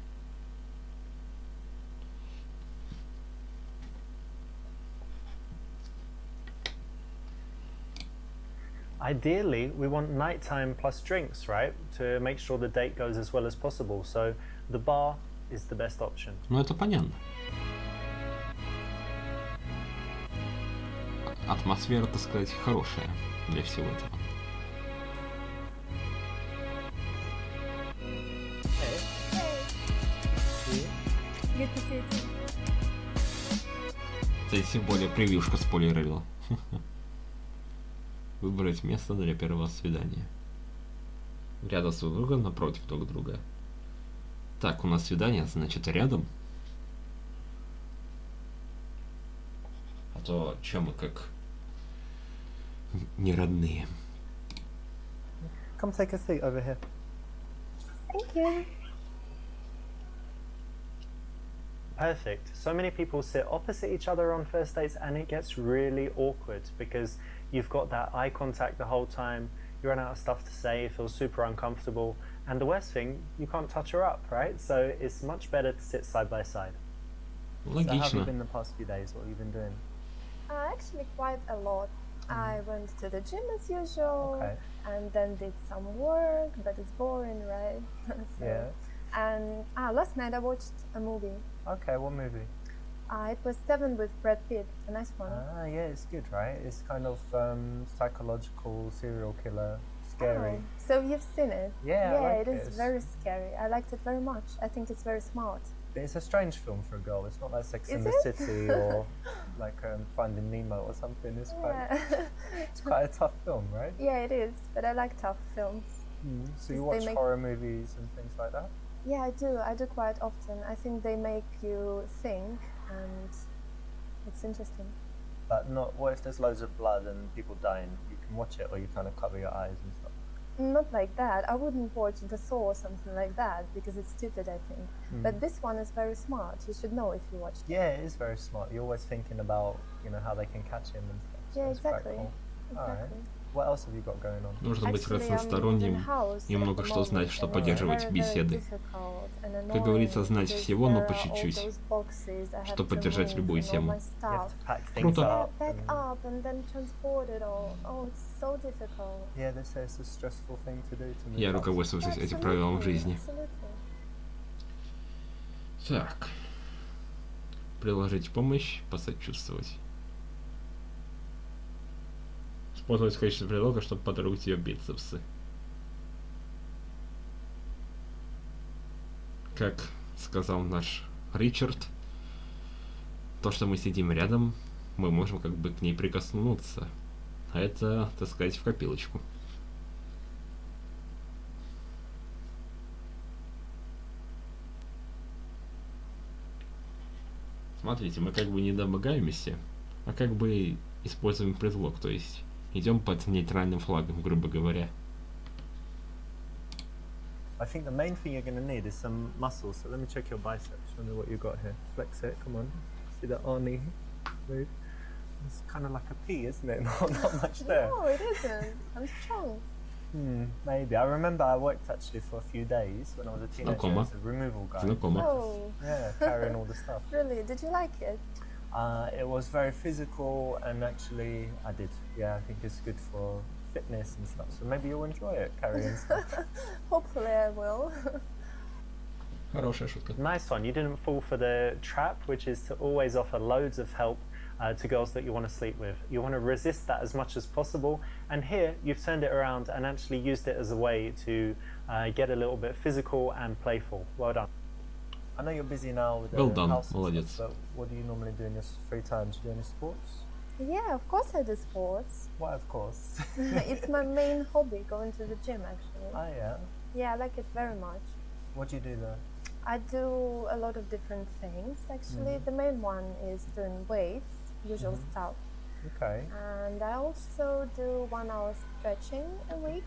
Ideally, we want nighttime plus drinks, right? To make sure the date goes as well as possible. So the bar is the best option. Ну, это понятно. Атмосфера, так сказать, хорошая для всего этого. Good to see you too. Кстати, тем более превьюшка спойлерила. Выбрать место для первого свидания. Рядом с друг другом, напротив друг друга. Так, у нас свидание, значит, рядом. А то чем мы как не родные. Come take a seat over here. Thank you. Perfect. So many people sit opposite each other on first dates and it gets really awkward because you've got that eye contact the whole time, you run out of stuff to say, you feel super uncomfortable, and the worst thing, you can't touch her up, right? So it's much better to sit side by side. So how have you been the past few days? What have you been doing? Actually, quite a lot. I went to the gym as usual, Okay. and then did some work, but it's boring, right? So, Yeah. And last night I watched a movie. Okay, what movie? It was Seven with Brad Pitt, a nice one. Yeah, it's good, right? It's kind of psychological serial killer, scary. Oh, so you've seen it? Yeah, I like it is it. very scary. I liked it very much. I think it's very smart. But it's a strange film for a girl. It's not like Sex Is and the it? City or like Finding Nemo or something. It's quite a tough film, right? Yeah, it is. But I like tough films. So you They watch make- horror movies and things like that? Yeah, I do. I do quite often. I think they make you think, and it's interesting. But not. What if there's loads of blood and people dying? You can watch it, or you kind of cover your eyes and stuff. Not like that. I wouldn't watch The Saw or something like that because it's stupid, I think. But this one is very smart. You should know if you watched it. Yeah, it is very smart. You're always thinking about how they can catch him and stuff. So Yeah, it's quite exactly. cool. Exactly. Alright. What else have you got going on? Нужно быть Actually, I'm разносторонним in house и at много the что знать, moment, чтобы and it's поддерживать very, very беседы. difficult and Как говорится, annoying знать because всего, но there по are all чуть-чуть, those boxes I have чтобы to поддержать move любую and all тему. my You stuff. have to pack things Круто. up. Back and- up and then transport it all. Oh, it's so difficult. Yeah, they say it's a stressful thing to do to move Я house. руководствуюсь этим правилом в жизни. Absolutely. Так. Приложить помощь, посочувствовать. Использовать в качестве предлога, чтобы потрогать ее бицепсы. Как сказал наш Ричард, то, что мы сидим рядом, мы можем как бы к ней прикоснуться. А это, так сказать, в копилочку. Смотрите, мы как бы не домогаемся, а как бы используем предлог, то есть идем под нейтральным флагом, грубо говоря. I think the main thing you're going to need is some muscles. So let me check your biceps. Show me what you got here. Flex it. Come on. See that Arnie move? It's kind of like a P, isn't it? Not much there. No, it isn't. I'm strong. Maybe. I remember I worked actually for a few days when I was a teenager Знакомо. as a removal guy. Знакомо. Oh, Yeah, carrying all the stuff. really? Did you like it? It was very physical and actually I did. Yeah, I think it's good for fitness and stuff. So maybe you'll enjoy it, carrying stuff. Hopefully I will. Хорошая шутка. Nice one. You didn't fall for the trap, which is to always offer loads of help to girls that you want to sleep with. You want to resist that as much as possible. And here you've turned it around and actually used it as a way to get a little bit physical and playful. Well done. I know you're busy now with the Well done. house and Молодец. stuff, but what do you normally do in your free time? Do you do any sports? Yeah, of course I do sports. Why, of course. It's my main hobby, going to the gym actually. Oh, yeah. Yeah, I like it very much. What do you do there? I do a lot of different things actually. The main one is doing weights, usual stuff. Okay. And I also do 1 hour stretching a week.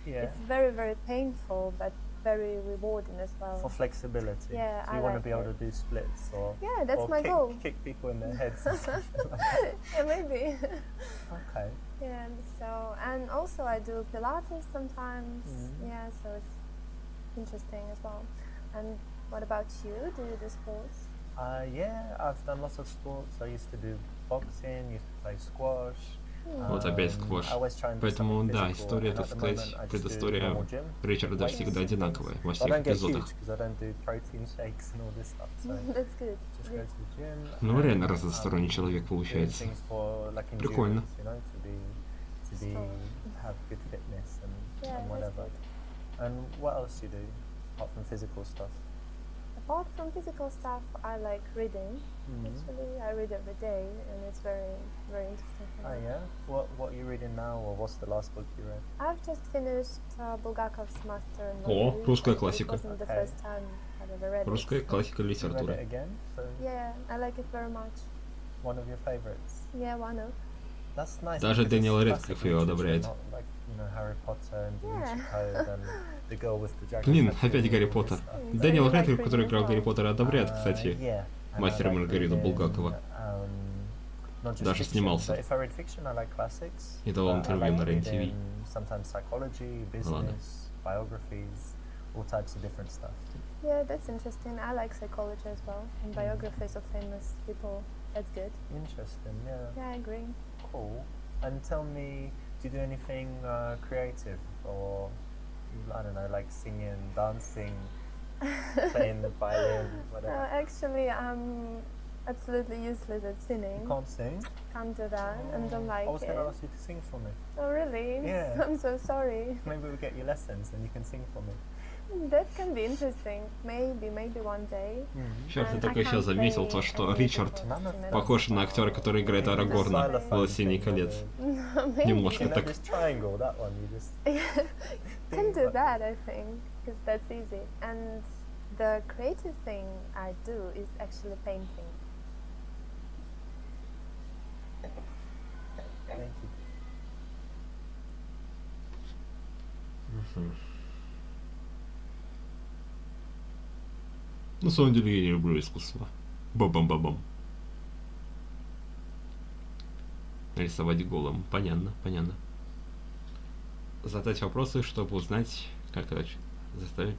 Yeah. It's very, very painful, but very rewarding as well. For flexibility. Yeah, so you I want like to be able it. to do splits or Yeah, that's or my goal. kick people in their heads or something like that. Yeah, maybe. Okay. Yeah, so, and also I do Pilates sometimes. Yeah, so it's interesting as well. And what about you? Do you do sports? Yeah, I've done lots of sports. I used to do boxing, used to play squash. Вот опять сквош. Поэтому, да, история, так сказать, предыстория Ричарда всегда одинаковая во всех эпизодах. Ну, реально разносторонний человек получается. Прикольно. Apart from physical stuff, I like reading. Actually, I read every day, and it's very, very interesting for me. Oh yeah? What are you reading now, or what's the last book you read? I've just finished Bulgakov's Master and О, Volume. русская It классика. wasn't the first time I've ever read Русская it. классика You read литературы. it again? So Yeah, I like it very much. one of your favorites? Yeah, one of. That's nice. Даже because Дэниел it's Рэдклифф classic ее literature, одобряет. not like, you know, Harry Potter and Da Vinci Yeah. Code and the girl with the dragon Блин, tattoo опять and Гарри all this Поттер. stuff. Дэниел you like Рэдклифф, который reading играл as Гарри well? Поттера, одобряет, кстати. Yeah. And Мастер I и like Маргариту reading, Булгакова. Not just Даже fiction, снимался. but if I read fiction, I like classics. И давал I интервью like на РЕН-ТВ. reading sometimes psychology, ладно. business, biographies, all types of different stuff. Yeah, that's interesting. I like psychology as well, and biographies of famous people. That's good. Interesting, yeah. Yeah, I agree. Cool. And tell me, do you do anything creative, or I don't know, like singing, dancing, playing the violin, whatever? Actually, I'm absolutely useless at singing. You can't sing? Can't do that, and don't like I was it. going to ask you to sing for me. Oh, really? Yeah. I'm so sorry. Maybe we'll get you lessons and you can sing for me. That can be interesting. Maybe one day. Черт, я And только I сейчас can't заметил play то, что any Ричард musical instrument. похож на актера, который играет Арагорна в «Властелине колец». Maybe. Немножко You know так. this triangle, that one, you just... Can do that, I think, because that's easy. And the creative thing I do is actually painting. Thank you. На самом деле я не люблю искусство. Бабам-бабам. Рисовать голым. Понятно, понятно. Задать вопросы, чтобы узнать, как это заставить...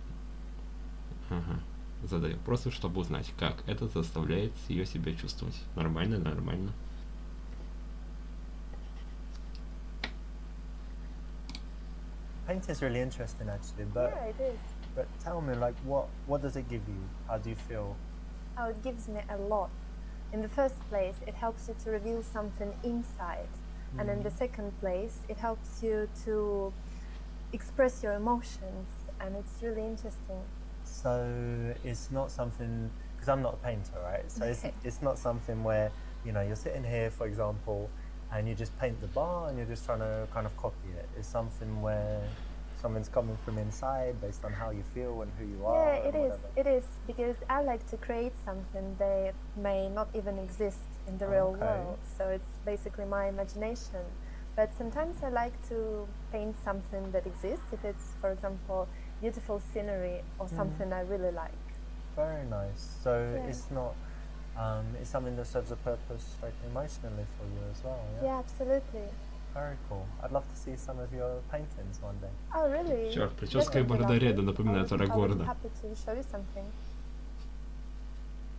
Ага. Задай вопросы, чтобы узнать, как это заставляет ее себя чувствовать. Нормально, нормально. Painting is really interesting, actually, but Yeah, it is. but tell me, like, what does it give you? How do you feel? Oh, it gives me a lot. In the first place, it helps you to reveal something inside. And in the second place, it helps you to express your emotions. And it's really interesting. So it's not something, because I'm not a painter, right? So it's not something where, you know, you're sitting here, for example, and you just paint the bar and you're just trying to kind of copy it. It's something where something's coming from inside based on how you feel and who you are. Yeah, and it is. whatever. It is, because I like to create something that may not even exist in the real Okay. world. So it's basically my imagination. But sometimes I like to paint something that exists, if it's, for example, beautiful scenery or something I really like. Very nice. So Yeah. it's not, it's something that serves a purpose like emotionally for you as well, yeah? Yeah, absolutely. Very cool. I'd love to see some of your paintings one day. Oh, really? Черт, прическа и Definitely борода love ряда it. напоминают I would be Арагорна. happy to show you something.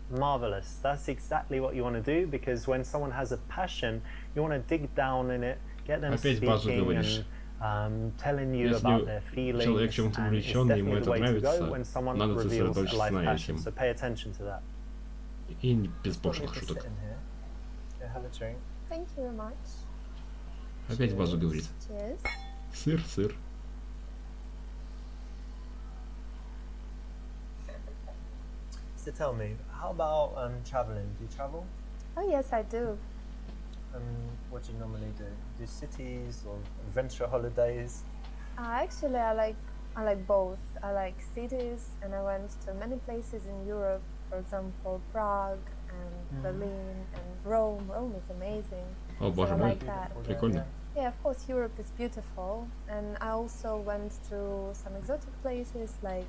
Marvelous. That's exactly what you want to do, because when someone has a passion, you want to dig down in it, get them Опять базу speaking говоришь. and telling you Если about their feelings. человек чем-то And it's увлечен, ему definitely это the way to нравится, go when someone надо reveals a сосредоточиться life на passion. этом. So pay attention to that. И без Just пошлых just шуток. sitting here. Yeah, have a drink. Thank you very much. Опять базу говорит. Cheers. Сыр, сыр. So tell me, how about traveling? Do you travel? Oh, yes, I do. What do you normally do? Do cities or adventure holidays? Actually, I like I like both. I like cities, and I went to many places in Europe, for example, Prague and Berlin and Rome. Rome is amazing. О, So боже I мой, like that. прикольно. Yeah, of course, Europe is beautiful, and I also went to some exotic places like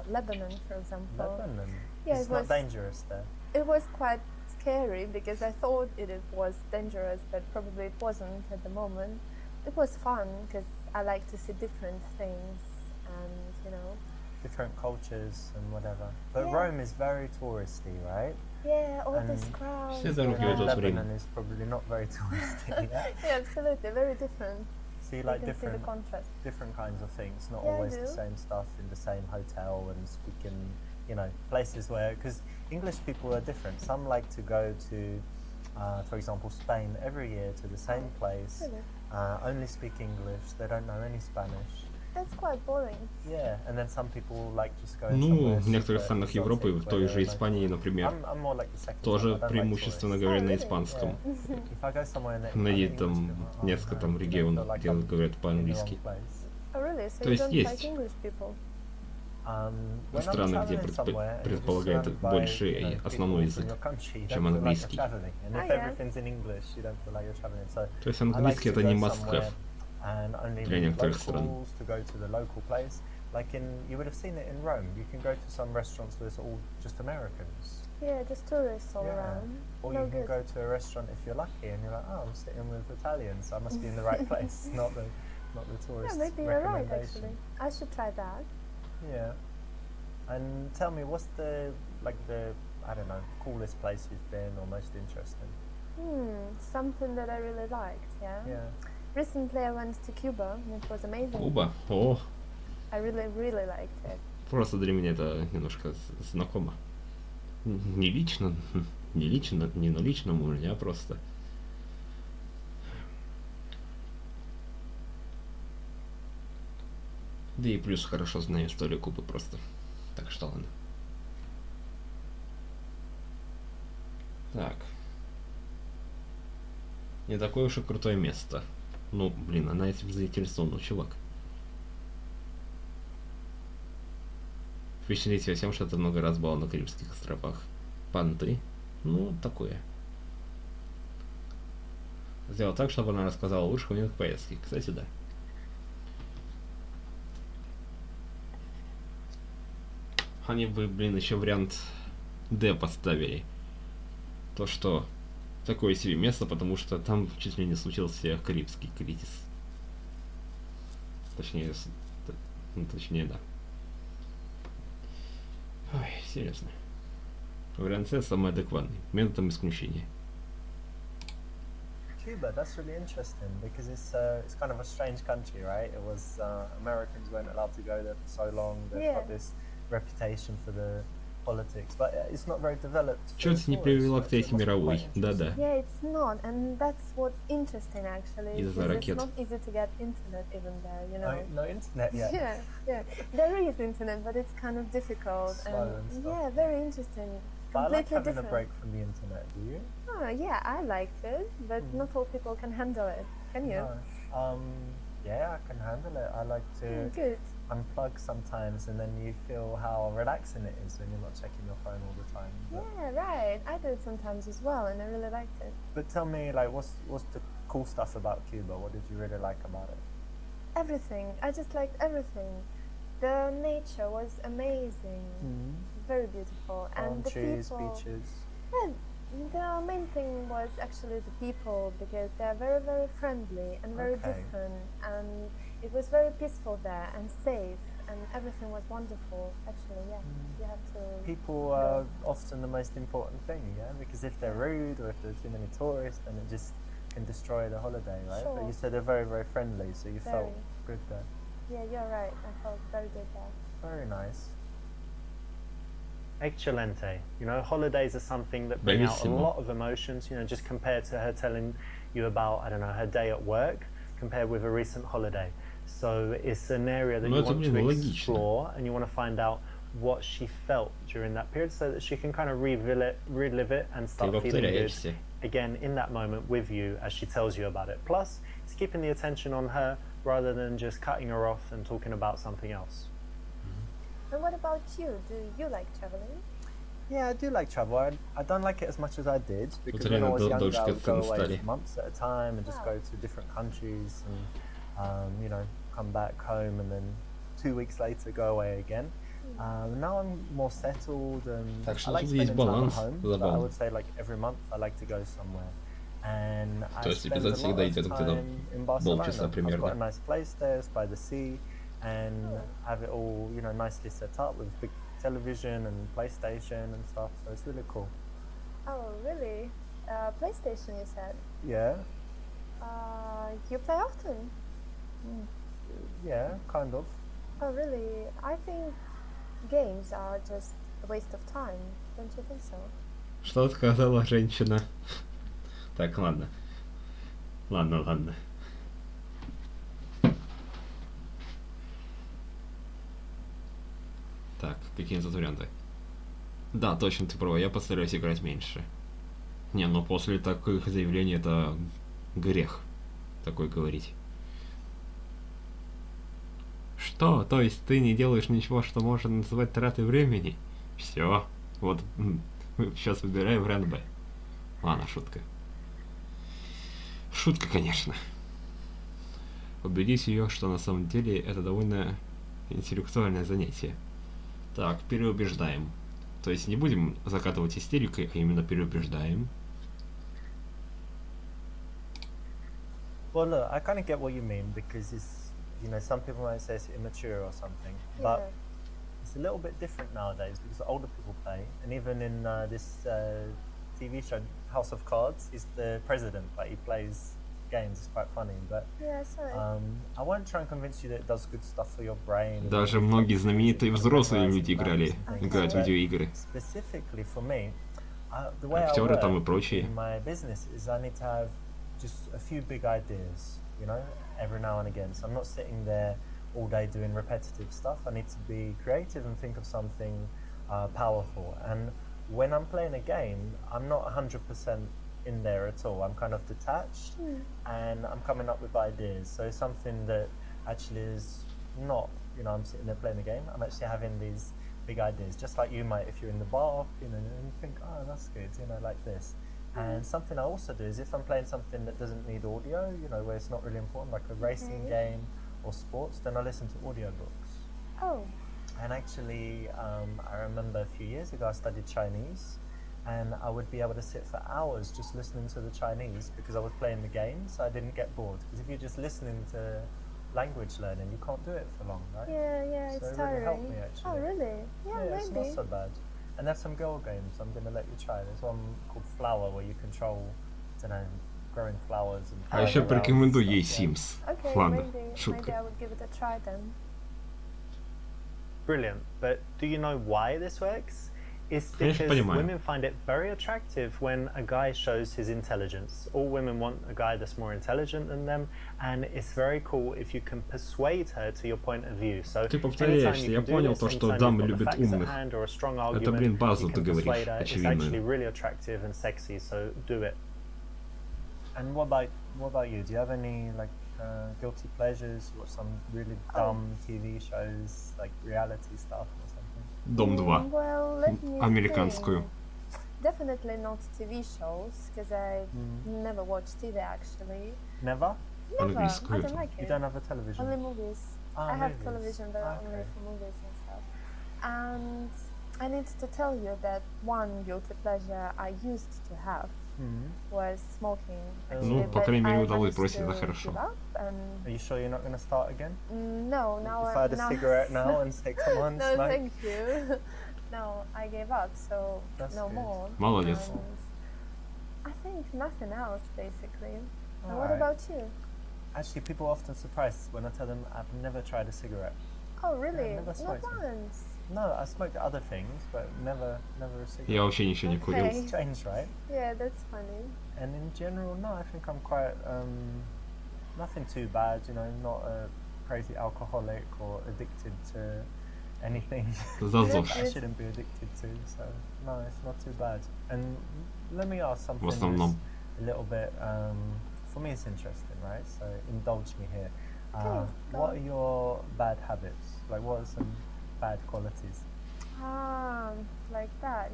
Lebanon, for example. Lebanon? Yeah, It's it not was. dangerous there. It was quite scary because I thought it was dangerous, but probably it wasn't at the moment. It was fun because I like to see different things, and you know. Different cultures and whatever. But Yeah. Rome is very touristy, right? Yeah, all And these crowds. Все дороги around. ведут в Рим. Lebanon is probably not very touristy. Yeah? Yeah, absolutely, very different. So you You like can see the different contrast. different kinds of things, not Yeah, I always the do. same stuff in the same hotel and speak in, you know, places where, because English people are different. Some like to go to, for example, Spain every year to the same place, Really? only speak English, they don't know any Spanish. That's quite boring. Yeah, and then some people like just go Ну, somewhere в некоторых super странах exotic Европы, в where той there же are no Испании, tourists. например, I'm more like the second type. I тоже don't like преимущественно tourists. говорят на really? испанском. Yeah. If I go somewhere and Найди I'm там English people, несколько no, там I feel регионов, like где I'm говорят in the по-английски. wrong place. Oh, really? So То you есть don't есть like English people? When I'm страны, где traveling somewhere and you're just предполагается surrounded by, больше you know, основной people from язык, your country, you чем don't feel like you're английский. traveling. And if Ah, yeah. everything's in English, you don't feel like you're traveling. So То есть I like английский to это не go must-have. somewhere and only для meet некоторых стран. locals, to go to the local place. Like you would have seen it in Rome. You can go to some restaurants where it's all just Americans. Yeah, just tourists all Yeah. around. Or No you can good. go to a restaurant if you're lucky and you're like, oh, I'm sitting with Italians, I must be in the right place, not the tourist Yeah, maybe you're right, recommendation. actually. I should try that. Yeah. And tell me, what's the I don't know, coolest place you've been or most interesting? Something that I really liked, yeah? Yeah. Recently I went to Cuba, and it was amazing. Куба? О, I really, really liked it. просто для меня это немножко знакомо. Не лично, не на личном уровне, а просто. Да и плюс хорошо знаю историю Кубы просто. Так что ладно. Так. Не такое уж и крутое место. Ну, блин, она этим заинтересована, чувак. Впечатлить тебя тем, что ты много раз была на Карибских островах. Понты? Ну, такое. Сделал так, чтобы она рассказала лучше какой-нибудь поездки. Кстати, да. Они бы, блин, еще вариант D поставили. То, что такое себе место, потому что там чуть ли не случился Карибский кризис. Точнее, да. Ой, серьезно. Вариант С самый адекватный, методом исключения. Cuba, that's really interesting because it's kind of a strange country, right? It was Americans weren't allowed to go there for so long. They've got this reputation for the politics, but it's not very developed. Чё ты не привела к Третьей мировой? Да-да. Yeah, it's not, and that's what's interesting actually. Из-за because ракет. It's not easy to get internet even there, you know. No internet yet. Yeah. There is internet, but it's kind of difficult. Slow and stuff. Yeah, very interesting. But I like Completely having different. a break from the internet. Do you? Oh, yeah, I liked it, but not all people can handle it. Can you? No. Yeah, I can handle it. I like to Good. unplug sometimes, and then you feel how relaxing it is when you're not checking your phone all the time. But, Yeah, right. I do it sometimes as well, and I really liked it. but tell me, like, what's the cool stuff about Cuba? What did you really like about it? Everything. I just liked everything. The nature was amazing. Very beautiful. And Palm the trees, people. beaches. Yeah, the main thing was actually the people because they're very, very friendly and very Okay. different. And it was very peaceful there and safe. And everything was wonderful. Actually, yeah. You have to. People are often the most important thing, yeah? Because if they're rude or if there's too many tourists, then it just can destroy the holiday, right? But Sure. you said they're very, very friendly, so you felt Very. good there. Yeah, you're right. I felt very good there. Very nice. Excelente. You know, holidays are something that bring out a Bellissimo. lot of emotions, you know, just compared to her telling you about, I don't know, her day at work, compared with a recent holiday. So it's an area that Ну, you это, want to блин, логично. explore, and you want to find out what she felt during that period so that she can kind of relive it and Ты start feeling good повторяешься. again in that moment with you as she tells you about it. Plus, it's keeping the attention on her rather than just cutting her off and talking about something else. And what about you? Do you like traveling? Yeah, I do like travel. I don't like it as much as I did because when I реально was younger, I дольше would go как-то away стали. for months at a time and just go to different countries and, you know, come back home and then 2 weeks later go away again. Now I'm more settled and Так I что like тут есть spending time at баланс, home, but I забавно. would say like every month I like to go somewhere. And I То есть spend a эпизод lot всегда of идет где-то time in Barcelona. полчаса I've got a примерно. nice place there, it's by the sea, and have it all, you know, nicely set up with big television and PlayStation and stuff. So it's really cool. Oh, really? PlayStation, you said? Yeah, You play often? yeah, kind of. Oh, really? I think games are just a waste of time. Don't you think so? Что сказала женщина? Так, ладно. Ладно. Так, какие тут варианты? Да, точно, ты права, я постараюсь играть меньше. Не, ну после таких заявлений это грех такой говорить. Что? То есть ты не делаешь ничего, что можно называть тратой времени? Все. Вот сейчас выбираем вариант Б. Ладно, шутка. Шутка, конечно. Убедить ее, что на самом деле это довольно интеллектуальное занятие. Так, переубеждаем. То есть не будем закатывать истерикой, а именно переубеждаем. Well, look, I kind of get what you mean because it's, you know, some people might say it's immature or something, but it's a little bit different nowadays because older people play, and even in this TV show, House of Cards, he's the president, but he plays games. It's quite funny, but I won't try and convince you that it does good stuff for your brain. Даже многие знаменитые взрослые люди играют в видеоигры. Specifically for me, the way I Актеры там и work прочие. in my business is I need to have just a few big ideas, you know, every now and again. So I'm not sitting there all day doing repetitive stuff. I need to be creative and think of something powerful. And when I'm playing a game, I'm not 100% in there at all. I'm kind of detached and I'm coming up with ideas. So something that actually is not, you know, I'm sitting there playing a game. I'm actually having these big ideas, just like you might if you're in the bar, you know, and you think, oh, that's good, you know, like this. And something I also do is if I'm playing something that doesn't need audio, you know, where it's not really important, like a racing game or sports, then I listen to audiobooks. Oh. And actually, I remember a few years ago I studied Chinese, and I would be able to sit for hours just listening to the Chinese because I was playing the game, so I didn't get bored. Because if you're just listening to language learning, you can't do it for long, right? Yeah, so it's it really helped tiring. me actually. Oh, really? Yeah, Yeah, it's maybe. not so bad. And there's some girl games I'm going to let you try. There's one called Flower where you control, I don't know, growing flowers and А еще flying around порекомендую and ей stuff, yeah. Sims. Okay, Ладно, maybe шутка. I would give it a try then. Brilliant. But do you know why this works? It's Конечно, because понимаю. women find it very attractive when a guy shows his intelligence. All women want a guy that's more intelligent than them, and it's very cool if you can persuade her to your point of view. So Ты anytime повторяешься, you я can do понял this, то, что anytime дамы you've got the любят facts at умных. hand or a strong Это, argument, блин, базу you ты can говоришь, persuade her. It's actually очевидную. really attractive and sexy, so do it. And what about you? Do you have any like guilty pleasures? Watch some really dumb TV shows, like reality stuff or something? Дом 2. Well, let me Американскую. think. Definitely not TV shows, because I never watch TV actually. Never? Never. I Английскую. don't like You it. don't have a television? Only movies. Ah, I have movies. television, but only Okay. for movies and stuff. And I need to tell you that one guilty pleasure I used to have was smoking. Ну, по but крайней мере, I удалось managed бросить, это to хорошо. give up, and Are you sure you're not going to start again? no, now If I had a now cigarette now and say, come on, no, smoke. thank you. No, I gave up, so That's no good. more. Молодец. And I think nothing else, basically. And what Alright. about you? Actually, people are often surprised when I tell them I've never tried a cigarette. Oh, really? never Not smoked one. once. No, I smoked other things, but never a cigarette. Я вообще ничего не курил. Okay. Strange, right? Yeah, that's funny. And in general, no, I think I'm quite, nothing too bad, you know, not a crazy alcoholic or addicted to anything Зазов. I shouldn't be addicted to, so no, it's not too bad. And let me ask something В основном. that's a little bit, for me it's interesting, right? So indulge me here. What are your bad habits? Like, what are some bad qualities? Like that.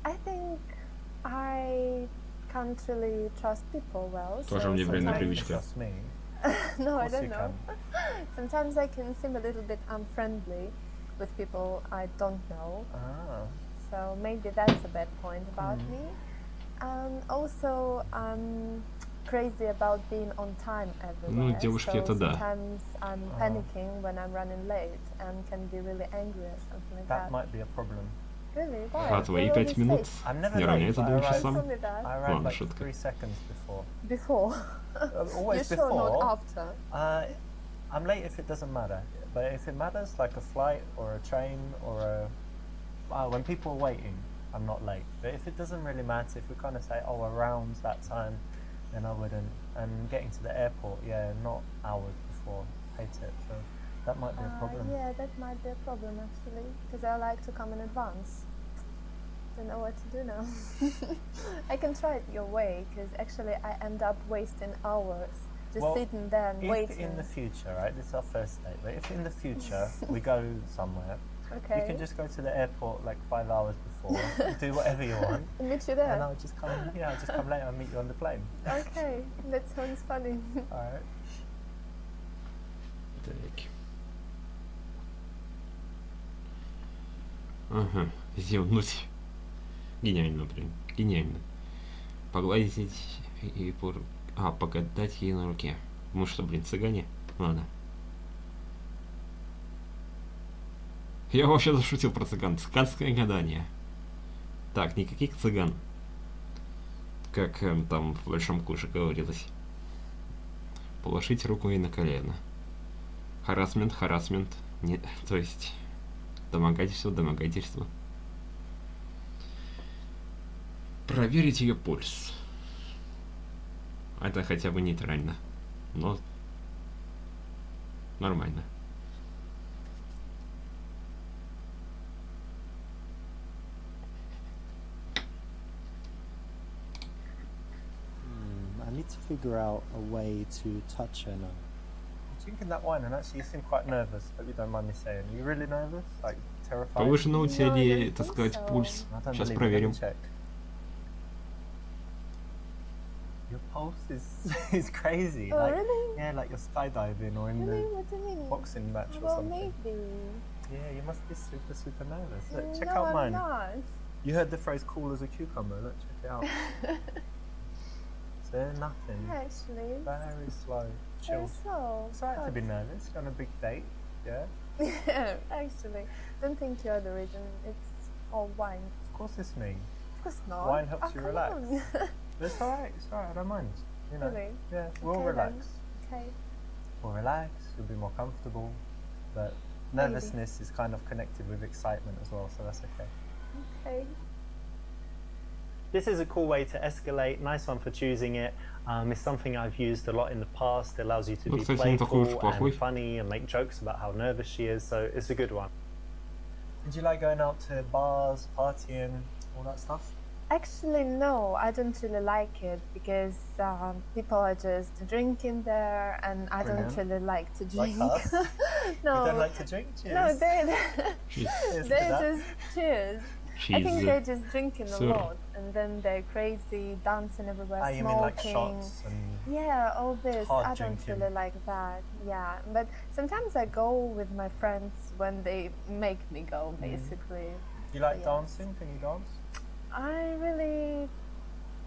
I think I can't really trust people well. Тоже мне вредная привычка. Trust me. No, I Of course don't you know. Sometimes I can seem a little bit unfriendly with people I don't know. So maybe that's a bad point about me. Also, I'm crazy about being on time everywhere. Ну, девушки, so это да. sometimes I'm panicking when I'm running late and can be really angry or something like That that. might be a problem. Really? Why? А твои You're 5 always минут late. I'm never не late, равняются but I 2 arrive- часам? Tell me that. I arrive Ладно, like шутка. 3 seconds before. Before. Always You're before. sure not after? I'm late if it doesn't matter. But if it matters, like a flight or a train or when people are waiting, I'm not late. But if it doesn't really matter, if we kind of say, oh, around that time, then I wouldn't. And getting to the airport, yeah, not hours before. Hate it. So that might be a problem. Yeah, that might be a problem actually, because I like to come in advance. Don't know what to do now. I can try it your way, because actually I end up wasting hours just Well, sitting there and if waiting. in the future, right, this is our first date, but if in the future we go somewhere, Okay. you can just go to the airport like 5 hours before, do whatever you want, Meet you and there. I'll just come, I'll just come later and meet you on the plane. Okay, that sounds funny. Alright. Так. Ага, зевнуть. Гениально, прям. Гениально. Погладить и погадать ей на руке. Мы что, блин, цыгане? Ладно. Я вообще зашутил про цыган. Цыганское гадание. Так, никаких цыган. Как там в большом куше говорилось. Положить руку ей на колено. Харассмент. Не, то есть домогательство. Проверить ее пульс. Это хотя бы нейтрально. Но нормально. I need to figure out a way to touch her now. I'm drinking that wine and actually you seem quite nervous, hope you don't mind me saying. Are you really nervous? Like terrified? Повышенный у тебя No, I ли, don't так think сказать, so. пульс? I don't Сейчас believe it. проверим. Let me check. Your pulse is crazy. Oh, like, really? Yeah, like you're skydiving or in Really? the What do you mean? boxing match or Well, something. maybe. Yeah, you must be super nervous. Look, check no, out I'm mine. not. You heard the phrase cool as a cucumber. Look, check it out. So nothing. Actually, Very slow. Chill. very slow. It's alright to be nervous. You're on a big date. Yeah. Yeah, actually, don't think you're the reason. It's all wine. Of course it's me. Of course not. Wine helps Oh, you come relax. on. But it's alright. It's alright. I don't mind. You know. Really? Yeah. We'll Okay, relax. then. Okay. We'll relax. You'll be more comfortable. But nervousness is kind of connected with excitement as well, so that's okay. Okay. This is a cool way to escalate. Nice one for choosing it. It's something I've used a lot in the past. It allows you to Ну, be кстати, не такой уж playful плохой. and funny and make jokes about how nervous she is. So it's a good one. Did you like going out to bars, partying, all that stuff? Actually, no, I don't really like it because people are just drinking there, and I don't Brilliant. really like to Like drink. us? No, You don't like to drink? Cheers. no, they Cheers. Cheers to they're that. just cheers. I think Cheese. they're just drinking a Sir. lot, and then they're crazy, dancing everywhere, Ah, you smoking. mean like shots and... Yeah, all this. Hard I don't drinking. really like that. Yeah, but sometimes I go with my friends when they make me go, basically. You like Yes. dancing? Can you dance? I really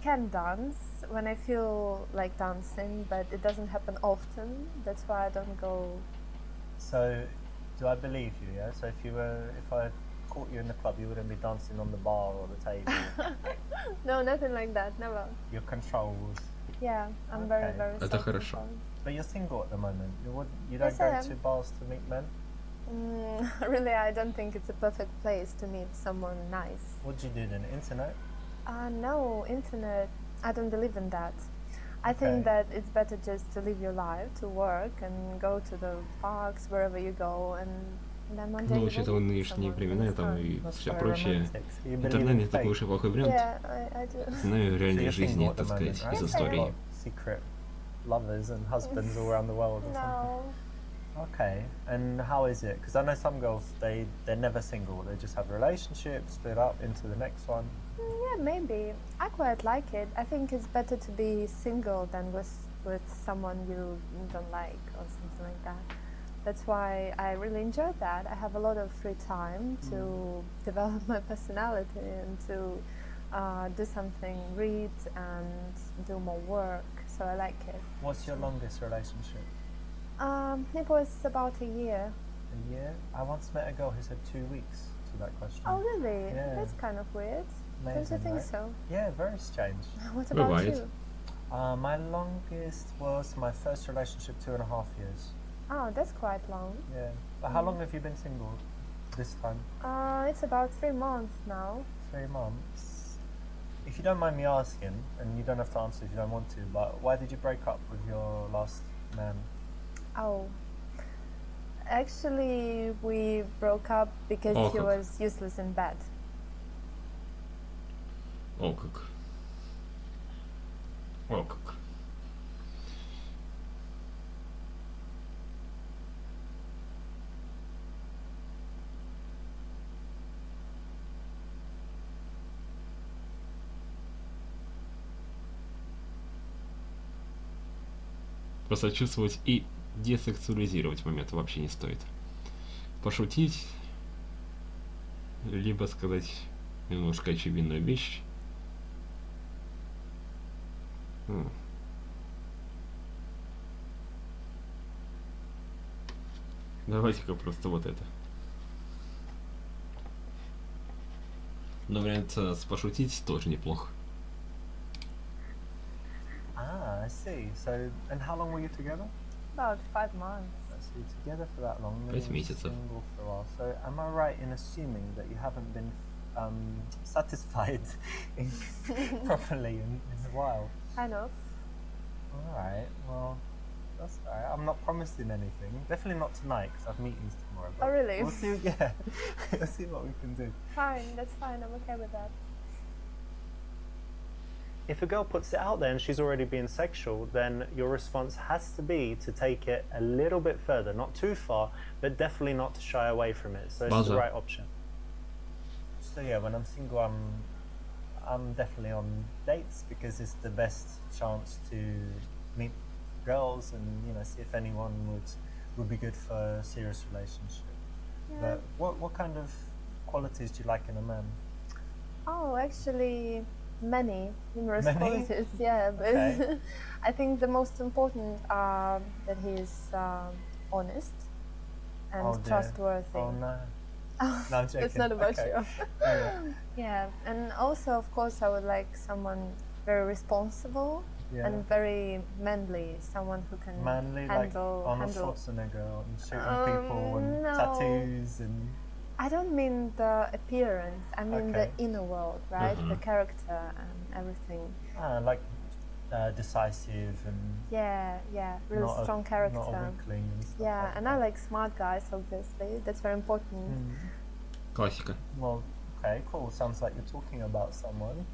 can dance when I feel like dancing, but it doesn't happen often. That's why I don't go. So, do I believe you, yeah? So if I caught you in the club, you wouldn't be dancing on the bar or the table. No, nothing like that. Never. Your controls. Yeah, I'm very, Okay. very. Это хорошо. self-controlled. But you're single at the moment. You don't Yes, go I am. to bars to meet men? Really, I don't think it's a perfect place to meet someone nice. What do you do then? Internet? No, internet. I don't believe in that. I Okay. think that it's better just to live your life, to work and go to the parks wherever you go, and then one day Ну, you will учитывая meet нынешние someone, времена, and it's там fun. и That's все very прочее. romantic. So you believe Интернет in не такой fate? уж и плохой вариант. Yeah, I do. Но и в So реальной you're жизни, single at the так сказать, moment, right? из Yes, I am. истории. Secret lovers and husbands all around the world or something? No. Okay, and how is it? Because I know some girls, they're never single. They just have relationships, split up into the next one. Yeah, maybe. I quite like it. I think it's better to be single than with someone you don't like or something like that. That's why I really enjoy that. I have a lot of free time to develop my personality and to do something, read and do more work. So I like it. What's your longest relationship? It was about a year. A year? I once met a girl who said 2 weeks to that question. Oh, really? Yeah. That's kind of weird. Don't Amazing, you think right? so? Yeah, very strange. What about Бывает. you? My longest was my first relationship, 2.5 years. Oh, that's quite long. Yeah. But how long have you been single this time? It's about 3 months now. 3 months. If you don't mind me asking, and you don't have to answer if you don't want to, but why did you break up with your last man? Oh. Actually, we broke up because he как. was useless in bed. О как. О как. Посочувствовать и десексуализировать момент вообще не стоит. Пошутить, либо сказать немножко очевидную вещь. Давайте-ка просто вот это. Но вариант с пошутить тоже неплохо. Ah, I see. So, and how long were you together? About 5 months. So you're together for that long, then 5 you were месяцев. single for a while. So, am I right in assuming that you haven't been satisfied properly in a while? Kind of. Alright, well, that's alright. I'm not promising anything. Definitely not tonight, because I have meetings tomorrow. Oh, really? We'll see, yeah. We'll see what we can do. Fine, that's fine. I'm okay with that. If a girl puts it out there and she's already being sexual, then your response has to be to take it a little bit further, not too far, but definitely not to shy away from it. So it's the right option. So yeah, when I'm single, I'm definitely on dates because it's the best chance to meet girls and see if anyone would be good for a serious relationship. Yeah. But what kind of qualities do you like in a man? Oh, actually, numerous Many? qualities. Yeah, but Okay. I think the most important are that he is honest and Oh, dear. trustworthy. Oh no. Oh, No, I'm joking. it's not about Okay. you. Yeah. Yeah, and also, of course, I would like someone very responsible Yeah. and very manly, someone who can Manly, like handle. Arnold Schwarzenegger and shooting people and no. tattoos and. I don't mean the appearance. I mean Okay. the inner world, right? The character and everything. Like decisive and Yeah, real not strong a, character. not a weakling and stuff. Yeah, like and that. I like smart guys, obviously. That's very important. Классика. Well, okay, cool. Sounds like you're talking about someone.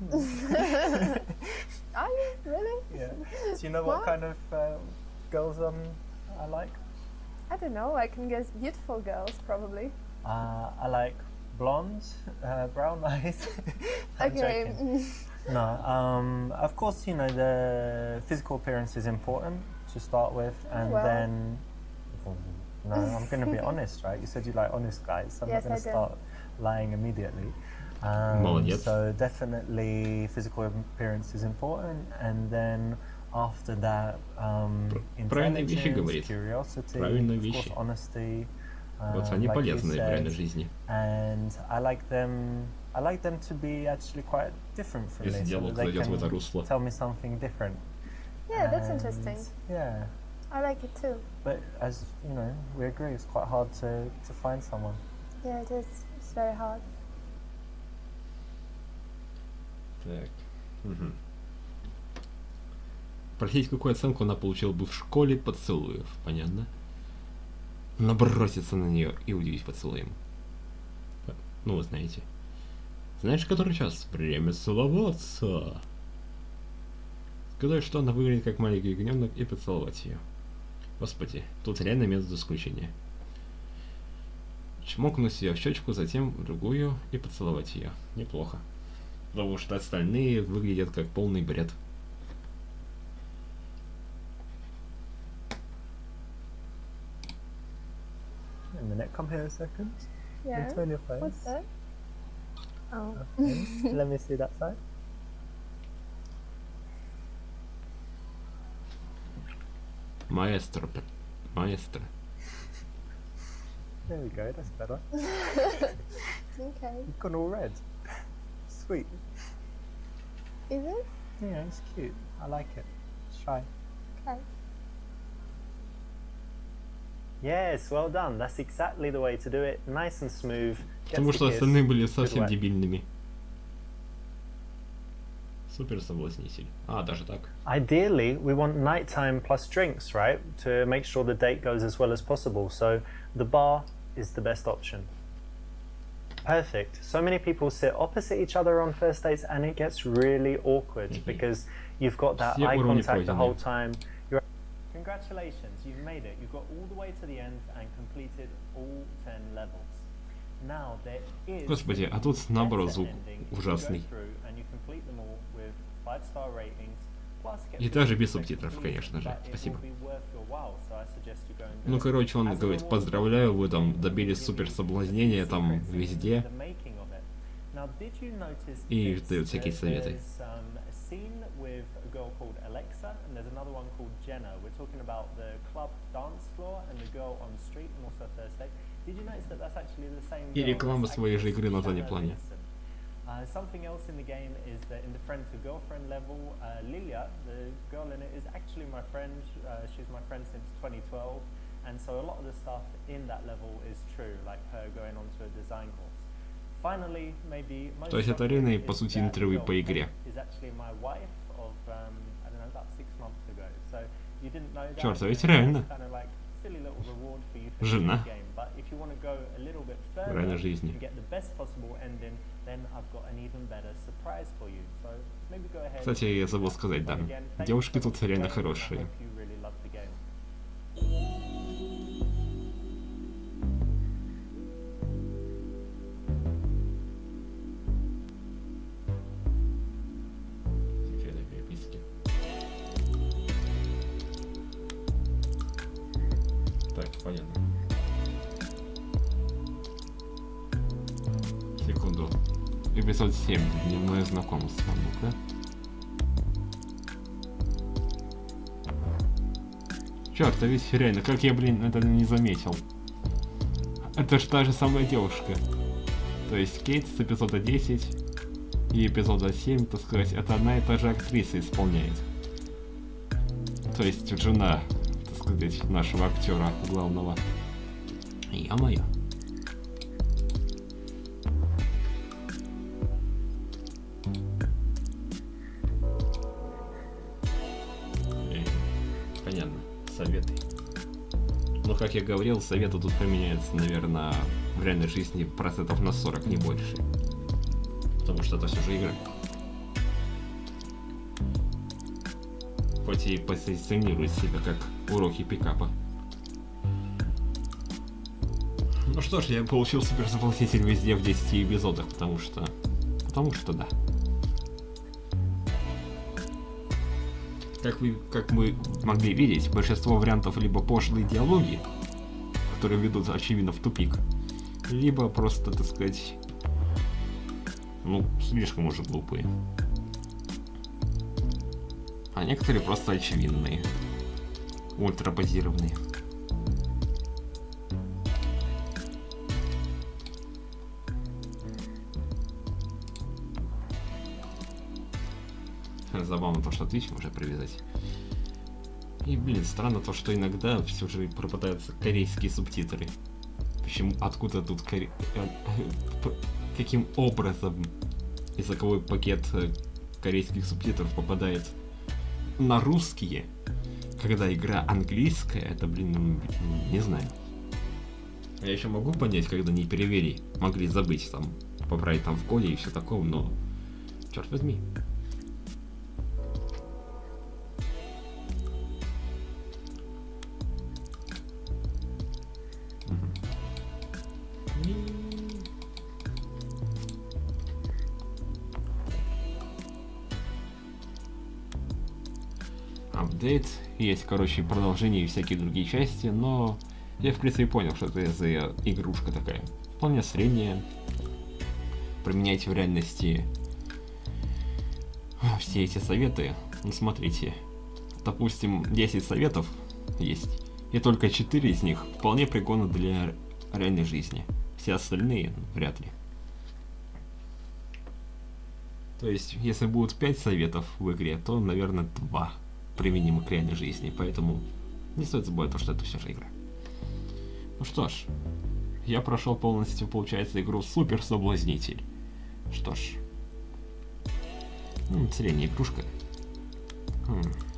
Are you really? Yeah. Do you know what kind of girls I like? I don't know. I can guess beautiful girls, probably. I like blondes, brown eyes. I'm Okay. joking. No, of course, the physical appearance is important to start with, and Well. then. No, I'm going to be honest, right? You said you like honest guys, so I'm Yes, not going I to do. start lying immediately. Молодец. So definitely physical appearance is important, and then after that, Правильные вещи intelligence, говорит. curiosity, Правильные of course, вещи. honesty. Вот они like you полезны в реальной said. жизни. And I like them to be actually quite different from Если me, so диалог that they зайдет в это can русло. tell me something different. Yeah, that's And, interesting. Yeah, I like it too. but as you know, we agree it's quite hard to find someone. Yeah, it is. It's very hard. Так. Угу. Спросить, какую оценку она получила бы в школе поцелуев. Понятно? Наброситься на нее и удивить поцелуем. Ну, вы знаете. Знаешь, который час? Время целоваться. Сказать, что она выглядит как маленький ягненок и поцеловать ее. Господи, тут реально метод исключения. Чмокнуть ее в щечку, затем в другую и поцеловать ее. Неплохо. Потому что остальные выглядят как полный бред. A minute, come here a second. Yeah. Turn your face. What's that? Oh. Okay. Let me see that side. Маэстро. Маэстро. There we go, that's better. Okay. You've gone all red. Sweet. Is it? Yeah, it's cute. I like it. Let's try. Okay. Yes, well done. That's exactly the way to do it. Nice and smooth. Потому что остальные были совсем дебильными. Супер соблазнитель. А, даже так. Ideally, we want nighttime plus drinks, right? To make sure the date goes as well as possible. So the bar is the best option. Perfect. So many people sit opposite each other on first dates and it gets really awkward because you've got that eye contact the whole time. Congratulations, you've made it. You've got all the way to the end and completed all 10 levels. Now there is Господи, а тут наоборот звук ужасный. И даже без субтитров, конечно же. Спасибо. Ну, короче, он говорит, поздравляю, вы там добились супер соблазнения там везде. И дает всякие советы. Scene with a girl called Alexa and there's another one called Jenna. We're talking about the club dance floor and the girl on the street and also Thursday. Did you notice that that's actually the same girl? И реклама своей же игры на заднем плане. Something else in the game is that in the friend to girlfriend level, Lilia, the girl in it, is actually my friend. She's my friend since 2012, and so a lot of the stuff in that level is true, like her going on to a design course. Finally, maybe most То есть это реально, по сути, интервью по игре. Черт, а ведь реально. Жена. В реальной жизни. Кстати, я забыл сказать, да. Девушки тут реально хорошие. Так, понятно. Секунду. Эпизод 7. Дневное знакомство. Ну-ка. Черт, а ведь реально, как я, блин, это не заметил. Это же та же самая девушка. То есть Кейт с эпизода 10 и эпизода 7, так сказать, это одна и та же актриса исполняет. То есть жена, так сказать, нашего актера главного. Я-моё. Понятно. Советы. Но, как я говорил, советы тут применяются, наверное, в реальной жизни процентов на 40, не больше. Потому что это все же игра. Хоть и позиционирует себя как уроки пикапа. Ну что ж, я получил суперзаполнитель везде в 10 эпизодах, потому что да. Как мы могли видеть, большинство вариантов либо пошлые диалоги, которые ведут, очевидно, в тупик, либо просто, так сказать, ну, слишком уже глупые. А некоторые просто очевидные, ультрабазированные. Забавно то, что Twitch можно привязать. И, блин, странно то, что иногда все же пропадаются корейские субтитры. Почему, откуда тут каким образом языковой пакет корейских субтитров попадает на русские, когда игра английская, это, блин, не знаю. Я еще могу понять, когда не перевели, могли забыть там, поправить там в коде и все такое, но черт возьми. апдейт. Есть, короче, продолжение и всякие другие части, но я, в принципе, понял, что это за игрушка такая. Вполне средняя. Применяйте в реальности все эти советы. Ну, смотрите. Допустим, 10 советов есть, и только 4 из них вполне пригодны для реальной жизни. Все остальные вряд ли. То есть, если будут 5 советов в игре, то, наверное, 2 применимы к реальной жизни. Поэтому не стоит забывать, что это все же игра. Ну что ж, я прошел полностью, получается, игру Супер Соблазнитель. Что ж, средняя игрушка.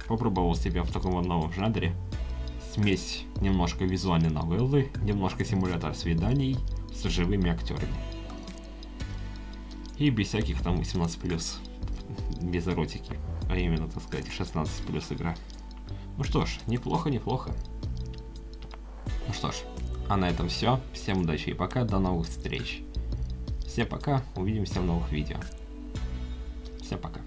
Попробовал себя в таком новом жанре. Смесь немножко визуальной новеллы, немножко симулятор свиданий с живыми актерами. И без всяких там 18+, без эротики. А именно, так сказать, 16+ игра. Ну что ж, неплохо. Ну что ж, а на этом все. Всем удачи и пока, до новых встреч. Всем пока, увидимся в новых видео. Всем пока.